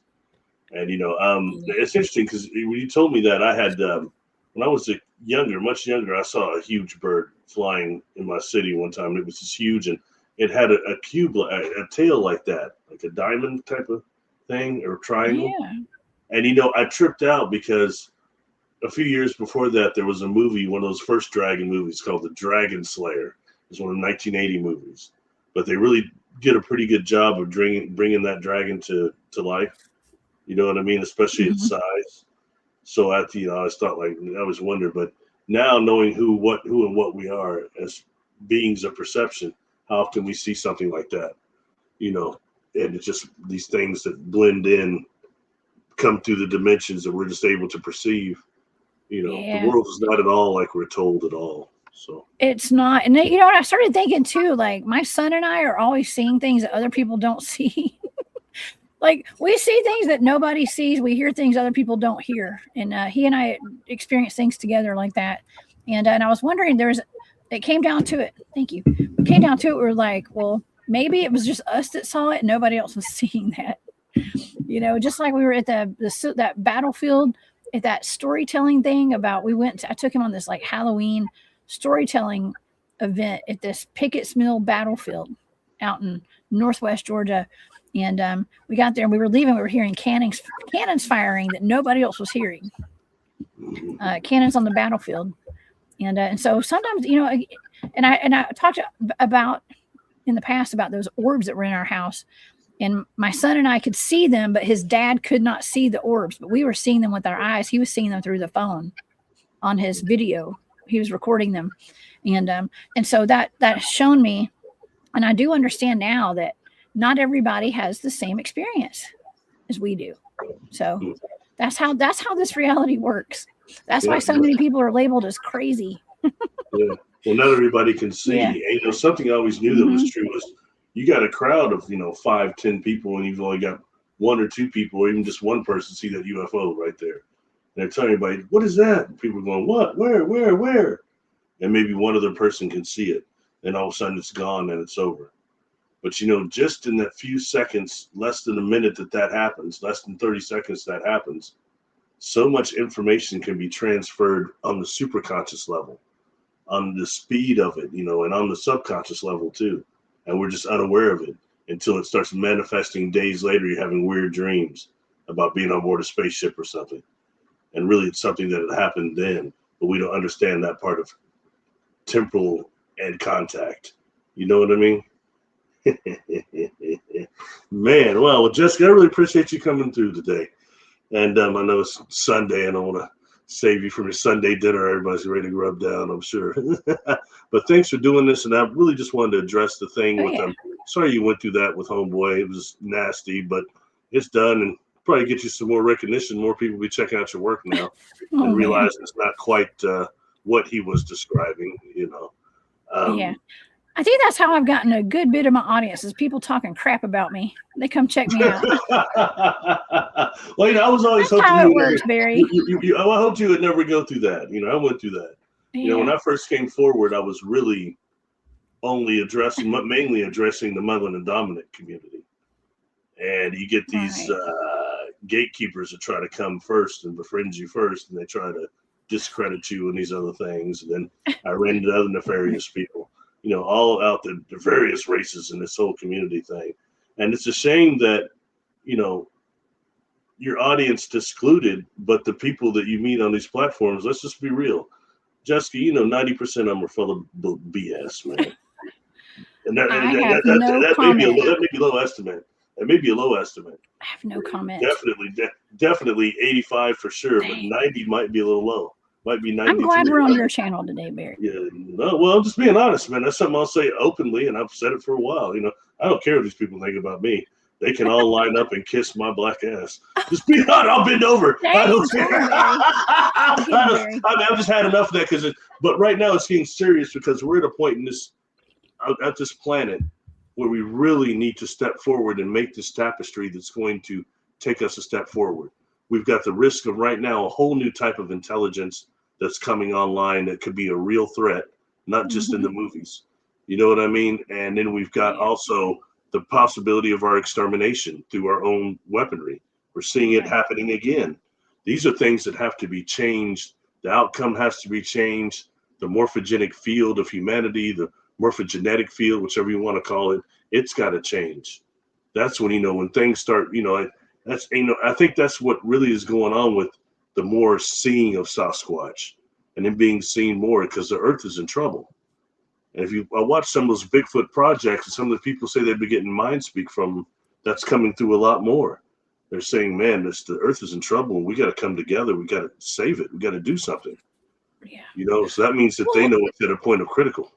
And it's interesting because when you told me that, I had when I was much younger, I saw a huge bird flying in my city one time. It was just huge, and it had a cube, a tail like that, like a diamond type of thing or triangle. Yeah. And I tripped out because a few years before that, there was a movie, one of those first dragon movies called The Dragon Slayer. It's one of the 1980 movies, but they really did a pretty good job of bringing that dragon to life. You know what I mean? Especially its size. So I always thought, like, I always wondered, but now knowing who and what we are as beings of perception, how often we see something like that, and it's just these things that blend in, come through the dimensions that we're just able to perceive. The world is not at all like we're told at all. So it's not. And I started thinking too, like my son and I are always seeing things that other people don't see. Like we see things that nobody sees. We hear things other people don't hear. And he and I experience things together like that. And I was wondering, it came down to it. Thank you. It came down to it. We're like, well, maybe it was just us that saw it and nobody else was seeing that. Just like we were at that battlefield, at that storytelling thing I took him on this like Halloween storytelling event at this Pickett's Mill battlefield out in Northwest Georgia. And we got there and we were leaving. We were hearing cannons firing that nobody else was hearing. Cannons on the battlefield. And so sometimes, and I talked about in the past about those orbs that were in our house. And my son and I could see them, but his dad could not see the orbs. But we were seeing them with our eyes. He was seeing them through the phone on his video. He was recording them. And so that shown me, and I do understand now that not everybody has the same experience as we do. So that's how this reality works. That's why so many people are labeled as crazy. Yeah. Well, not everybody can see. Yeah. And, something I always knew that was true was you got a crowd of 5, 10 people, and you've only got 1 or 2 people, or even just one person see that UFO right there. And they're telling everybody, "What is that?" And people are going, "What? Where?" And maybe one other person can see it, and all of a sudden it's gone and it's over. But just in that few seconds, less than a minute that happens, less than 30 seconds that happens, so much information can be transferred on the superconscious level, on the speed of it, and on the subconscious level too. And we're just unaware of it until it starts manifesting days later. You're having weird dreams about being on board a spaceship or something. And really it's something that had happened then, but we don't understand that part of temporal and contact. You know what I mean? Man, well, Jessica, I really appreciate you coming through today. And I know it's Sunday and I want to save you from your Sunday dinner. Everybody's ready to rub down, I'm sure. But thanks for doing this. And I really just wanted to address the thing with them. Sorry you went through that with Homeboy. It was nasty, but it's done, and probably get you some more recognition. More people will be checking out your work now and realize it's not quite what he was describing, you know. Yeah. I think that's how I've gotten a good bit of my audience is people talking crap about me. They come check me out. Well, you know, I was always hoping how it works, Barry. I hoped you would never go through that. You know, I went through that. Yeah. You know, when I first came forward, I was really only mainly addressing the Mullen and dominant community. And you get these gatekeepers that try to come first and befriend you first, and they try to discredit you and these other things. And then I ran into other nefarious people, you know, all out the various races in this whole community thing. And it's a shame that, you know, your audience excluded, but the people that you meet on these platforms, let's just be real. Jessica, you know, 90% of them are full of BS, man. And that may be a low estimate. It may be a low estimate. I have no comment. Definitely 85 for sure, but 90 might be a little low. Might be 90. I'm glad we're on your channel today, Barry. Yeah, no, well, I'm just being honest, man. That's something I'll say openly, and I've said it for a while. You know, I don't care what these people think about me. They can all line up and kiss my black ass. Just be honest. I'll bend over. I don't care. I've just had enough of that but right now it's getting serious because we're at a point in this planet where we really need to step forward and make this tapestry that's going to take us a step forward. We've got the risk of right now a whole new type of intelligence that's coming online that could be a real threat, not just in the movies. You know what I mean? And then we've got also the possibility of our extermination through our own weaponry. We're seeing it happening again. These are things that have to be changed. The outcome has to be changed. The morphogenic field of humanity, the morphogenetic field, whichever you want to call it, it's got to change. That's when, you know, when things start, you know, that's, you know, I think that's what really is going on with the more seeing of Sasquatch and then being seen more because the earth is in trouble. And if I watch some of those Bigfoot projects and some of the people say they've been getting mind speak from, that's coming through a lot more. They're saying, man, the earth is in trouble and we got to come together. We got to save it. We got to do something. Yeah. You know, so that means that they know it's at a point of critical.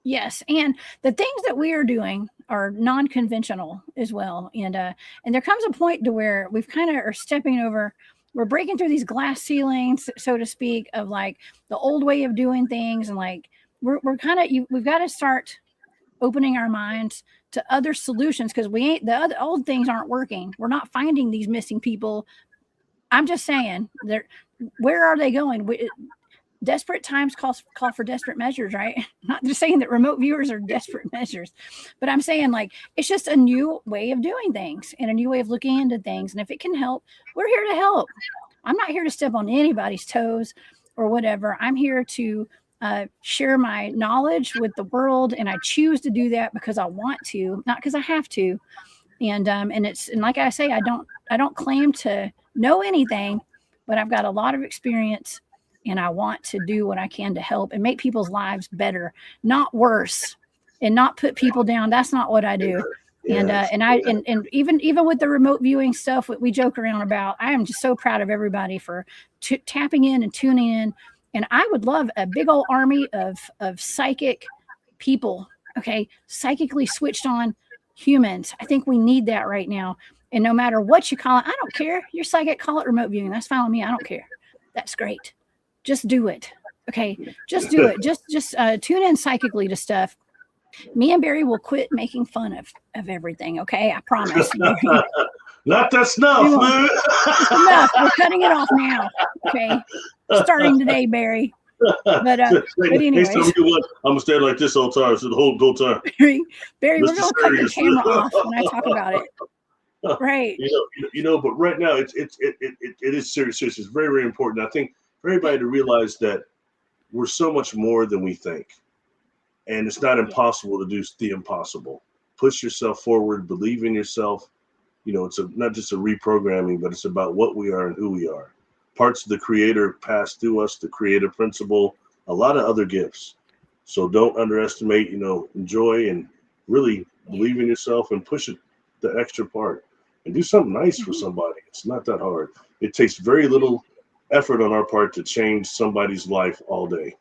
Yes, and the things that we are doing are non-conventional as well, and there comes a point to where we've kind of are stepping over. We're breaking through these glass ceilings, so to speak, of like the old way of doing things, and like we're kind of we've got to start opening our minds to other solutions because the other old things aren't working. We're not finding these missing people. I'm just saying, where are they going? Desperate times call for desperate measures, right? Not just saying that remote viewers are desperate measures, but I'm saying like it's just a new way of doing things and a new way of looking into things. And if it can help, we're here to help. I'm not here to step on anybody's toes or whatever. I'm here to share my knowledge with the world, and I choose to do that because I want to, not because I have to. And like I say, I don't claim to know anything, but I've got a lot of experience. And I want to do what I can to help and make people's lives better, not worse, and not put people down. That's not what I do. Yeah, and even with the remote viewing stuff we joke around about, I am just so proud of everybody for tapping in and tuning in. And I would love a big old army of psychic people. Okay, psychically switched on humans. I think we need that right now. And no matter what you call it, I don't care. You're psychic, call it remote viewing. That's fine with me. I don't care. That's great. Just do it. Okay. Just do it. Just tune in psychically to stuff. Me and Barry will quit making fun of everything. Okay. I promise. Not that snuff, man. It's enough. We're cutting it off now. Okay. Starting today, Barry. But anyways. I'm going to stand like this all the time. So the whole time. Barry, we're going to cut the camera off when I talk about it. Right. You know, but right now it is serious. It's very, very important. I think for everybody to realize that we're so much more than we think. And it's not impossible to do the impossible. Push yourself forward, believe in yourself. You know, it's not just a reprogramming, but it's about what we are and who we are. Parts of the creator pass through us, the creative principle, a lot of other gifts. So don't underestimate, you know, enjoy and really believe in yourself and push it the extra part and do something nice for somebody. It's not that hard. It takes very little effort on our part to change somebody's life all day.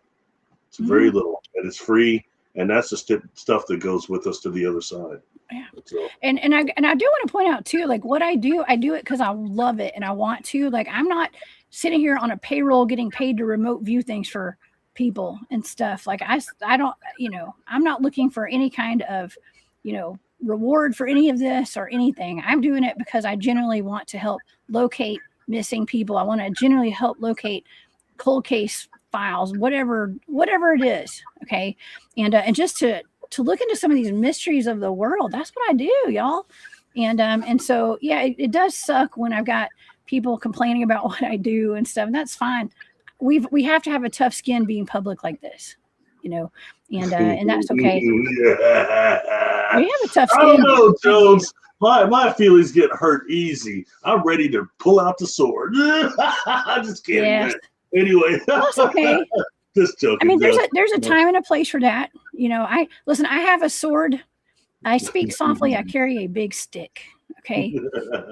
It's very little, and it's free, and that's the stuff that goes with us to the other side. Yeah. So. And I do want to point out too, like what I do it because I love it and I want to. Like I'm not sitting here on a payroll getting paid to remote view things for people and stuff. Like I don't, I'm not looking for any kind of, reward for any of this or anything. I'm doing it because I genuinely want to help locate missing people. I want to genuinely help locate cold case files, whatever it is. Okay. And just to look into some of these mysteries of the world. That's what I do, y'all. And so, yeah, it does suck when I've got people complaining about what I do and stuff. And that's fine. We have to have a tough skin being public like this, and that's okay. Yeah. We have a tough skin. I don't know, Jones. My feelings get hurt easy. I'm ready to pull out the sword. I'm just kidding. Yes. Anyway. That's okay. Just joking. I mean, there's a time and a place for that. I have a sword. I speak softly. I carry a big stick. Okay.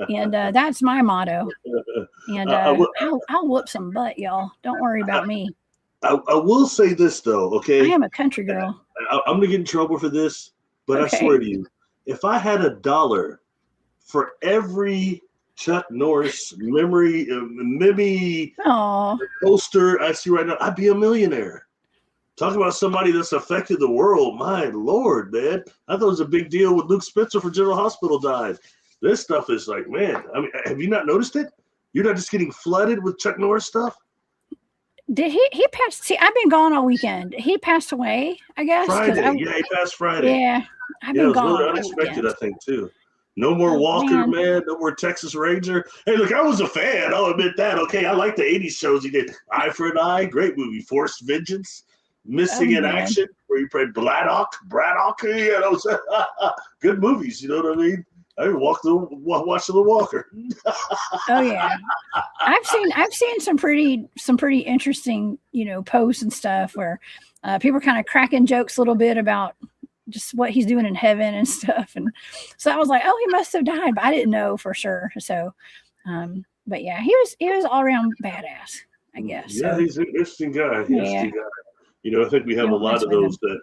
And that's my motto. And I'll whoop some butt, y'all. Don't worry about me. I will say this though, okay? I am a country girl. I'm gonna get in trouble for this, but Okay. I swear to you, if I had $1 for every Chuck Norris memory poster I see right now, I'd be a millionaire. Talk about somebody that's affected the world. My Lord, man. I thought it was a big deal when Luke Spencer from General Hospital died. This stuff is like, man, I mean, have you not noticed it? You're not just getting flooded with Chuck Norris stuff? Did he passed? See, I've been gone all weekend. He passed away, I guess. Friday. He passed Friday. Yeah. I've been it was gone. Really unexpected, I think, too. No more Walker, man. No more Texas Ranger. Hey, look, I was a fan. I'll admit that. Okay, I like the 80s shows he did. Eye for an Eye, great movie. Forced Vengeance, Missing in Action, where he played Braddock. Good movies, you know what I mean? I watched the Walker. Oh yeah, I've seen some pretty interesting posts and stuff where people are kind of cracking jokes a little bit about just what he's doing in heaven and stuff, and so I was like, oh, he must have died, but I didn't know for sure. So, but yeah, he was all around badass, I guess. Yeah, so. He's an interesting guy. I think we have a lot of those that,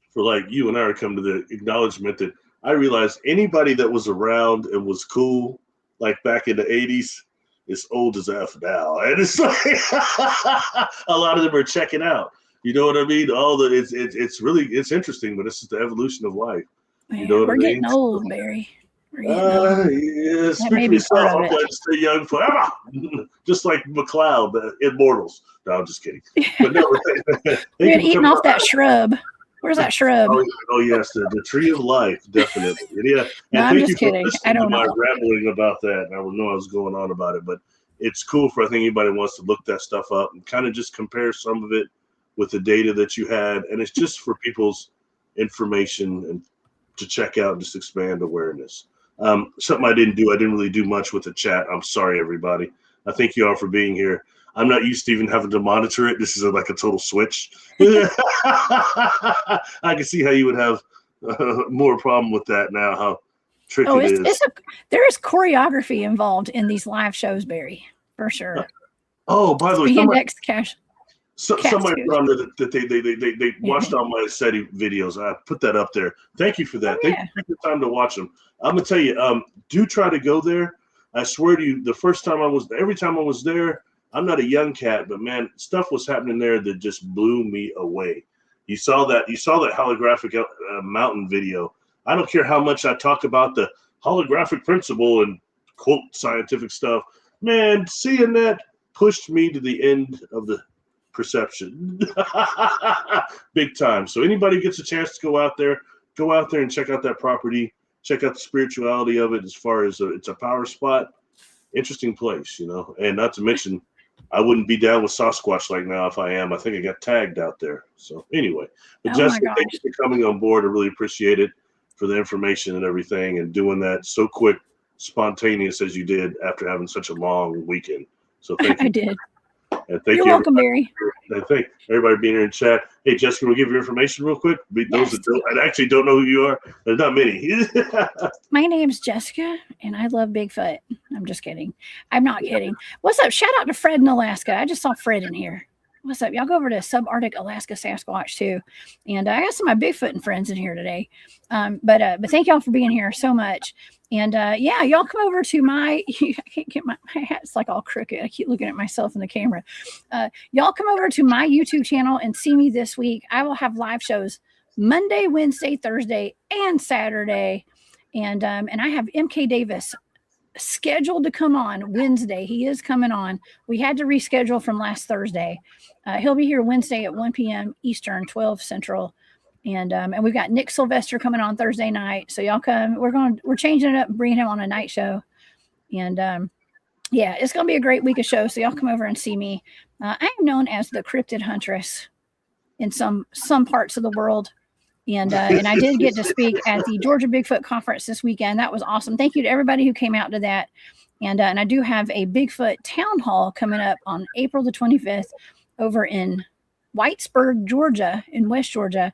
for like you and I, are coming to the acknowledgement that. I realized anybody that was around and was cool, like back in the 80s, is old as F now. And it's like a lot of them are checking out. You know what I mean? It's interesting, but this is the evolution of life. You know what I mean? We're getting old, Barry. Yeah, speak for yourself. I'm going to stay young forever. Just like McLeod, Immortals. No, I'm just kidding. But no, we're eating off that shrub. Where's that shrub? Oh yes, the tree of life, definitely. Yeah. No, I'm just kidding. I don't know. Rambling about that. I don't know I was going on about it, but it's cool for I think anybody wants to look that stuff up and kind of just compare some of it with the data that you had, and it's just for people's information and to check out and just expand awareness. Something I didn't really do much with the chat. I'm sorry, everybody. I thank you all for being here. I'm not used to even having to monitor it. This is like a total switch. I can see how you would have more problem with that now, how tricky it is. There is choreography involved in these live shows, Barry, for sure. By the way, somebody put on that they watched all my SETI videos. I put that up there. Thank you for that. Thank you for the time to watch them. I'm going to tell you, do try to go there. I swear to you, every time I was there, I'm not a young cat, but man, stuff was happening there that just blew me away. You saw that holographic mountain video. I don't care how much I talk about the holographic principle and quote scientific stuff. Man, seeing that pushed me to the end of the perception. Big time. So anybody gets a chance to go out there and check out that property, check out the spirituality of it as far as it's a power spot. Interesting place, and not to mention, I wouldn't be down with Sasquatch like now if I am. I think I got tagged out there. So anyway, but Jessica, thank you for coming on board. I really appreciate it for the information and everything and doing that so quick, spontaneous as you did after having such a long weekend. So thank you. I did. And thank You're welcome, Barry. And thank everybody being here in chat. Hey, Jessica, we'll give your information real quick. Those that actually don't know who you are, there's not many. My name's Jessica, and I love Bigfoot. I'm just kidding. I'm not kidding. What's up? Shout out to Fred in Alaska. I just saw Fred in here. What's up? Y'all go over to Subarctic Alaska Sasquatch too. And I got some of my Bigfoot friends in here today. But thank y'all for being here so much. And yeah, y'all come over to my, I can't get my hat's like all crooked. I keep looking at myself in the camera. Y'all come over to my YouTube channel and see me this week. I will have live shows Monday, Wednesday, Thursday, and Saturday. And I have MK Davis scheduled to come on Wednesday. He is coming on. We had to reschedule from last Thursday. He'll be here Wednesday at 1 p.m. Eastern, 12 Central. And we've got Nick Sylvester coming on Thursday night. So y'all come. We're changing it up and bringing him on a night show. And yeah, it's going to be a great week of shows. So y'all come over and see me. I am known as the Cryptid Huntress in some parts of the world. And I did get to speak at the Georgia Bigfoot Conference this weekend. That was awesome. Thank you to everybody who came out to that. And I do have a Bigfoot town hall coming up on April the 25th over in Whitesburg, Georgia, in West Georgia.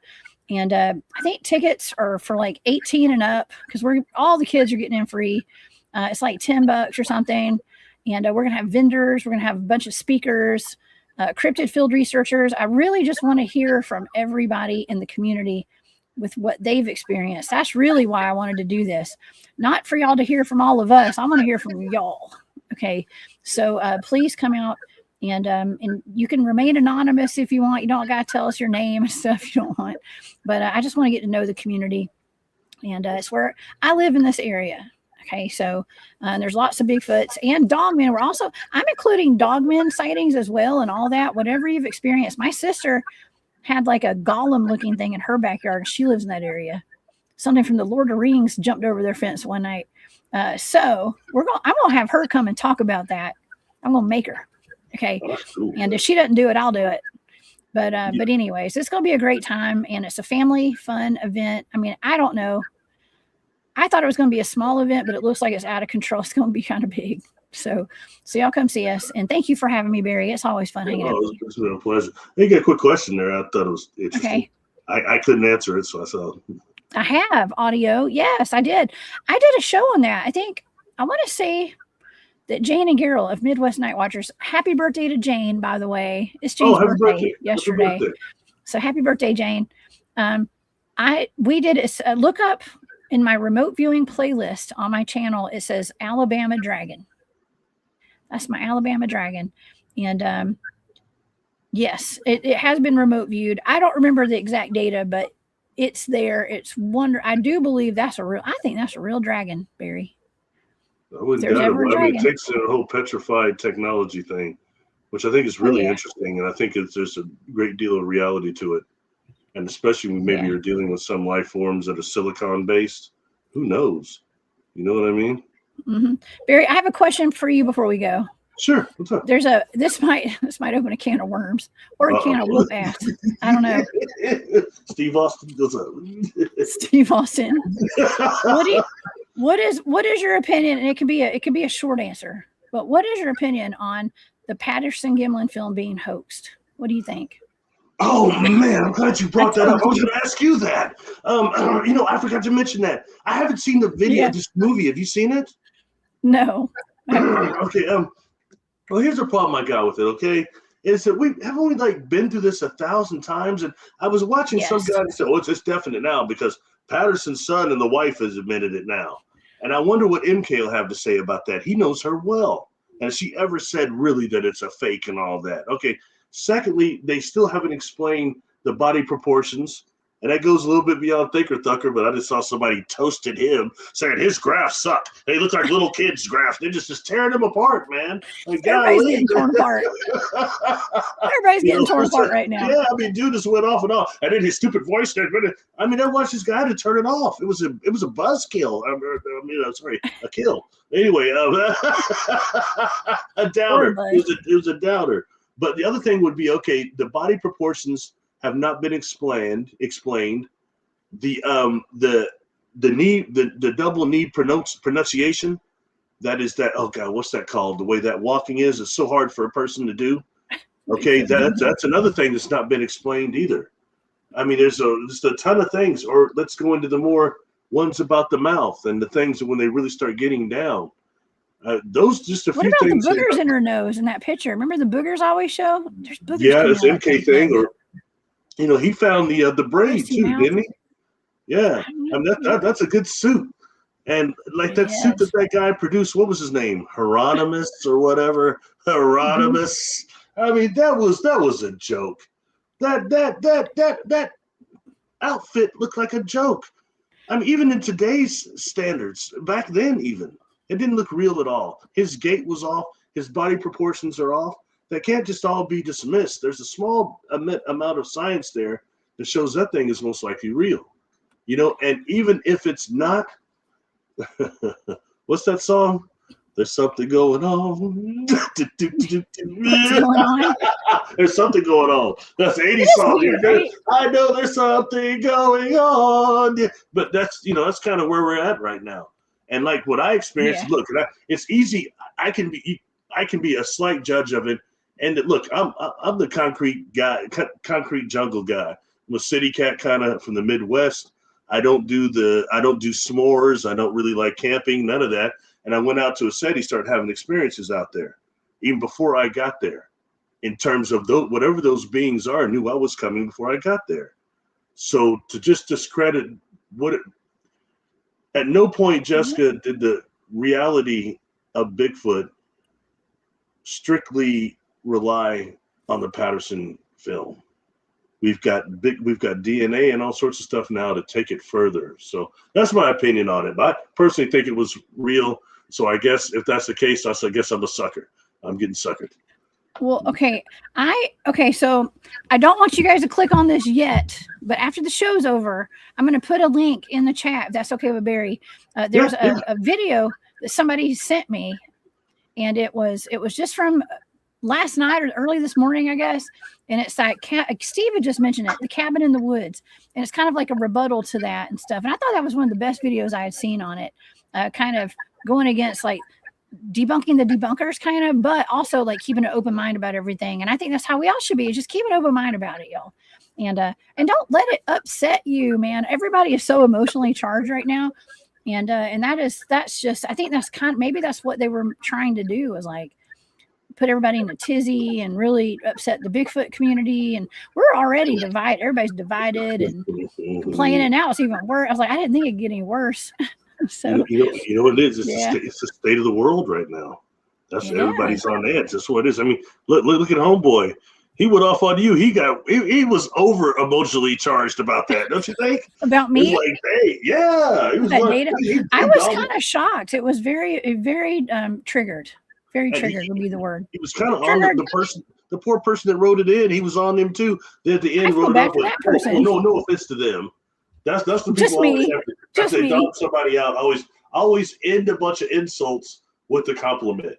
And I think tickets are for like 18 and up because all the kids are getting in free. It's like $10 or something. And we're going to have vendors. We're going to have a bunch of speakers, cryptid field researchers. I really just want to hear from everybody in the community with what they've experienced. That's really why I wanted to do this. Not for y'all to hear from all of us. I want to hear from y'all. Okay. So please come out and you can remain anonymous if you want. You don't got to tell us your name and stuff if you don't want. But I just want to get to know the community. And it's where I live in this area. Okay, so there's lots of Bigfoots and dogmen. I'm including dogmen sightings as well and all that, whatever you've experienced. My sister had like a golem looking thing in her backyard. She lives in that area. Something from the Lord of the Rings jumped over their fence one night. So I'm going to have her come and talk about that. I'm going to make her. Okay. Oh, cool. And if she doesn't do it, I'll do it. But anyways, it's going to be a great time and it's a family fun event. I mean, I don't know. I thought it was going to be a small event, but it looks like it's out of control. It's going to be kind of big. So y'all come see us. And thank you for having me, Barry. It's always fun hanging out with you. It's been a pleasure. I got a quick question there. I thought it was interesting. Okay. I couldn't answer it, so I thought. I have audio. Yes, I did. I did a show on that. I want to say that Jane and Carol of Midwest Night Watchers, happy birthday to Jane, by the way. It's Jane's birthday yesterday. So happy birthday, Jane. We did a look up in my remote viewing playlist on my channel. It says Alabama Dragon. That's my Alabama Dragon. And yes, it has been remote viewed. I don't remember the exact data, but it's there. It's I do believe I think that's a real dragon, Barry. I wouldn't doubt it. I mean, it takes a whole petrified technology thing, which I think is really interesting. And I think there's a great deal of reality to it. And especially when maybe you're dealing with some life forms that are silicon based. Who knows? You know what I mean? Mm-hmm. Barry, I have a question for you before we go. Sure. What's up? This might open a can of worms or a can of whoop ass. I don't know. Steve Austin goes up. Steve Austin. What is your opinion? And it can be a short answer, but what is your opinion on the Patterson-Gimlin film being hoaxed? What do you think? Oh man, I'm glad you brought that up. I was going to ask you that. I forgot to mention that. I haven't seen the video of this movie. Have you seen it? No. Okay. Well, here's the problem I got with it. Okay, is that we have only been through this 1,000 times, and I was watching some guy say, "Oh, it's definite now because Patterson's son and the wife has admitted it now." And I wonder what MK will have to say about that. He knows her well, and has she ever said really that it's a fake and all that? Okay. Secondly, they still haven't explained the body proportions. And that goes a little bit beyond Thinker Thucker, but I just saw somebody toasted him saying his graphs suck. They look like little kids' graphs. They're just tearing them apart, man. Everybody's getting torn apart. Everybody's getting torn apart right now. Yeah, I mean, dude just went off and off. And then his stupid voice. I mean, I watched this guy to turn it off. It was a buzzkill. A kill. Anyway, a doubter. It was a doubter. But the other thing would be, okay, the body proportions have not been explained. The double knee pronunciation, that is that. Oh God, what's that called? The way that walking is so hard for a person to do. Okay, that's another thing that's not been explained either. I mean, there's just a ton of things. Or let's go into the more ones about the mouth and the things when they really start getting down. Those just a What few about things. the boogers in her nose in that picture? Remember the boogers always show? There's boogers. Yeah, this coming out MK of thing, nose. or he found the braid too, Mouth. didn't he? Yeah, I mean that's a good suit, and like that suit that guy produced. What was his name? Hieronymus or whatever. Hieronymus. I mean that was a joke. That outfit looked like a joke. I mean, even in today's standards, back then even, it didn't look real at all. His gait was off. His body proportions are off. That can't just all be dismissed. There's a small amount of science there that shows that thing is most likely real. And even if it's not, what's that song? There's something going on. What's going on? There's something going on. That's the 80s song. Weird, right? I know there's something going on. Yeah. But that's kind of where we're at right now. And like what I experienced, look, it's easy. I can be a slight judge of it. And look, I'm the concrete guy, concrete jungle guy. I'm a city cat kind of from the Midwest. I don't do s'mores. I don't really like camping, none of that. And I went out to a city, started having experiences out there, even before I got there. In terms of whatever those beings are, I knew I was coming before I got there. So to just discredit at no point, Jessica, did the reality of Bigfoot strictly rely on the Patterson film. We've got DNA and all sorts of stuff now to take it further. So that's my opinion on it. But I personally think it was real. So I guess if that's the case, I guess I'm a sucker. I'm getting suckered. Well, okay. So I don't want you guys to click on this yet, but after the show's over, I'm going to put a link in the chat. If that's okay with Barry. There's a video that somebody sent me, and it was just from last night or early this morning, I guess. And it's like Steve had just mentioned it, the cabin in the woods, and it's kind of like a rebuttal to that and stuff. And I thought that was one of the best videos I had seen on it, kind of going against like debunking the debunkers kind of, but also like keeping an open mind about everything. And I think that's how we all should be, just keep an open mind about it, y'all. And don't let it upset you, man. Everybody is so emotionally charged right now. And that's just, I think that's maybe that's what they were trying to do, was like put everybody in a tizzy and really upset the Bigfoot community. And we're already divided. Everybody's divided and complaining. And now it's even worse. I was like, I didn't think it'd get any worse. So you know what it is? It's the state of the world right now. That's everybody's on edge. That's what it is. I mean, look at Homeboy. He went off on you. He was over emotionally charged about that, don't you think? About me? Like, hey, yeah. I was kind of shocked. It was very triggered. Very triggered would be the word. He was kind of on the poor person that wrote it in. He was on him too. They at the end wrote it up with, no offense to them. That's the people just me. Just they dump somebody out. Always end a bunch of insults with a compliment.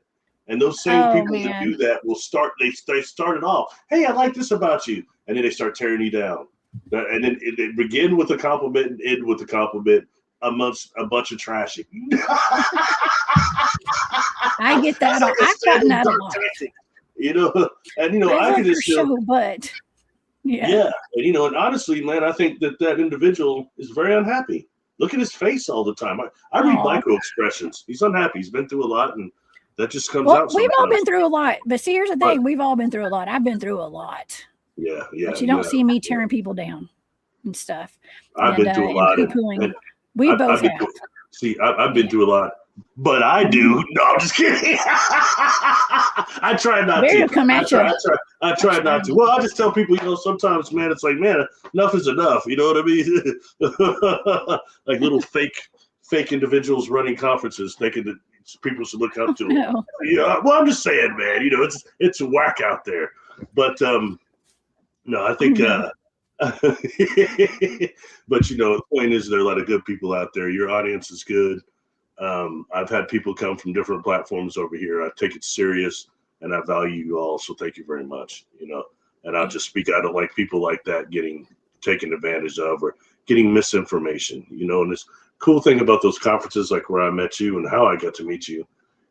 And those same people that do that will start. They start it off. Hey, I like this about you, and then they start tearing you down. And then they begin with a compliment and end with a compliment amongst a bunch of trashing. I get that. I've gotten that a lot. I can just show, but. Yeah. And, and honestly, man, I think that individual is very unhappy. Look at his face all the time. I read micro expressions. He's unhappy. He's been through a lot, and that just comes out sometimes. We've all been through a lot. But see, here's the thing. We've all been through a lot. I've been through a lot. Yeah. But you don't see me tearing people down and stuff. I've been through a lot. We both have. I've been through a lot. But I do. No, I'm just kidding. I try not to. I try not to. Well, I just tell people, sometimes, man, it's like, man, enough is enough. You know what I mean? Like little fake individuals running conferences, thinking that people should look up to them. No. Well, I'm just saying, man. It's whack out there. But no, I think. But the point is, there are a lot of good people out there. Your audience is good. I've had people come from different platforms over here. I take it serious, and I value you all. So thank you very much. And I'll just speak. I don't like people like that getting taken advantage of or getting misinformation. And this cool thing about those conferences, like where I met you and how I got to meet you,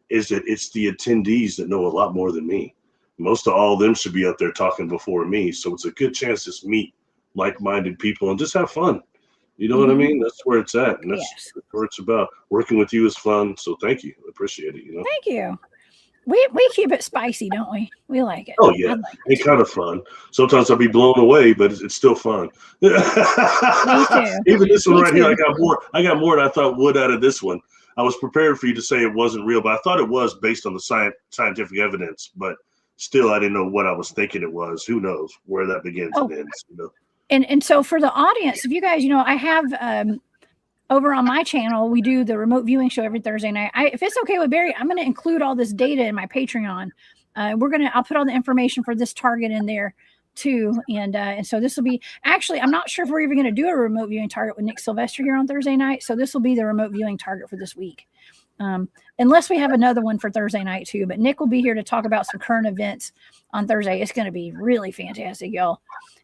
is that it's the attendees that know a lot more than me. Most of all of them should be up there talking before me. So it's a good chance to meet like-minded people and just have fun. You know what I mean? That's where it's at, and that's Yes. where it's about. Working with you is fun, so thank you. I appreciate it. Thank you. We keep it spicy, don't we? We like it. Oh yeah, I like it it's kind of fun. Sometimes I'll be blown away, but it's still fun. Me too. Even this one Me right here, too. I got more than I thought would out of this one. I was prepared for you to say it wasn't real, but I thought it was based on the scientific evidence. But still, I didn't know what I was thinking it was. Who knows where that begins and ends? And so for the audience, if you guys, I have over on my channel, we do the remote viewing show every Thursday night. If it's okay with Barry, I'm going to include all this data in my Patreon. I'll put all the information for this target in there too. And so this will be, actually, I'm not sure if we're even going to do a remote viewing target with Nick Sylvester here on Thursday night. So this will be the remote viewing target for this week. Unless we have another one for Thursday night too, but Nick will be here to talk about some current events on Thursday. It's going to be really fantastic, y'all.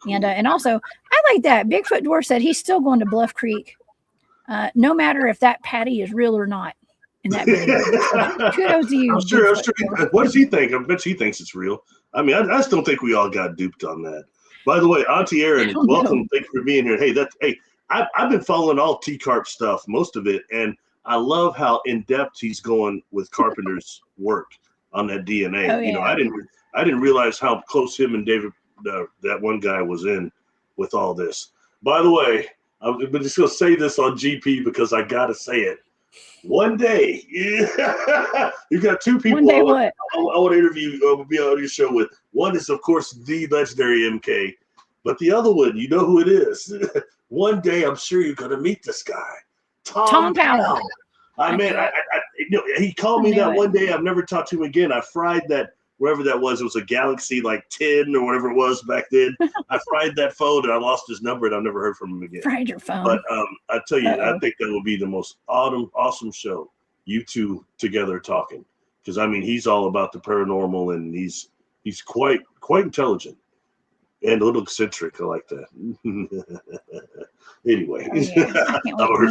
And also I like that Bigfoot Dwarf said he's still going to Bluff Creek. No matter if that Patty is real or not in that video. Kudos to you. I'm sure. What does he think? I bet he thinks it's real. I mean, I still think we all got duped on that. By the way, Auntie Erin, welcome. Thank you for being here. Hey, I've been following all T-Carp stuff, most of it, and I love how in depth he's going with Carpenter's work on that DNA. Oh, yeah. I didn't realize how close him and David, that one guy, was in with all this. By the way, I'm just going to say this on GP because I got to say it. One day, you got two people One day I want to interview, be on your show with. One is, of course, the legendary MK, but the other one, you know who it is. One day, I'm sure you're going to meet this guy, Tom Powell. He called me that one day. I've never talked to him again. I fried that. Wherever that was, it was a Galaxy like 10 or whatever it was back then. I fried that phone and I lost his number and I've never heard from him again. Fried your phone. But I tell you, I think that will be the most awesome show. You two together talking, because I mean he's all about the paranormal and he's quite intelligent and a little eccentric. I like that. Anyway, I'm over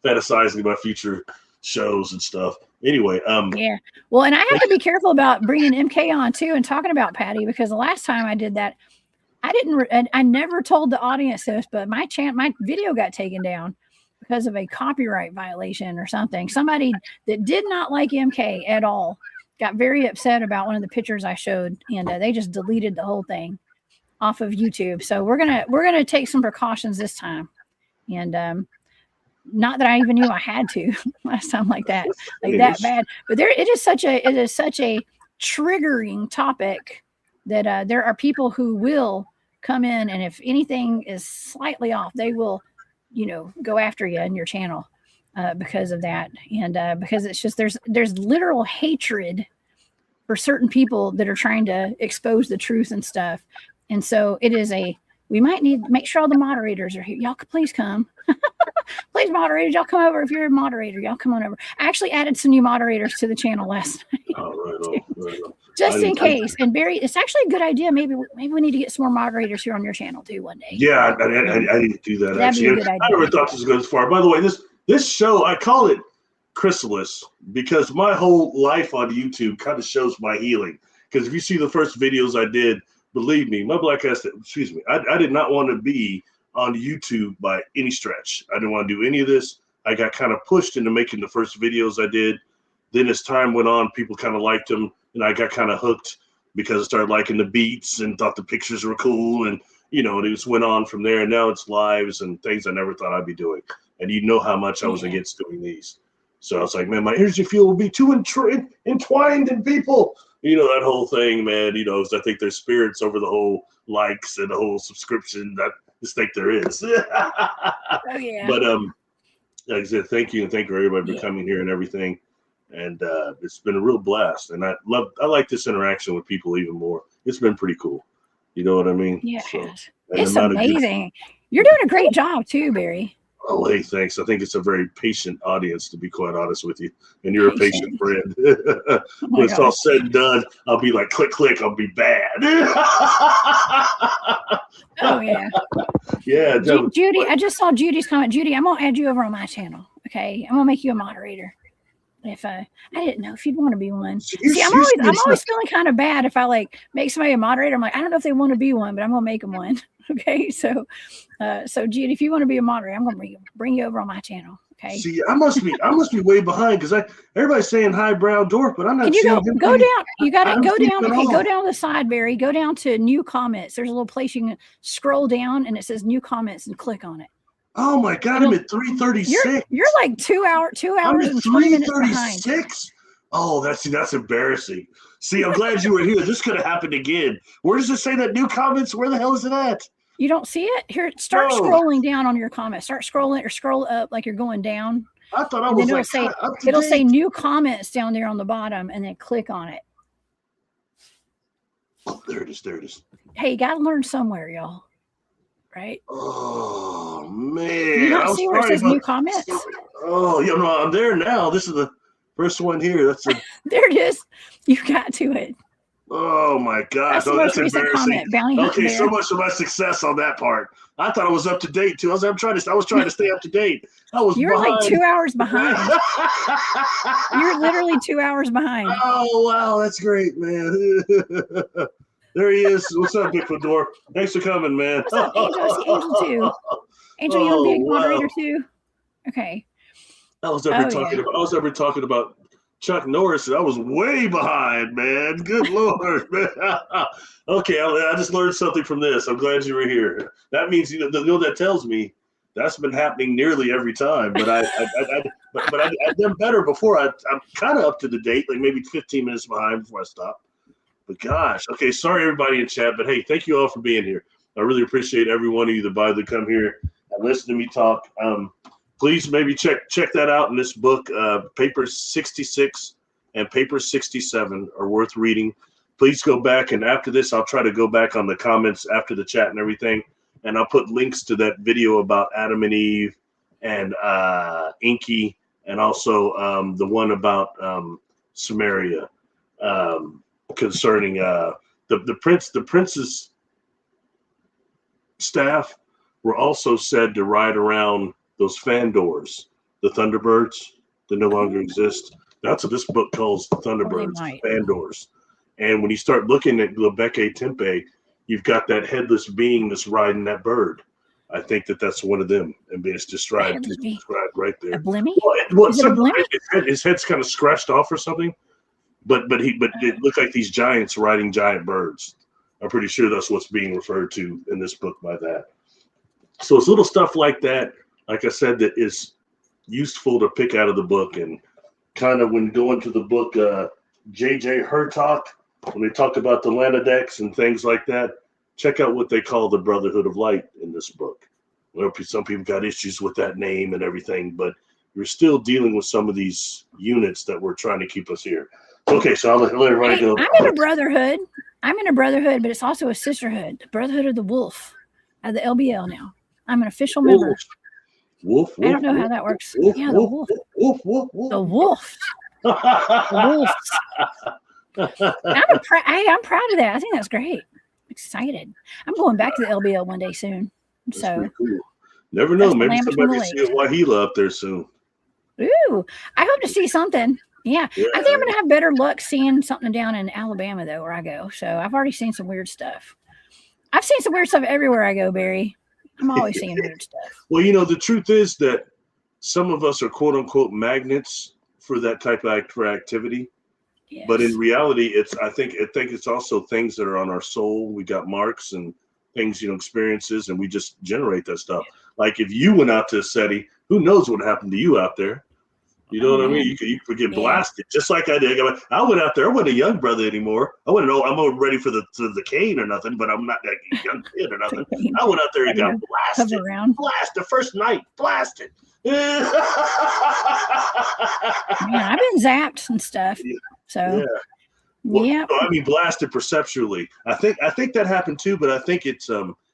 fantasizing about future shows and stuff. Anyway, yeah. Well, and I have to be careful about bringing MK on too and talking about Patty, because the last time I did that, I never told the audience this, but my video got taken down because of a copyright violation or something. Somebody that did not like MK at all got very upset about one of the pictures I showed, and they just deleted the whole thing off of YouTube. So we're gonna take some precautions this time, and not that I even knew I had to last time like that bad. But it is such a triggering topic that there are people who will come in, and if anything is slightly off, they will, go after you and your channel because of that, and because it's just there's literal hatred for certain people that are trying to expose the truth and stuff, and so we might need to make sure all the moderators are here. Y'all please come. Please, moderators, y'all come over. If you're a moderator, y'all come on over. I actually added some new moderators to the channel last night. Oh, right on. Just in case. And Barry, it's actually a good idea. Maybe we need to get some more moderators here on your channel too one day. Yeah, I need to do that. That'd be a good idea. I never thought this would go this far. By the way, this show, I call it Chrysalis because my whole life on YouTube kind of shows my healing. Because if you see the first videos I did, believe me, my black ass, I did not want to be on YouTube by any stretch. I didn't want to do any of this. I got kind of pushed into making the first videos I did. Then as time went on, people kind of liked them, and I got kind of hooked because I started liking the beats and thought the pictures were cool, and it just went on from there. And now it's lives and things I never thought I'd be doing. And you know how much I was against doing these. So I was like, man, my energy field will be too entwined in people. That whole thing, man, because I think there's spirits over the whole likes and the whole subscription. I just think there is. Oh, yeah. But like I said, thank you, and thank you everybody for coming here and everything. And it's been a real blast. And I like this interaction with people even more. It's been pretty cool. You know what I mean? Yeah, so, it's amazing. You're doing a great job too, Barry. Oh, hey, thanks. I think it's a very patient audience, to be quite honest with you. And you're a patient friend. When it's all said and done, I'll be like, click, I'll be bad. Oh, yeah. Yeah. Judy, I just saw Judy's comment. Judy, I'm going to add you over on my channel. Okay. I'm going to make you a moderator. If I didn't know if you'd want to be one. I'm always feeling kind of bad if I make somebody a moderator. I'm like, I don't know if they want to be one, but I'm going to make them one. Okay, so Jude, if you want to be a moderator, I'm going to bring you over on my channel. Okay. See, I must be way behind because everybody's saying hi, brown dwarf, but I'm not Can you seeing him. go down? You got to go down. Okay, go all. down to the side, Barry. Go down to new comments. There's a little place you can scroll down, and it says new comments, and click on it. Oh my God, I'm at 3:36. You're like 2 hours I'm at and 20 minutes behind. 3:36. Oh, that's embarrassing. See, I'm glad you were here. This could have happened again. Where does it say that new comments? Where the hell is it at? You don't see it? Here, start scrolling down on your comments. Start scrolling or scroll up like you're going down. I thought I was like it'll say new comments down there on the bottom, and then click on it. Oh, there it is. There it is. Hey, you got to learn somewhere, y'all. Right? Oh man! You don't see where it says new comments? Oh, you know, I'm there now. This is the first one here. That's there it is. You got to it. Oh my gosh! That's embarrassing. Okay, so much for my success on that part. I thought I was up to date too. I was trying to stay up to date. You're behind. Like 2 hours behind. You're literally 2 hours behind. Oh wow, that's great, man. There he is. What's up, Bigfoot Dwarf? Thanks for coming, man. What's up, Angel? I see Angel too. Angel, you want to be a moderator too? Okay. I was up here talking about Chuck Norris, and I was way behind, man. Good Lord, man. Okay, I just learned something from this. I'm glad you were here. That means that tells me that's been happening nearly every time. But I've done better before. I'm kind of up to the date, like maybe 15 minutes behind before I stop. But gosh, okay, sorry everybody in chat, but hey, thank you all for being here. I really appreciate every one of you that bothered to come here and listen to me talk. Please maybe check that out in this book. Papers 66 and Papers 67 are worth reading. Please go back, and after this, I'll try to go back on the comments after the chat and everything, and I'll put links to that video about Adam and Eve and Inky, and also the one about Samaria. Concerning the prince's staff were also said to ride around those fan doors, the Thunderbirds that no longer exist. That's what this book calls the Thunderbirds, fan doors. And when you start looking at Lebeke Tempe, you've got that headless being that's riding that bird. I think that's one of them, and it's described right there. A blimmy? Well, is it a blimmy? His head's kind of scratched off or something. But it looked like these giants riding giant birds. I'm pretty sure that's what's being referred to in this book by that. So it's little stuff like that, like I said, that is useful to pick out of the book. And kind of when going to the book, J.J. Hertalk, when they talk about the Lanadex and things like that, check out what they call the Brotherhood of Light in this book. Well, some people got issues with that name and everything, but you're still dealing with some of these units that were trying to keep us here. Okay, so I'll let everybody go. I'm in a brotherhood. But it's also a sisterhood. The Brotherhood of the Wolf, of the LBL now. I'm an official member. Wolf. I don't know how that works. The wolf. The wolf. The wolves. I'm proud of that. I think that's great. I'm excited. I'm going back to the LBL one day soon. So cool. Never know. Maybe somebody will see a Wahila up there soon. Ooh, I hope to see something. Yeah, I think I'm going to have better luck seeing something down in Alabama, though, where I go. So I've already seen some weird stuff. I've seen some weird stuff everywhere I go, Barry. I'm always seeing weird stuff. Well, the truth is that some of us are quote unquote magnets for that type of activity. Yes. But in reality, I think it's also things that are on our soul. We got marks and things, experiences, and we just generate that stuff. Yeah. Like if you went out to SETI, who knows what happened to you out there? You know what I mean? You could get blasted, just like I did. I went out there. I wasn't a young brother anymore. I wouldn't know. I'm not ready for the cane or nothing, but I'm not that young kid or nothing. I went out there and got blasted. The first night, blasted. Man, I've been zapped and stuff. So yeah. I mean, blasted perceptually. I think that happened too, but I think it's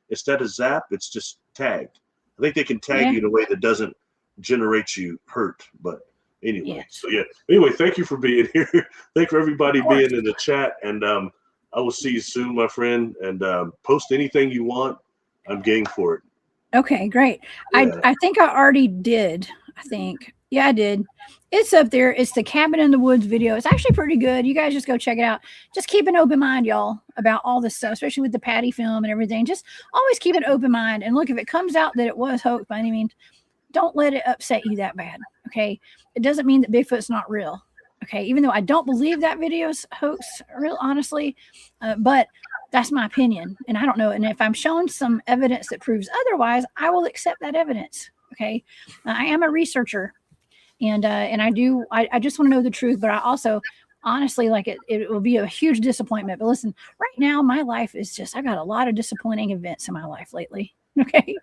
instead of zap, it's just tagged. I think they can tag you in a way that doesn't generate you hurt, but. Anyway, Anyway, thank you for being here. Thank you for everybody being in the chat, and I will see you soon, my friend. And post anything you want. I'm game for it. Okay, great. Yeah. I think I already did. I think Yeah, I did. It's up there. It's the Cabin in the Woods video. It's actually pretty good. You guys just go check it out. Just keep an open mind, y'all, about all this stuff, especially with the Patty film and everything. Just always keep an open mind. And look, if it comes out that it was hoax by any means, don't let it upset you that bad. Okay. It doesn't mean that Bigfoot's not real. Okay. Even though I don't believe that video's hoax, real honestly, but that's my opinion. And I don't know. And if I'm shown some evidence that proves otherwise, I will accept that evidence. Okay. I am a researcher. And I just want to know the truth, but I also honestly like it will be a huge disappointment. But listen, right now my life is just, I got a lot of disappointing events in my life lately. Okay.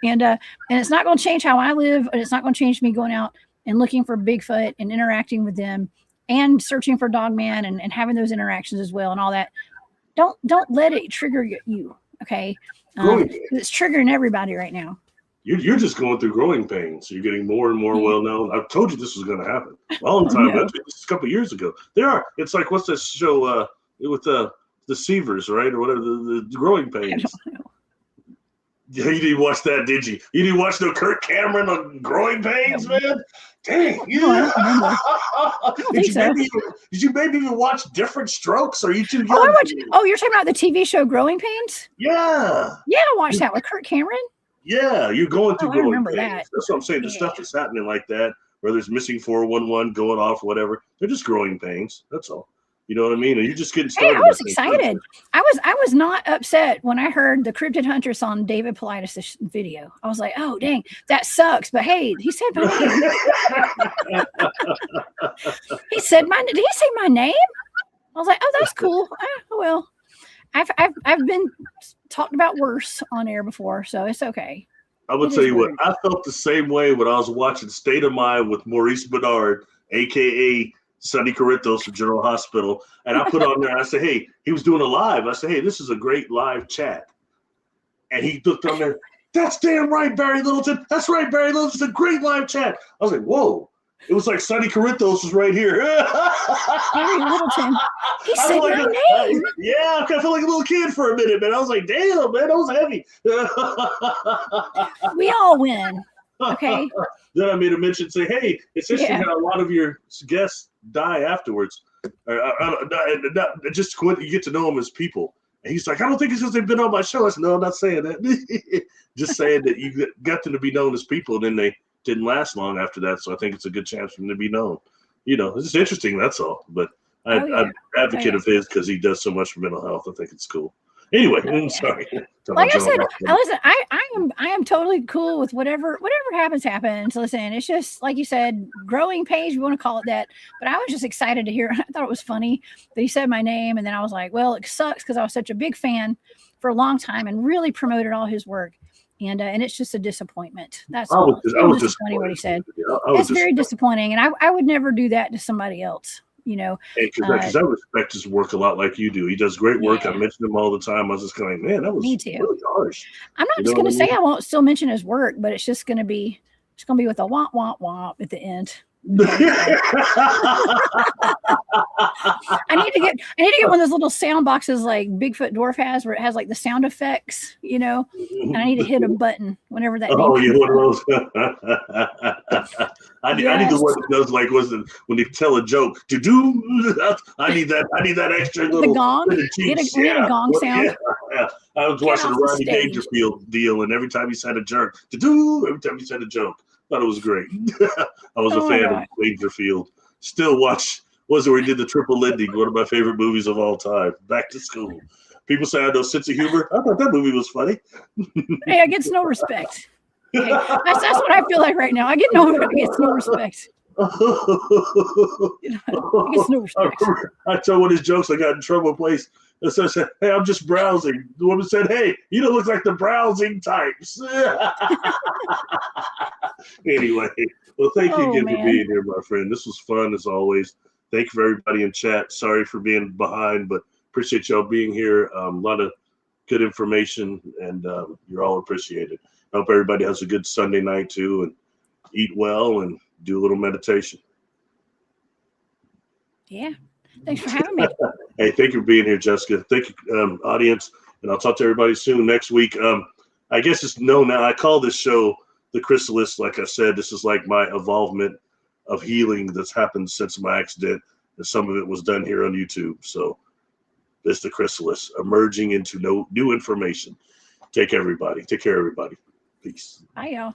And it's not going to change how I live, and it's not going to change me going out and looking for Bigfoot and interacting with them and searching for Dogman and having those interactions as well and all that. Don't let it trigger you. Okay. It's triggering everybody right now. You're just going through growing pains. You're getting more and more well known. I've told you this was going to happen a long time ago. This is a couple of years ago. It's like, what's that show with the Seavers, right, or whatever, the growing pains. Yeah, you didn't watch that, did you? You didn't watch no Kirk Cameron on growing pains, man? Dang. Yeah. Did you maybe even watch Different Strokes? Or are you too young? You're talking about the TV show Growing Pains? Yeah. Yeah, I watched that with Kirk Cameron. Yeah, you're going through growing pains. That. That's what I'm saying. The stuff that's happening like that, whether it's missing 411, going off, whatever, they're just growing pains. That's all. You know what I mean? And you're just getting started. Hey, I was excited. I was not upset when I heard the cryptid huntress on David Paulides' video. I was like, oh dang, that sucks. But hey, he said my name. Did he say my name? I was like, oh, that's cool. Well, I've been talked about worse on air before, so it's okay. I would tell you what, I felt the same way when I was watching State of Mind with Maurice Bernard, aka Sonny Corinthos from General Hospital, and I put on there, I said, hey, he was doing a live. I said, hey, this is a great live chat. And he looked on there, that's damn right, Barry Littleton. That's right, Barry Littleton. It's a great live chat. I was like, whoa. It was like Sonny Corinthos was right here. Barry Littleton. He said my name. Yeah, I felt like a little kid for a minute, man. I was like, damn, man, that was heavy. We all win. Okay. Then I made a mention, say, hey, it's interesting how a lot of your guests die afterwards. Just you get to know them as people. And he's like, I don't think it's because they've been on my show. I said, no, I'm not saying that. Just saying that you got them to be known as people, and then they didn't last long after that, so I think it's a good chance for him to be known. You know, it's interesting, that's all. But I'm an advocate of his because he does so much for mental health. I think it's cool. Anyway, I'm sorry. Like I said, listen, I am totally cool with whatever happens. Listen, it's just like you said, growing pains, you want to call it that. But I was just excited to hear. I thought it was funny that he said my name, and then I was like, well, it sucks because I was such a big fan for a long time and really promoted all his work. And it's just a disappointment. That's all. I was disappointing what he said. It's very disappointing, and I would never do that to somebody else. You know, because I respect his work a lot, like you do. He does great work. I mention him all the time. I was just kind of like, man, that was me too. Really harsh. I'm not just going to say I won't still mention his work, but it's just going to be with a womp womp womp at the end. I need to get one of those little sound boxes like Bigfoot Dwarf has, where it has like the sound effects, you know. And I need to hit a button whenever that. Oh, yeah, one of those. I need the one that does like when they tell a joke. I need that extra little. The gong. We need a gong sound. Yeah. I was watching the Rodney Dangerfield deal, and every time he said a jerk, every time he said a joke. Thought it was great. I was a fan of Dangerfield. Still watch. Was it where he did the triple ending? One of my favorite movies of all time. Back to School. People say I have no sense of humor. I thought that movie was funny. Hey, I get no respect. Okay. That's what I feel like right now. I get no respect. No respect. I told one of his jokes I got in trouble in place. So I said, hey, I'm just browsing. The woman said, hey, you don't look like the browsing types. Anyway, well, thank you again for being here, my friend. This was fun as always. Thank you for everybody in chat. Sorry for being behind, but appreciate y'all being here. A lot of good information, and you're all appreciated. I hope everybody has a good Sunday night too, and eat well and do a little meditation. Yeah. Thanks for having me. Hey, thank you for being here, Jessica. Thank you, audience, and I'll talk to everybody soon next week. I guess it's known now. I call this show The Chrysalis. Like I said, this is like my involvement of healing that's happened since my accident, and some of it was done here on YouTube. So it's the chrysalis emerging into new information. Take care, everybody. Peace. Bye, y'all.